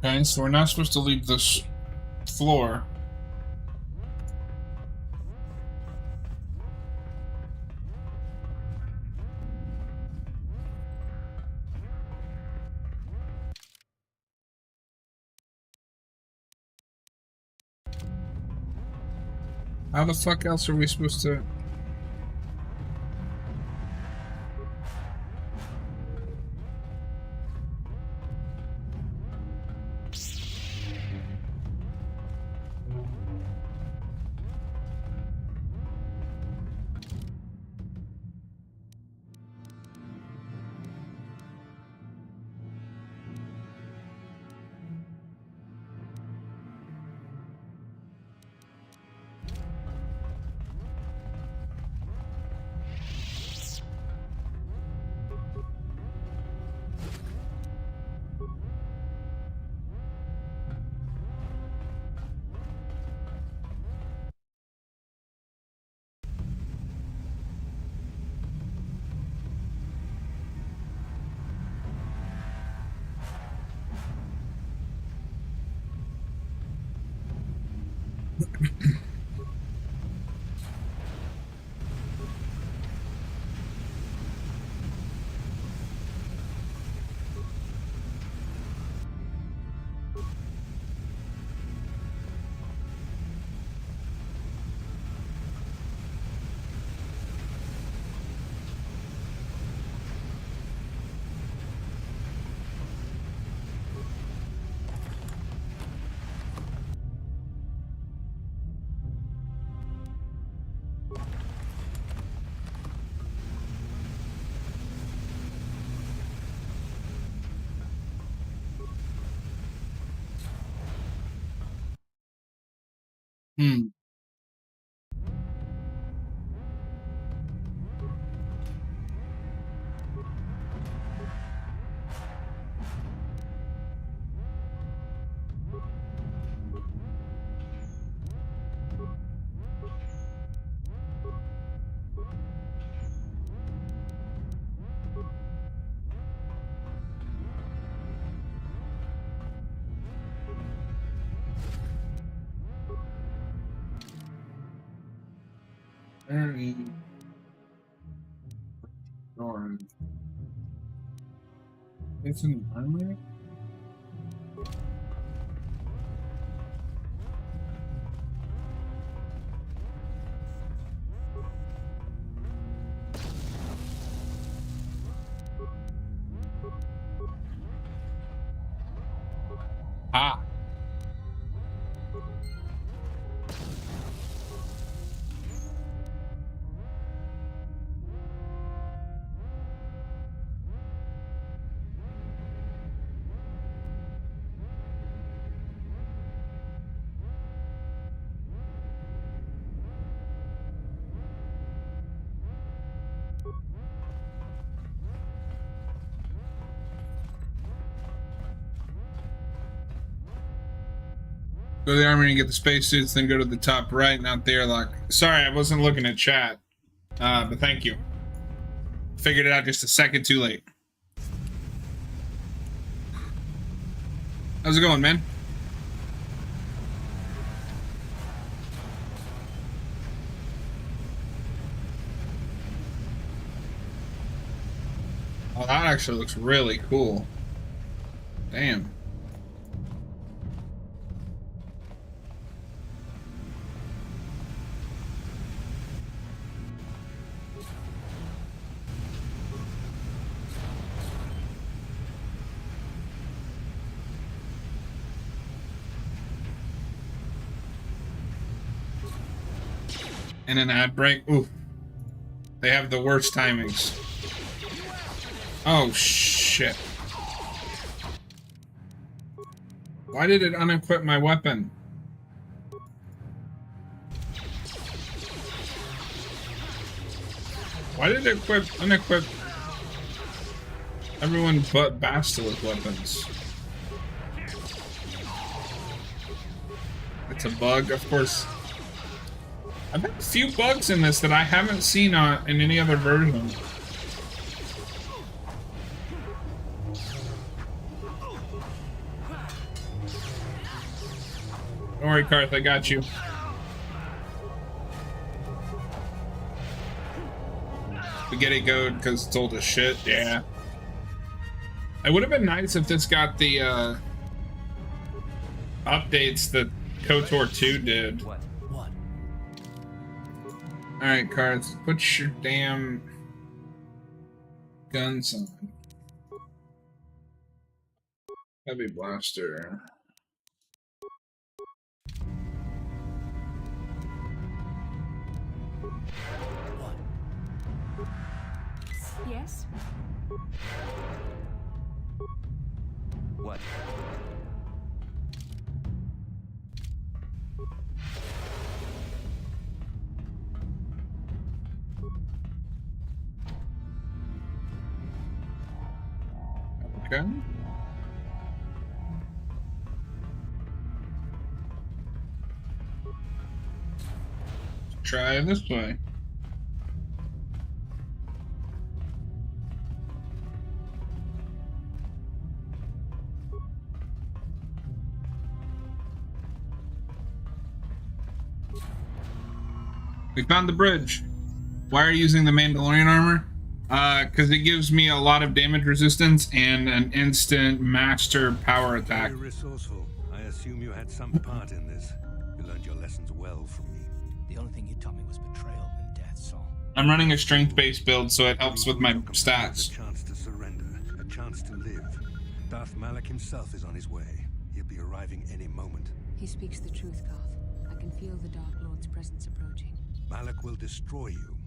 Okay, so we're not supposed to leave this floor. How the fuck else are we supposed to? Hmm. Very orange. It's an armory? Ah. Go to the armory and get the spacesuits, then go to the top right, not there. Like, sorry, I wasn't looking at chat, but thank you. Figured it out just a second too late. How's it going, man? Oh, that actually looks really cool. Damn. And an ad break. Ooh. They have the worst timings. Oh, shit. Why did it unequip my weapon? Why did it unequip everyone but Basta with weapons? It's a bug, of course. I've had a few bugs in this that I haven't seen in any other version. Don't worry, Karth, I got you. Spaghetti Goat because it's old as shit, yeah. It would have been nice if this got the updates that KOTOR 2 did. What? Alright, Karth, put your damn guns on. Heavy blaster. Yes? What? Okay. Try this way. We found the bridge. Why are you using the Mandalorian armor? Because it gives me a lot of damage resistance and an instant master power attack. Very resourceful. I assume you had some part in this. You learned your lessons well from me. The only thing you taught me was betrayal and death, Saul. I'm running a strength-based build, so it helps with my A stats. chance to surrender, a chance to live. Darth Malak himself is on his way. He'll be arriving any moment. He speaks the truth, Karth. I can feel the Dark Lord's presence approaching. Malak will destroy you,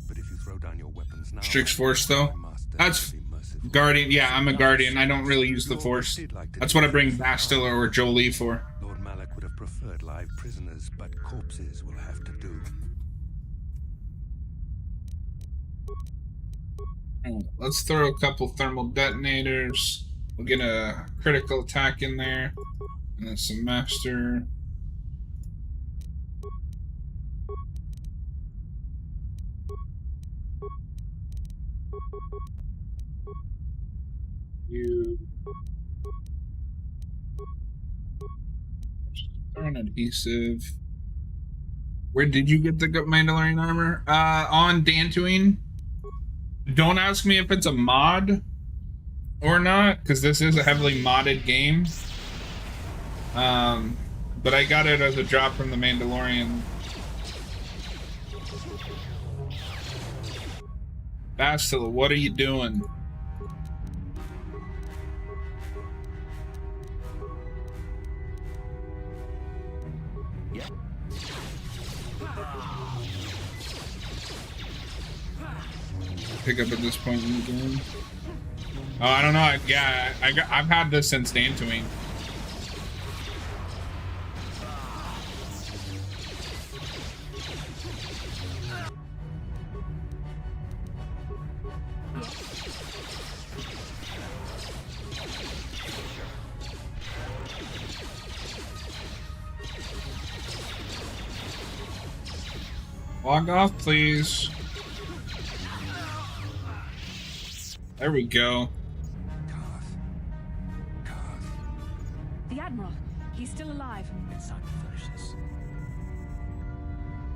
but if you throw down your weapons now... Strix Force, though? That's Guardian. Yeah, I'm a Guardian. I don't really use the Force. That's what I bring Bastila or Jolie for. Lord Malak would have preferred live prisoners, but corpses will have to do. Let's throw a couple thermal detonators. We'll get a critical attack in there. And then some master. You. Throw an adhesive. Where did you get the Mandalorian armor? On Dantooine. Don't ask me if it's a mod or not, because this is a heavily modded game. But I got it as a drop from the Mandalorian. Bastila, what are you doing? Pick up at this point in the game. Oh, I don't know. I've had this since Dantooine. Log off, please. There we go. The Admiral, he's still alive. It's time to finish this.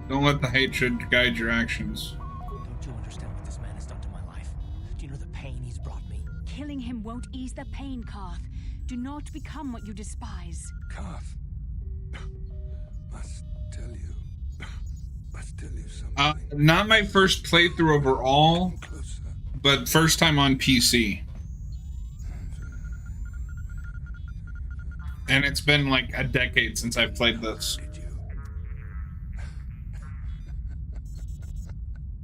Don't let the hatred guide your actions. Don't you understand what this man has done to my life? Do you know the pain he's brought me? Killing him won't ease the pain, Karth. Do not become what you despise. Karth, must tell you something. Not my first playthrough overall, but first time on PC. And it's been like a decade since I've played this.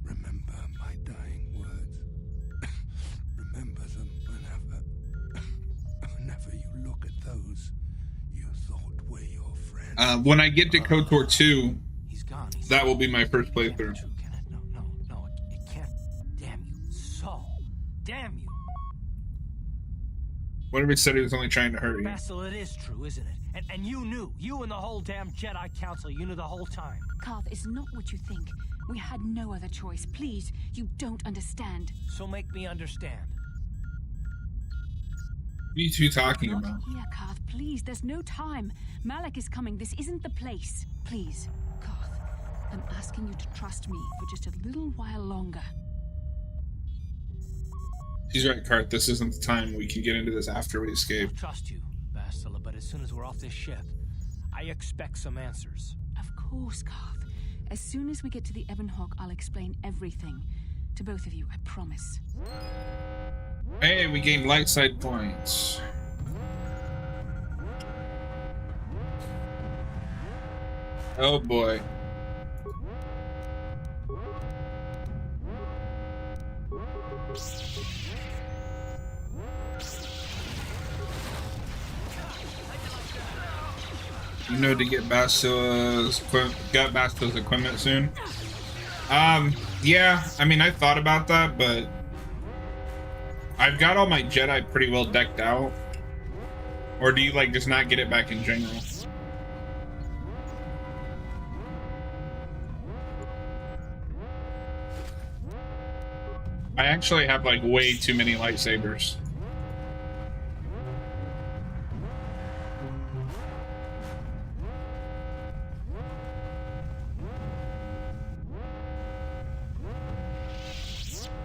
Remember my dying words. Remember them whenever you look at those you thought were your friends. When I get to KOTOR 2, that will be my first playthrough. No, it can't. Damn you, Saul. Damn you. Whatever said he was only trying to hurt you. Basil, it is true, isn't it? And you knew. You and the whole damn Jedi Council, you knew the whole time. Karth, it's not what you think. We had no other choice. Please, you don't understand. So make me understand. What are you two talking about? Here, Karth, please. There's no time. Malak is coming. This isn't the place. Please, Karth, I'm asking you to trust me for just a little while longer. He's right, Karth. This isn't the time. We can get into this after we escape. I trust you, Bastila, but as soon as we're off this ship, I expect some answers. Of course, Karth. As soon as we get to the Ebon Hawk, I'll explain everything. To both of you, I promise. Hey, we gained light side points. Oh boy. You know to get Bastila's equipment soon. Yeah, I mean I thought about that, but I've got all my Jedi pretty well decked out. Or do you like just not get it back in general? I actually have like way too many lightsabers.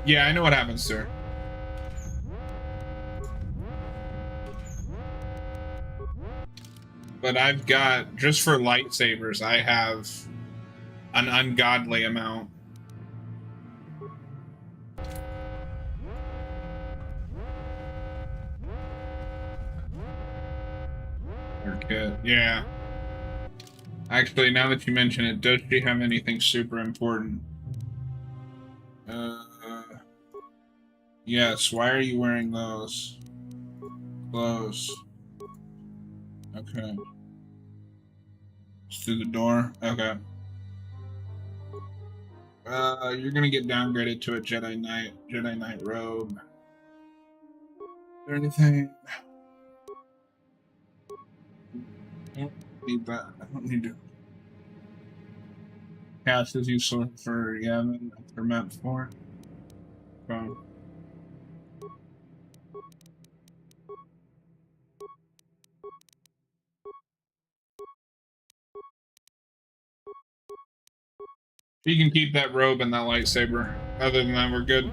Yeah, I know what happens to her. But I've got, just for lightsabers, I have an ungodly amount. Okay, yeah. Actually, now that you mention it, does she have anything super important? Yes, why are you wearing those clothes? Okay. It's through the door? Okay. You're gonna get downgraded to a Jedi Knight robe. Is there anything? I don't need that. I don't need to. Cast is useful for Yavin for map 4. Okay. You can keep that robe and that lightsaber. Other than that, we're good.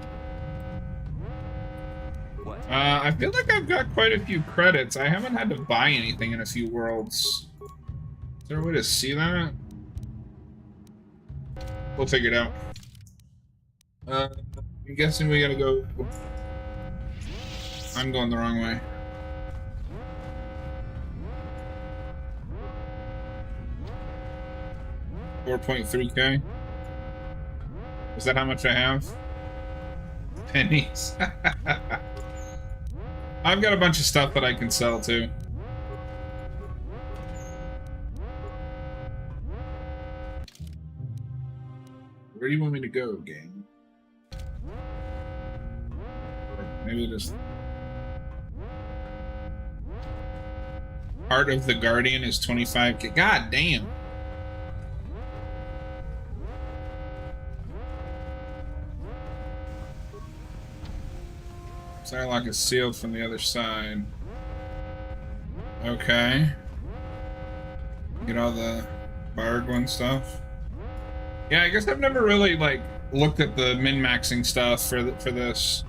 What? I feel like I've got quite a few credits. I haven't had to buy anything in a few worlds. Is there a way to see that? We'll figure it out. I'm guessing we gotta go. I'm going the wrong way. $4.3K. Is that how much I have? Pennies. I've got a bunch of stuff that I can sell too. Where do you want me to go, game? Maybe just... Heart of the Guardian is 25K. God damn. Airlock is sealed from the other side. Okay. Get all the Bargwin stuff. Yeah, I guess I've never really like looked at the min-maxing stuff for this.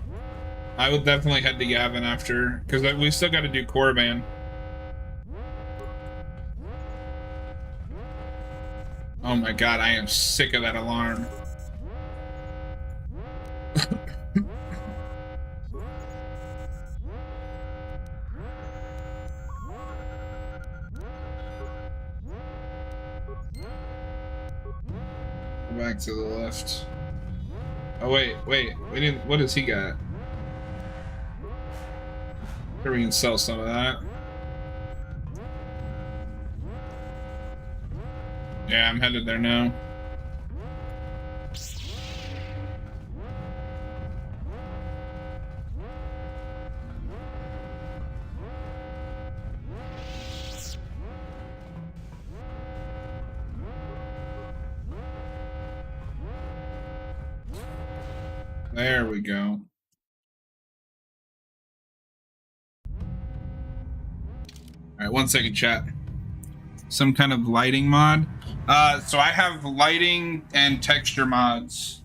I would definitely head to Yavin after, because we still got to do Korriban. Oh my god, I am sick of that alarm. Back to the left. Oh wait, we didn't. What has he got? Sure, we can sell some of that. Yeah, I'm headed there now. There we go. Alright, 1 second, chat. Some kind of lighting mod. So I have lighting and texture mods.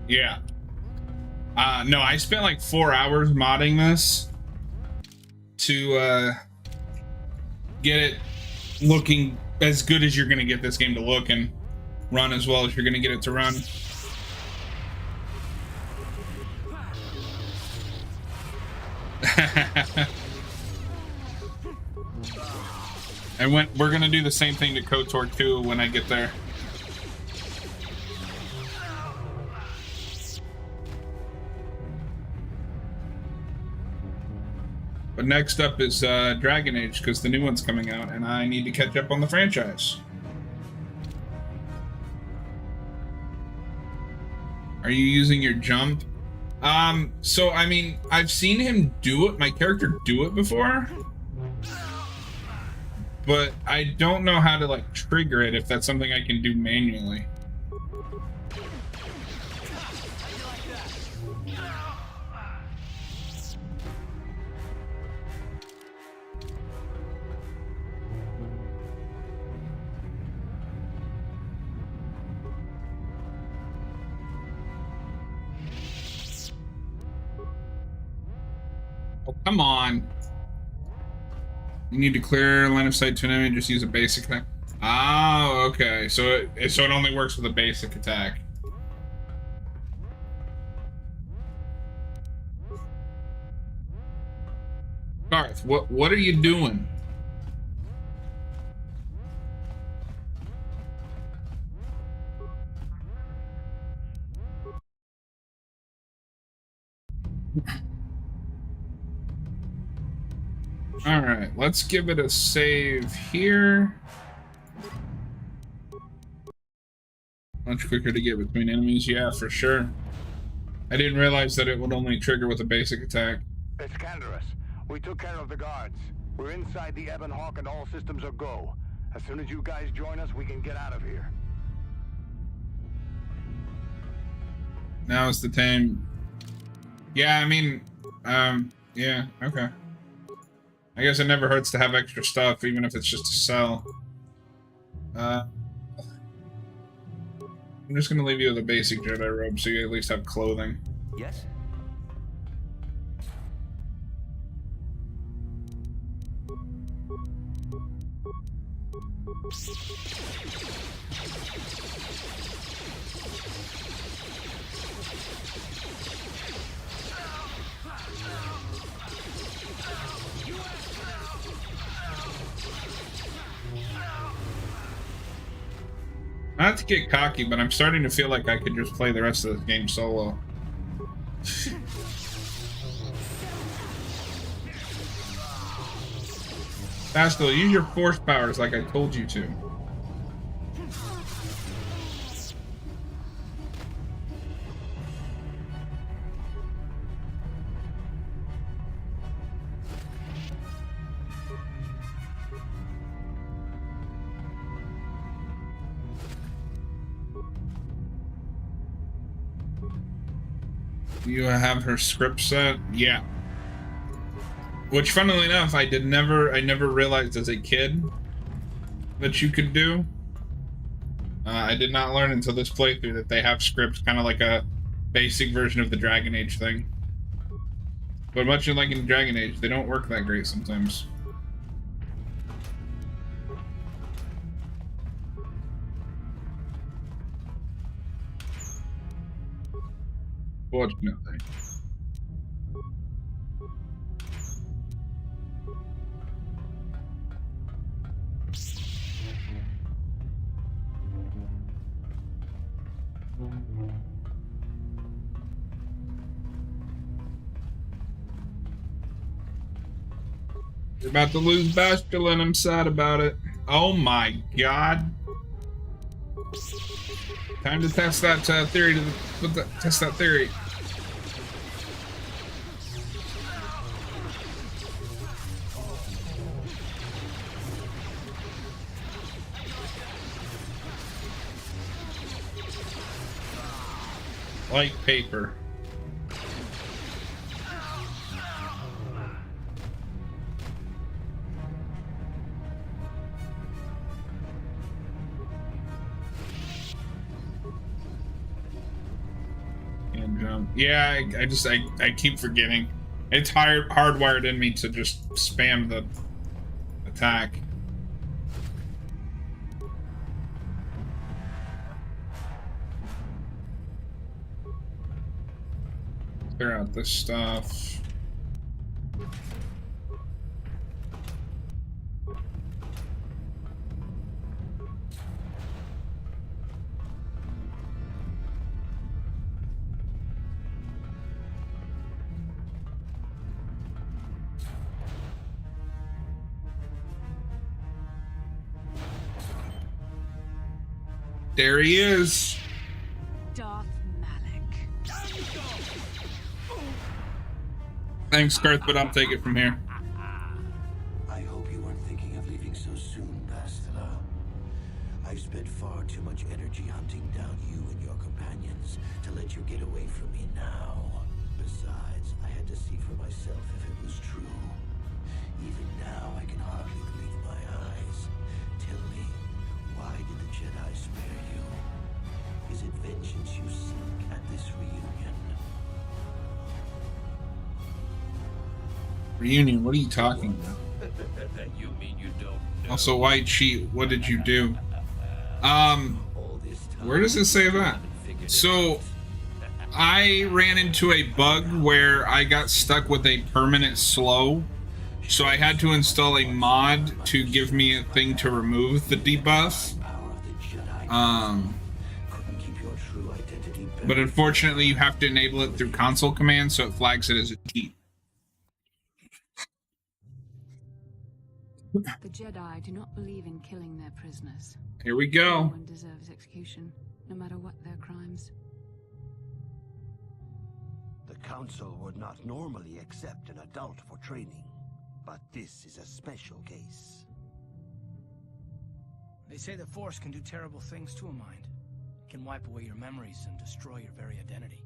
Yeah. No, I spent like 4 hours modding this to get it looking as good as you're gonna get this game to look and run as well as you're gonna get it to run. And we're gonna do the same thing to KOTOR 2 when I get there. But next up is Dragon Age, because the new one's coming out, and I need to catch up on the franchise. Are you using your jump? So, I mean, I've seen him do it, my character do it before. But I don't know how to, like, trigger it, if that's something I can do manually. Oh, come on. You need to clear line of sight to an enemy, just use a basic attack. Oh, okay. So it only works with a basic attack. Garth, what are you doing? All right, let's give it a save here. Much quicker to get between enemies, yeah, for sure. I didn't realize that it would only trigger with a basic attack. It's Canderous. We took care of the guards. We're inside the Ebon Hawk and all systems are go. As soon as you guys join us, we can get out of here. Now it's the time. Yeah, I mean, yeah, okay. I guess it never hurts to have extra stuff, even if it's just to sell. I'm just gonna leave you with a basic Jedi robe, so you at least have clothing. Yes? Not to get cocky, but I'm starting to feel like I could just play the rest of this game solo. Bastil, use your force powers like I told you to. You have her script set? Yeah. Which, funnily enough, I never realized as a kid that you could do. I did not learn until this playthrough that they have scripts, kind of like a basic version of the Dragon Age thing. But much like in Dragon Age, they don't work that great sometimes. Fortunately. You're about to lose Bastil and I'm sad about it. Oh my god. Time to test that theory, test that theory. Like paper. And jump. Yeah, I keep forgetting. It's hardwired in me to just spam the attack. Clear out this stuff. There he is. Darth Malak. Thanks, Garth, but I'll take it from here. I hope you weren't thinking of leaving so soon, Bastila. I've spent far too much energy hunting down you and your companions to let you get away from me now. Besides, I had to see for myself if it was true. Even now, I can hardly believe my eyes. Tell me, why did the Jedi spare you? Is it vengeance you seek at this reunion? Reunion, what are you talking about? You mean you don't know? Also, why cheat? What did you do? Where does it say that? So, I ran into a bug where I got stuck with a permanent slow. So I had to install a mod to give me a thing to remove the debuff. But unfortunately, you have to enable it through console commands, so it flags it as a cheat. The Jedi do not believe in killing their prisoners. Here we go. No one deserves execution, no matter what their crimes. The Council would not normally accept an adult for training, but this is a special case. They say the Force can do terrible things to a mind. It can wipe away your memories and destroy your very identity.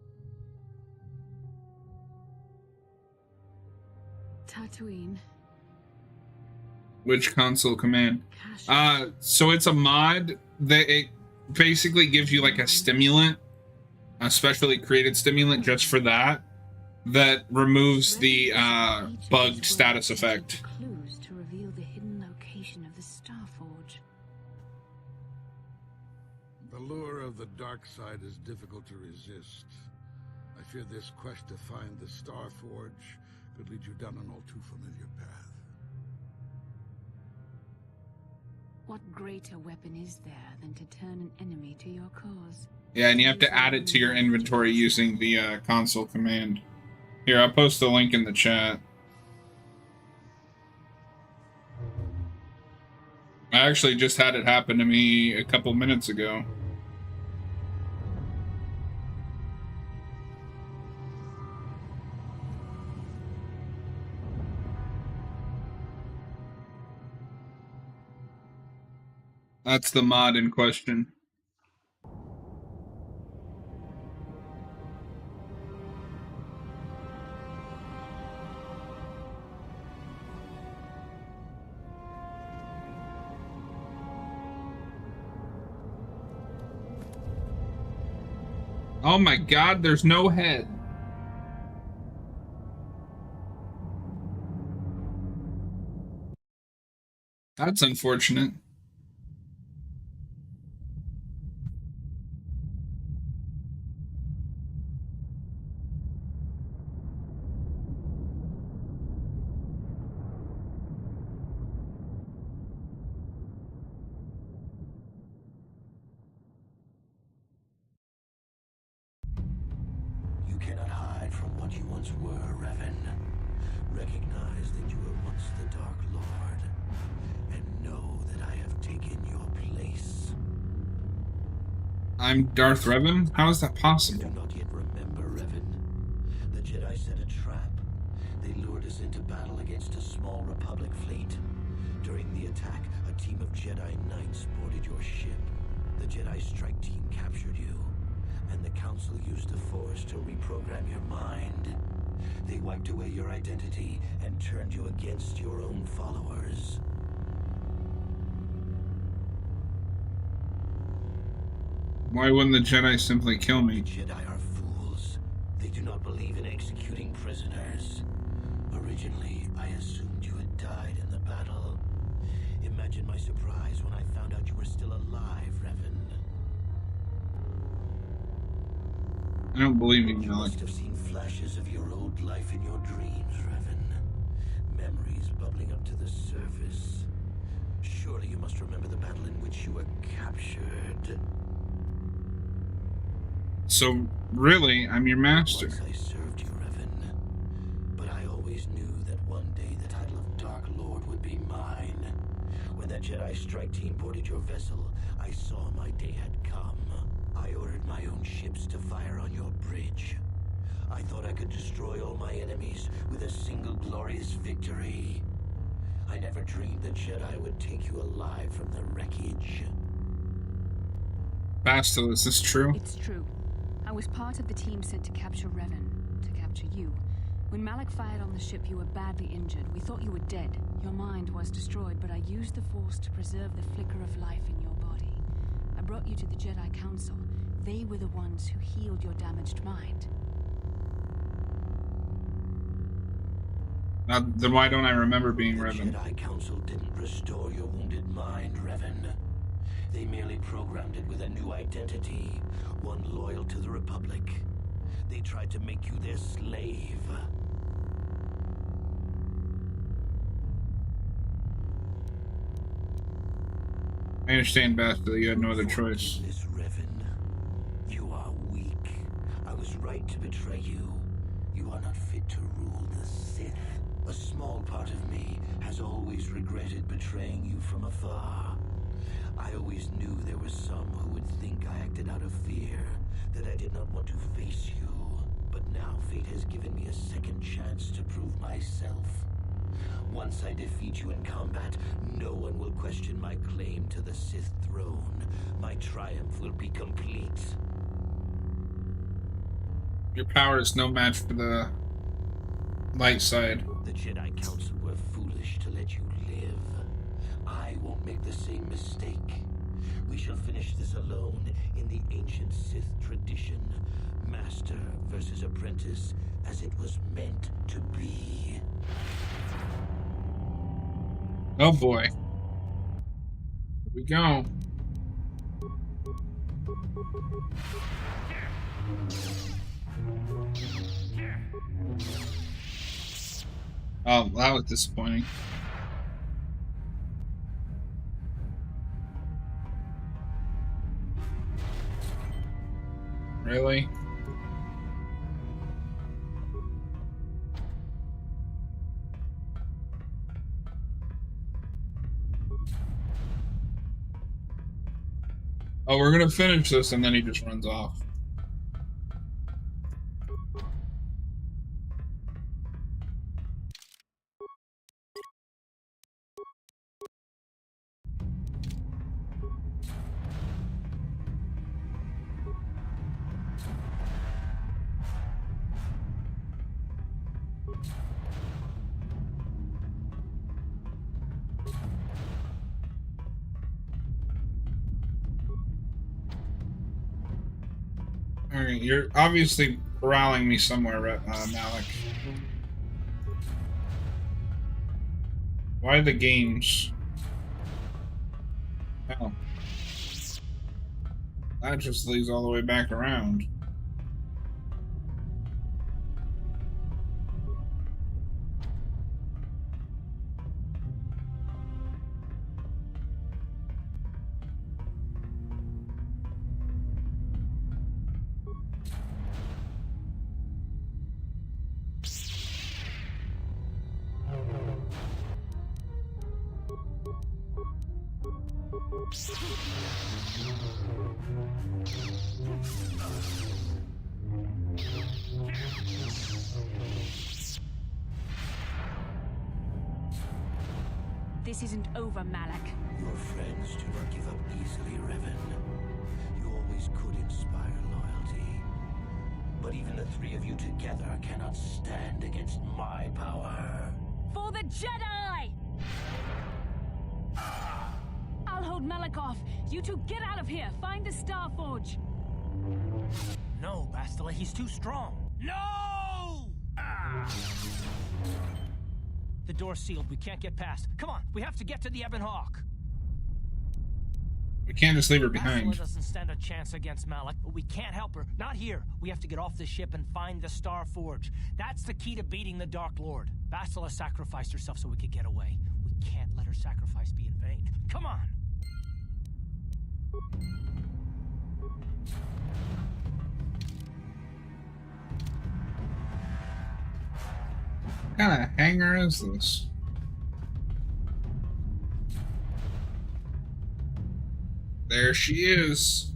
Tatooine. Which console command? So it's a mod that it basically gives you like a stimulant, a specially created stimulant just for that removes the bugged status effect. Clues to reveal the hidden location of the Starforge. The lure of the dark side is difficult to resist. I fear this quest to find the Starforge could lead you down an all too familiar path. What greater weapon is there than to turn an enemy to your cause? Yeah, and you have to add it to your inventory using the console command. Here, I'll post the link in the chat. I actually just had it happen to me a couple minutes ago. That's the mod in question. Oh my God, there's no head. That's unfortunate. You cannot hide from what you once were, Revan. Recognize that you were once the Dark Lord, and know that I have taken your place. I'm Darth Revan? How is that possible? You do not yet remember, Revan. The Jedi set a trap. They lured us into battle against a small Republic fleet. During the attack, a team of Jedi Knights boarded your ship. The Jedi strike team captured you, and the Council used the Force to reprogram your mind. They wiped away your identity and turned you against your own followers. Why wouldn't the Jedi simply kill me? Jedi are fools. They do not believe in executing prisoners. Originally, I assumed you had died in the battle. Imagine my surprise when I found out you were still alive, Revan. I don't believe you, You Alec. must have seen flashes of your old life in your dreams, Revan. Memories bubbling up to the surface. Surely you must remember the battle in which you were captured. So, really, I'm your master. Once I served you, Revan. But I always knew that that one day the title of Dark Lord would be mine. When that Jedi strike team boarded your vessel, I saw my day had come. I ordered my own ships to fire on your bridge. I thought I could destroy all my enemies with a single glorious victory. I never dreamed the Jedi would take you alive from the wreckage. Bastila, is this true? It's true. I was part of the team sent to capture Revan, to capture you. When Malak fired on the ship, you were badly injured. We thought you were dead. Your mind was destroyed, but I used the Force to preserve the flicker of life in your body. I brought you to the Jedi Council. They were the ones who healed your damaged mind. Then why don't I remember being Revan? The Jedi Council didn't restore your wounded mind, Revan. They merely programmed it with a new identity, one loyal to the Republic. They tried to make you their slave. I understand, Bastila. You had no other choice. This, Revan. You are weak. I was right to betray you. You are not fit to rule the Sith. A small part of me has always regretted betraying you from afar. I always knew there were some who would think I acted out of fear, that I did not want to face you. But now fate has given me a second chance to prove myself. Once I defeat you in combat, no one will question my claim to the Sith throne. My triumph will be complete. Your power is no match for the light side. The Jedi Council were foolish to let you live. I won't make the same mistake. We shall finish this alone in the ancient Sith tradition. Master versus apprentice, as it was meant to be. Oh boy. Here we go. Oh, that was disappointing. Really? Oh, we're gonna finish this, and then he just runs off. Alright, you're obviously corralling me somewhere, Malak. Why the games? Oh. That just leads all the way back around. This isn't over, Malak. Your friends do not give up easily, Revan. You always could inspire loyalty. But even the three of you together cannot stand against my power. For the Jedi! I'll hold Malak off. You two get out of here. Find the Star Forge. No, Bastila, he's too strong. No! The door's sealed. We can't get past. Come on, we have to get to the Ebon Hawk. We can't just leave her behind. Bastila doesn't stand a chance against Malak, but we can't help her. Not here. We have to get off the ship and find the Star Forge. That's the key to beating the Dark Lord. Bastila sacrificed herself so we could get away. We can't let her sacrifice be in vain. Come on! kind of hangar is this? There she is.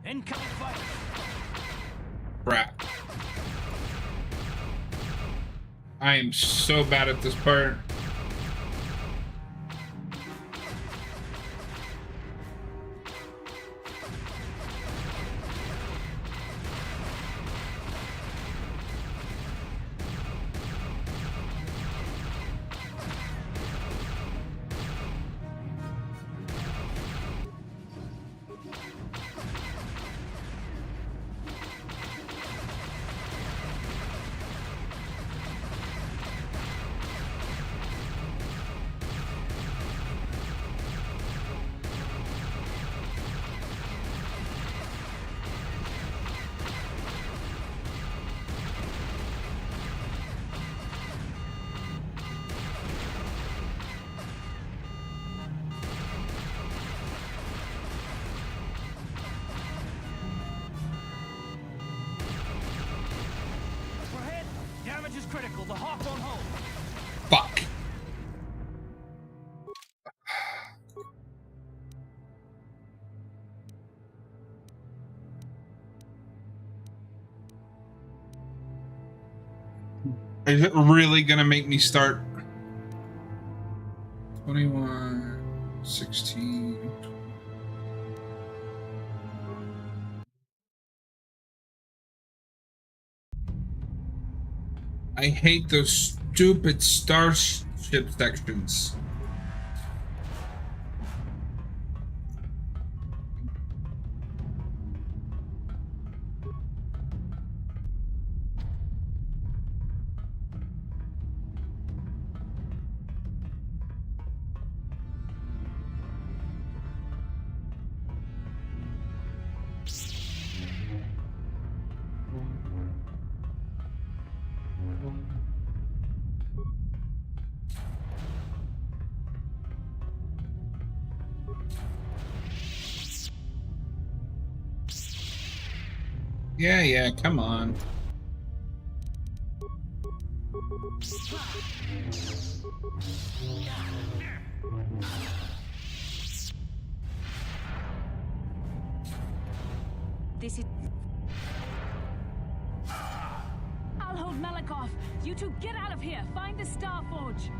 Incoming fire! Crap. I am so bad at this part. We're hit! Damage is critical. The Hawk won't hold. Fuck. Is it really gonna make me start? 21, 16. I hate those stupid starship sections. Yeah, come on. This is... I'll hold Malikov. You two get out of here. Find the Star Forge.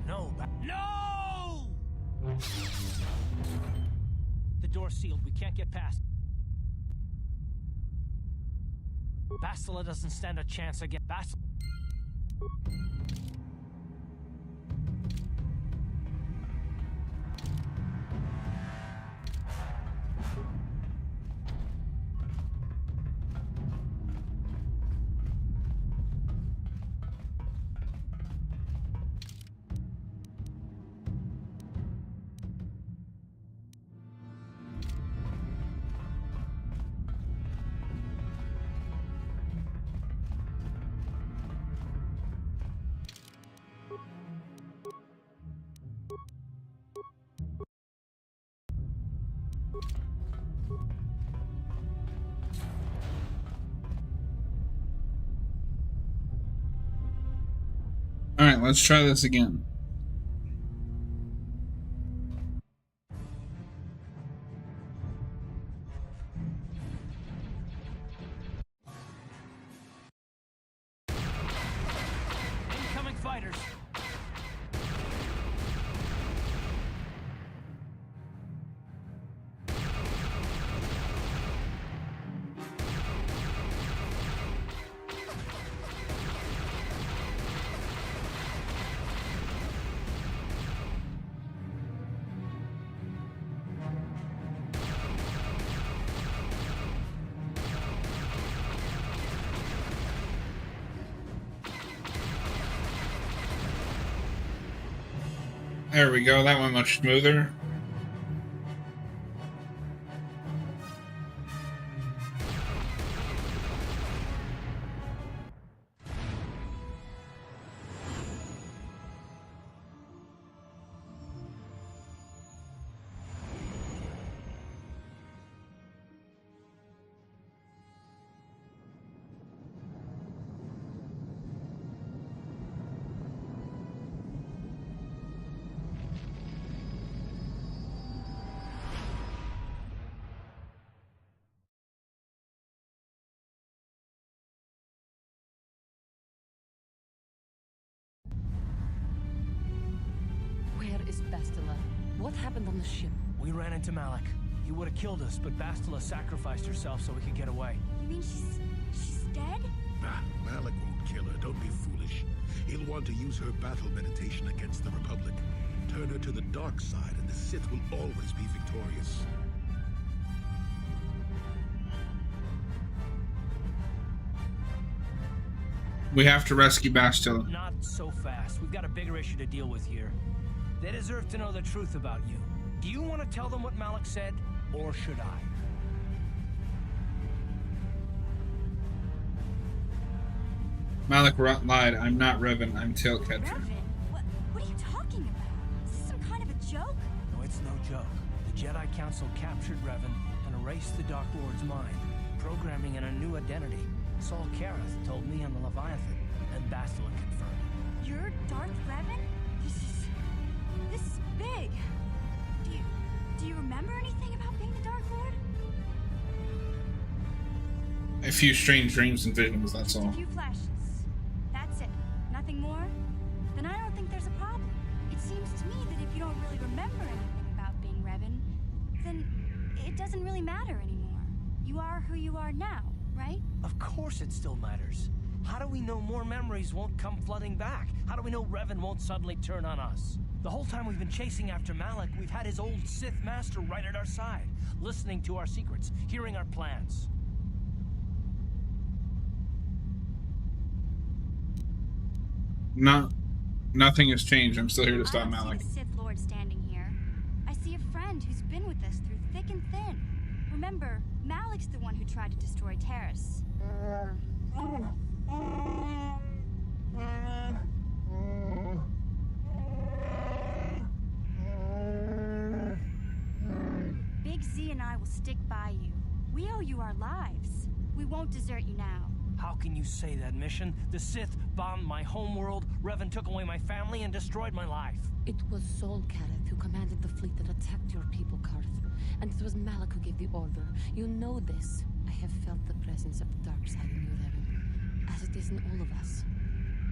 No! No! The door's sealed. We can't get past. Bastila doesn't stand a chance again. Alright, let's try this again. Incoming fighters. There we go. That went much smoother. Where is Bastila? What happened on the ship? We ran into Malik. He would have killed us, but Bastila sacrificed herself so we could get away. You mean she's dead? Nah, Malik won't kill her. Don't be foolish. He'll want to use her battle meditation against the Republic. Turn her to the dark side, and the Sith will always be victorious. We have to rescue Bastila. Not so fast. We've got a bigger issue to deal with here. They deserve to know the truth about you. Do you want to tell them what Malik said, or should I? Malik lied. I'm not Revan. I'm Tailcatcher. Revan? What are you talking about? Is this some kind of a joke? No, it's no joke. The Jedi Council captured Revan and erased the Dark Lord's mind, programming in a new identity. Saul Karath told me on the Leviathan, and Bastila confirmed it. You're Darth Revan? This is big. Do you remember anything about being the Dark Lord? A few strange dreams and visions, that's all. A few flashes. That's it. Nothing more? Then I don't think there's a problem. It seems to me that if you don't really remember anything about being Revan, then it doesn't really matter anymore. You are who you are now, right? Of course it still matters. How do we know more memories won't come flooding back? How do we know Revan won't suddenly turn on us? The whole time we've been chasing after Malik, we've had his old Sith master right at our side, listening to our secrets, hearing our plans. Nothing has changed. I'm still here to stop Malik. I don't see the Sith Lord standing here. I see a friend who's been with us through thick and thin. Remember, Malik's the one who tried to destroy Taris. Big Z and I will stick by you. We owe you our lives. We won't desert you now. How can you say that, Mission? The Sith bombed my homeworld, Revan took away my family, and destroyed my life. It was Saul Karath who commanded the fleet that attacked your people, Karth. And it was Malik who gave the order. You know this. I have felt the presence of the dark side in you, Revan, as it is in all of us.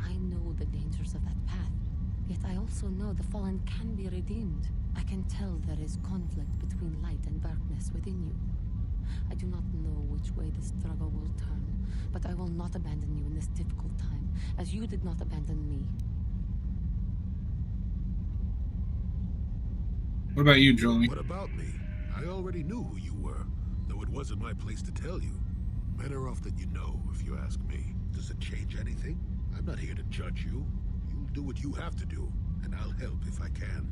I know the dangers of that path, yet I also know the fallen can be redeemed. I can tell there is conflict between light and darkness within you. I do not know which way the struggle will turn, but I will not abandon you in this difficult time, as you did not abandon me. What about you, Jolie? What about me? I already knew who you were, though it wasn't my place to tell you. Better off than you know, if you ask me. Does it change anything? I'm not here to judge you. You'll do what you have to do, and I'll help if I can.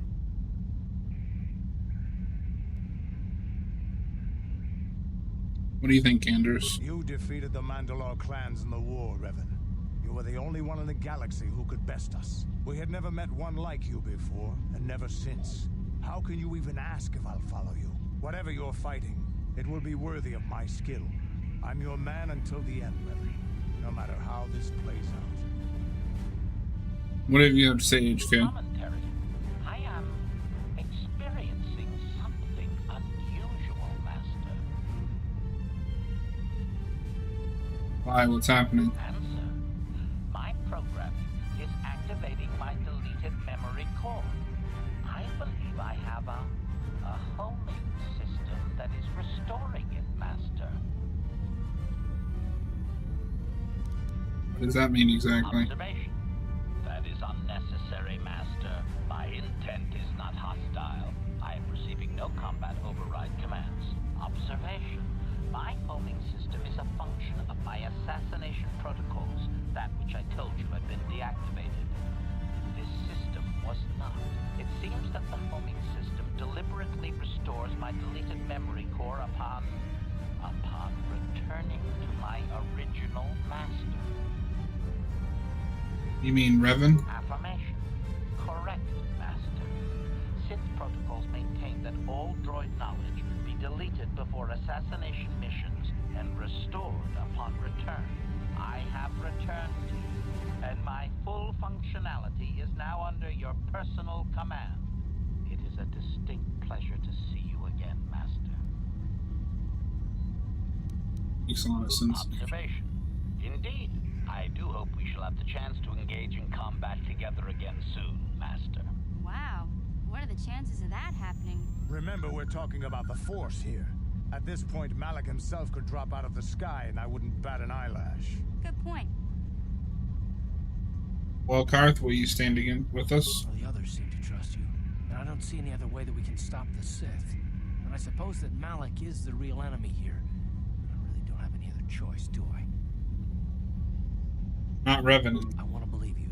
What do you think, Anders? You defeated the Mandalore clans in the war, Revan. You were the only one in the galaxy who could best us. We had never met one like you before, and never since. How can you even ask if I'll follow you? Whatever you're fighting, it will be worthy of my skill. I'm your man until the end, Revan. No matter how this plays out. What have you have to say, HK? Commentary. I am experiencing something unusual, Master. Why? What's happening? Answer. My programming is activating my deleted memory core. I believe I have a homing system that is restoring it, Master. What does that mean exactly? Observation. That is unnecessary, Master. My intent is not hostile. I am receiving no combat override commands. Observation. My homing system is a function of my assassination protocols, that which I told you had been deactivated. This system was not. It seems You mean Revan? Affirmation. Correct, Master. Sith protocols maintain that all droid knowledge be deleted before assassination missions and restored upon return. I have returned to you, and my full functionality is now under your personal command. It is a distinct pleasure to see you again, Master. Makes a lot of sense. Observation. Indeed. I do hope we shall have the chance to engage in combat together again soon, Master. Wow. What are the chances of that happening? Remember, we're talking about the Force here. At this point, Malak himself could drop out of the sky and I wouldn't bat an eyelash. Good point. Well, Karth, will you stand again with us? Well, the others seem to trust you, and I don't see any other way that we can stop the Sith. And I suppose that Malak is the real enemy here. I really don't have any other choice, do I? Not Revan. I want to believe you.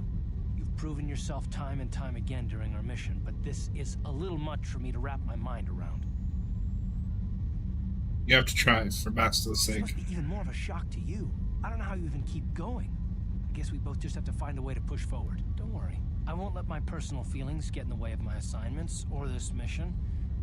You've proven yourself time and time again during our mission, but this is a little much for me to wrap my mind around. You have to try, for Bastila's This sake. must be even more of a shock to you. I don't know how you even keep going. I guess we both just have to find a way to push forward. Don't worry. I won't let my personal feelings get in the way of my assignments or this mission.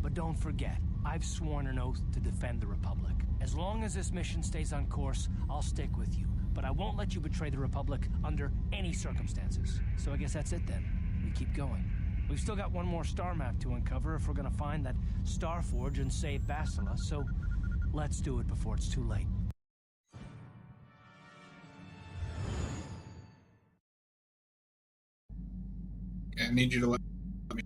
But don't forget, I've sworn an oath to defend the Republic. As long as this mission stays on course, I'll stick with you. But I won't let you betray the Republic under any circumstances. So I guess that's it then. We keep going. We've still got one more star map to uncover if we're gonna find that Star Forge and save Bastila, so let's do it before it's too late. I need you to let me.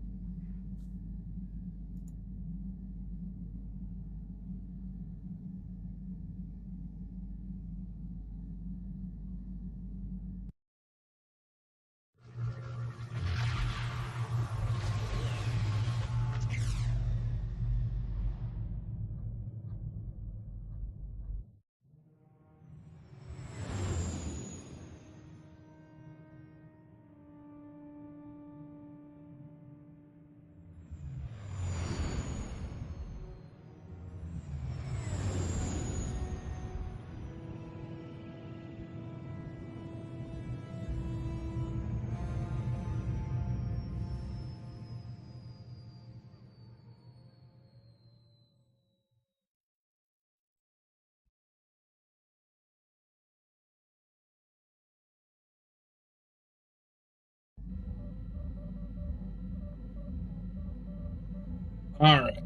Alright.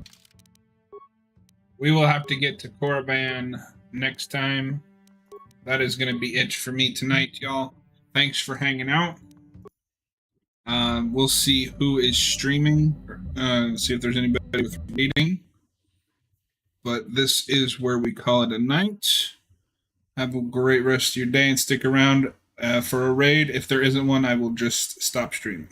We will have to get to Korriban next time. That is going to be it for me tonight, y'all. Thanks for hanging out. We'll see who is streaming. See if there's anybody with reading. But this is where we call it a night. Have a great rest of your day and stick around for a raid. If there isn't one, I will just stop streaming.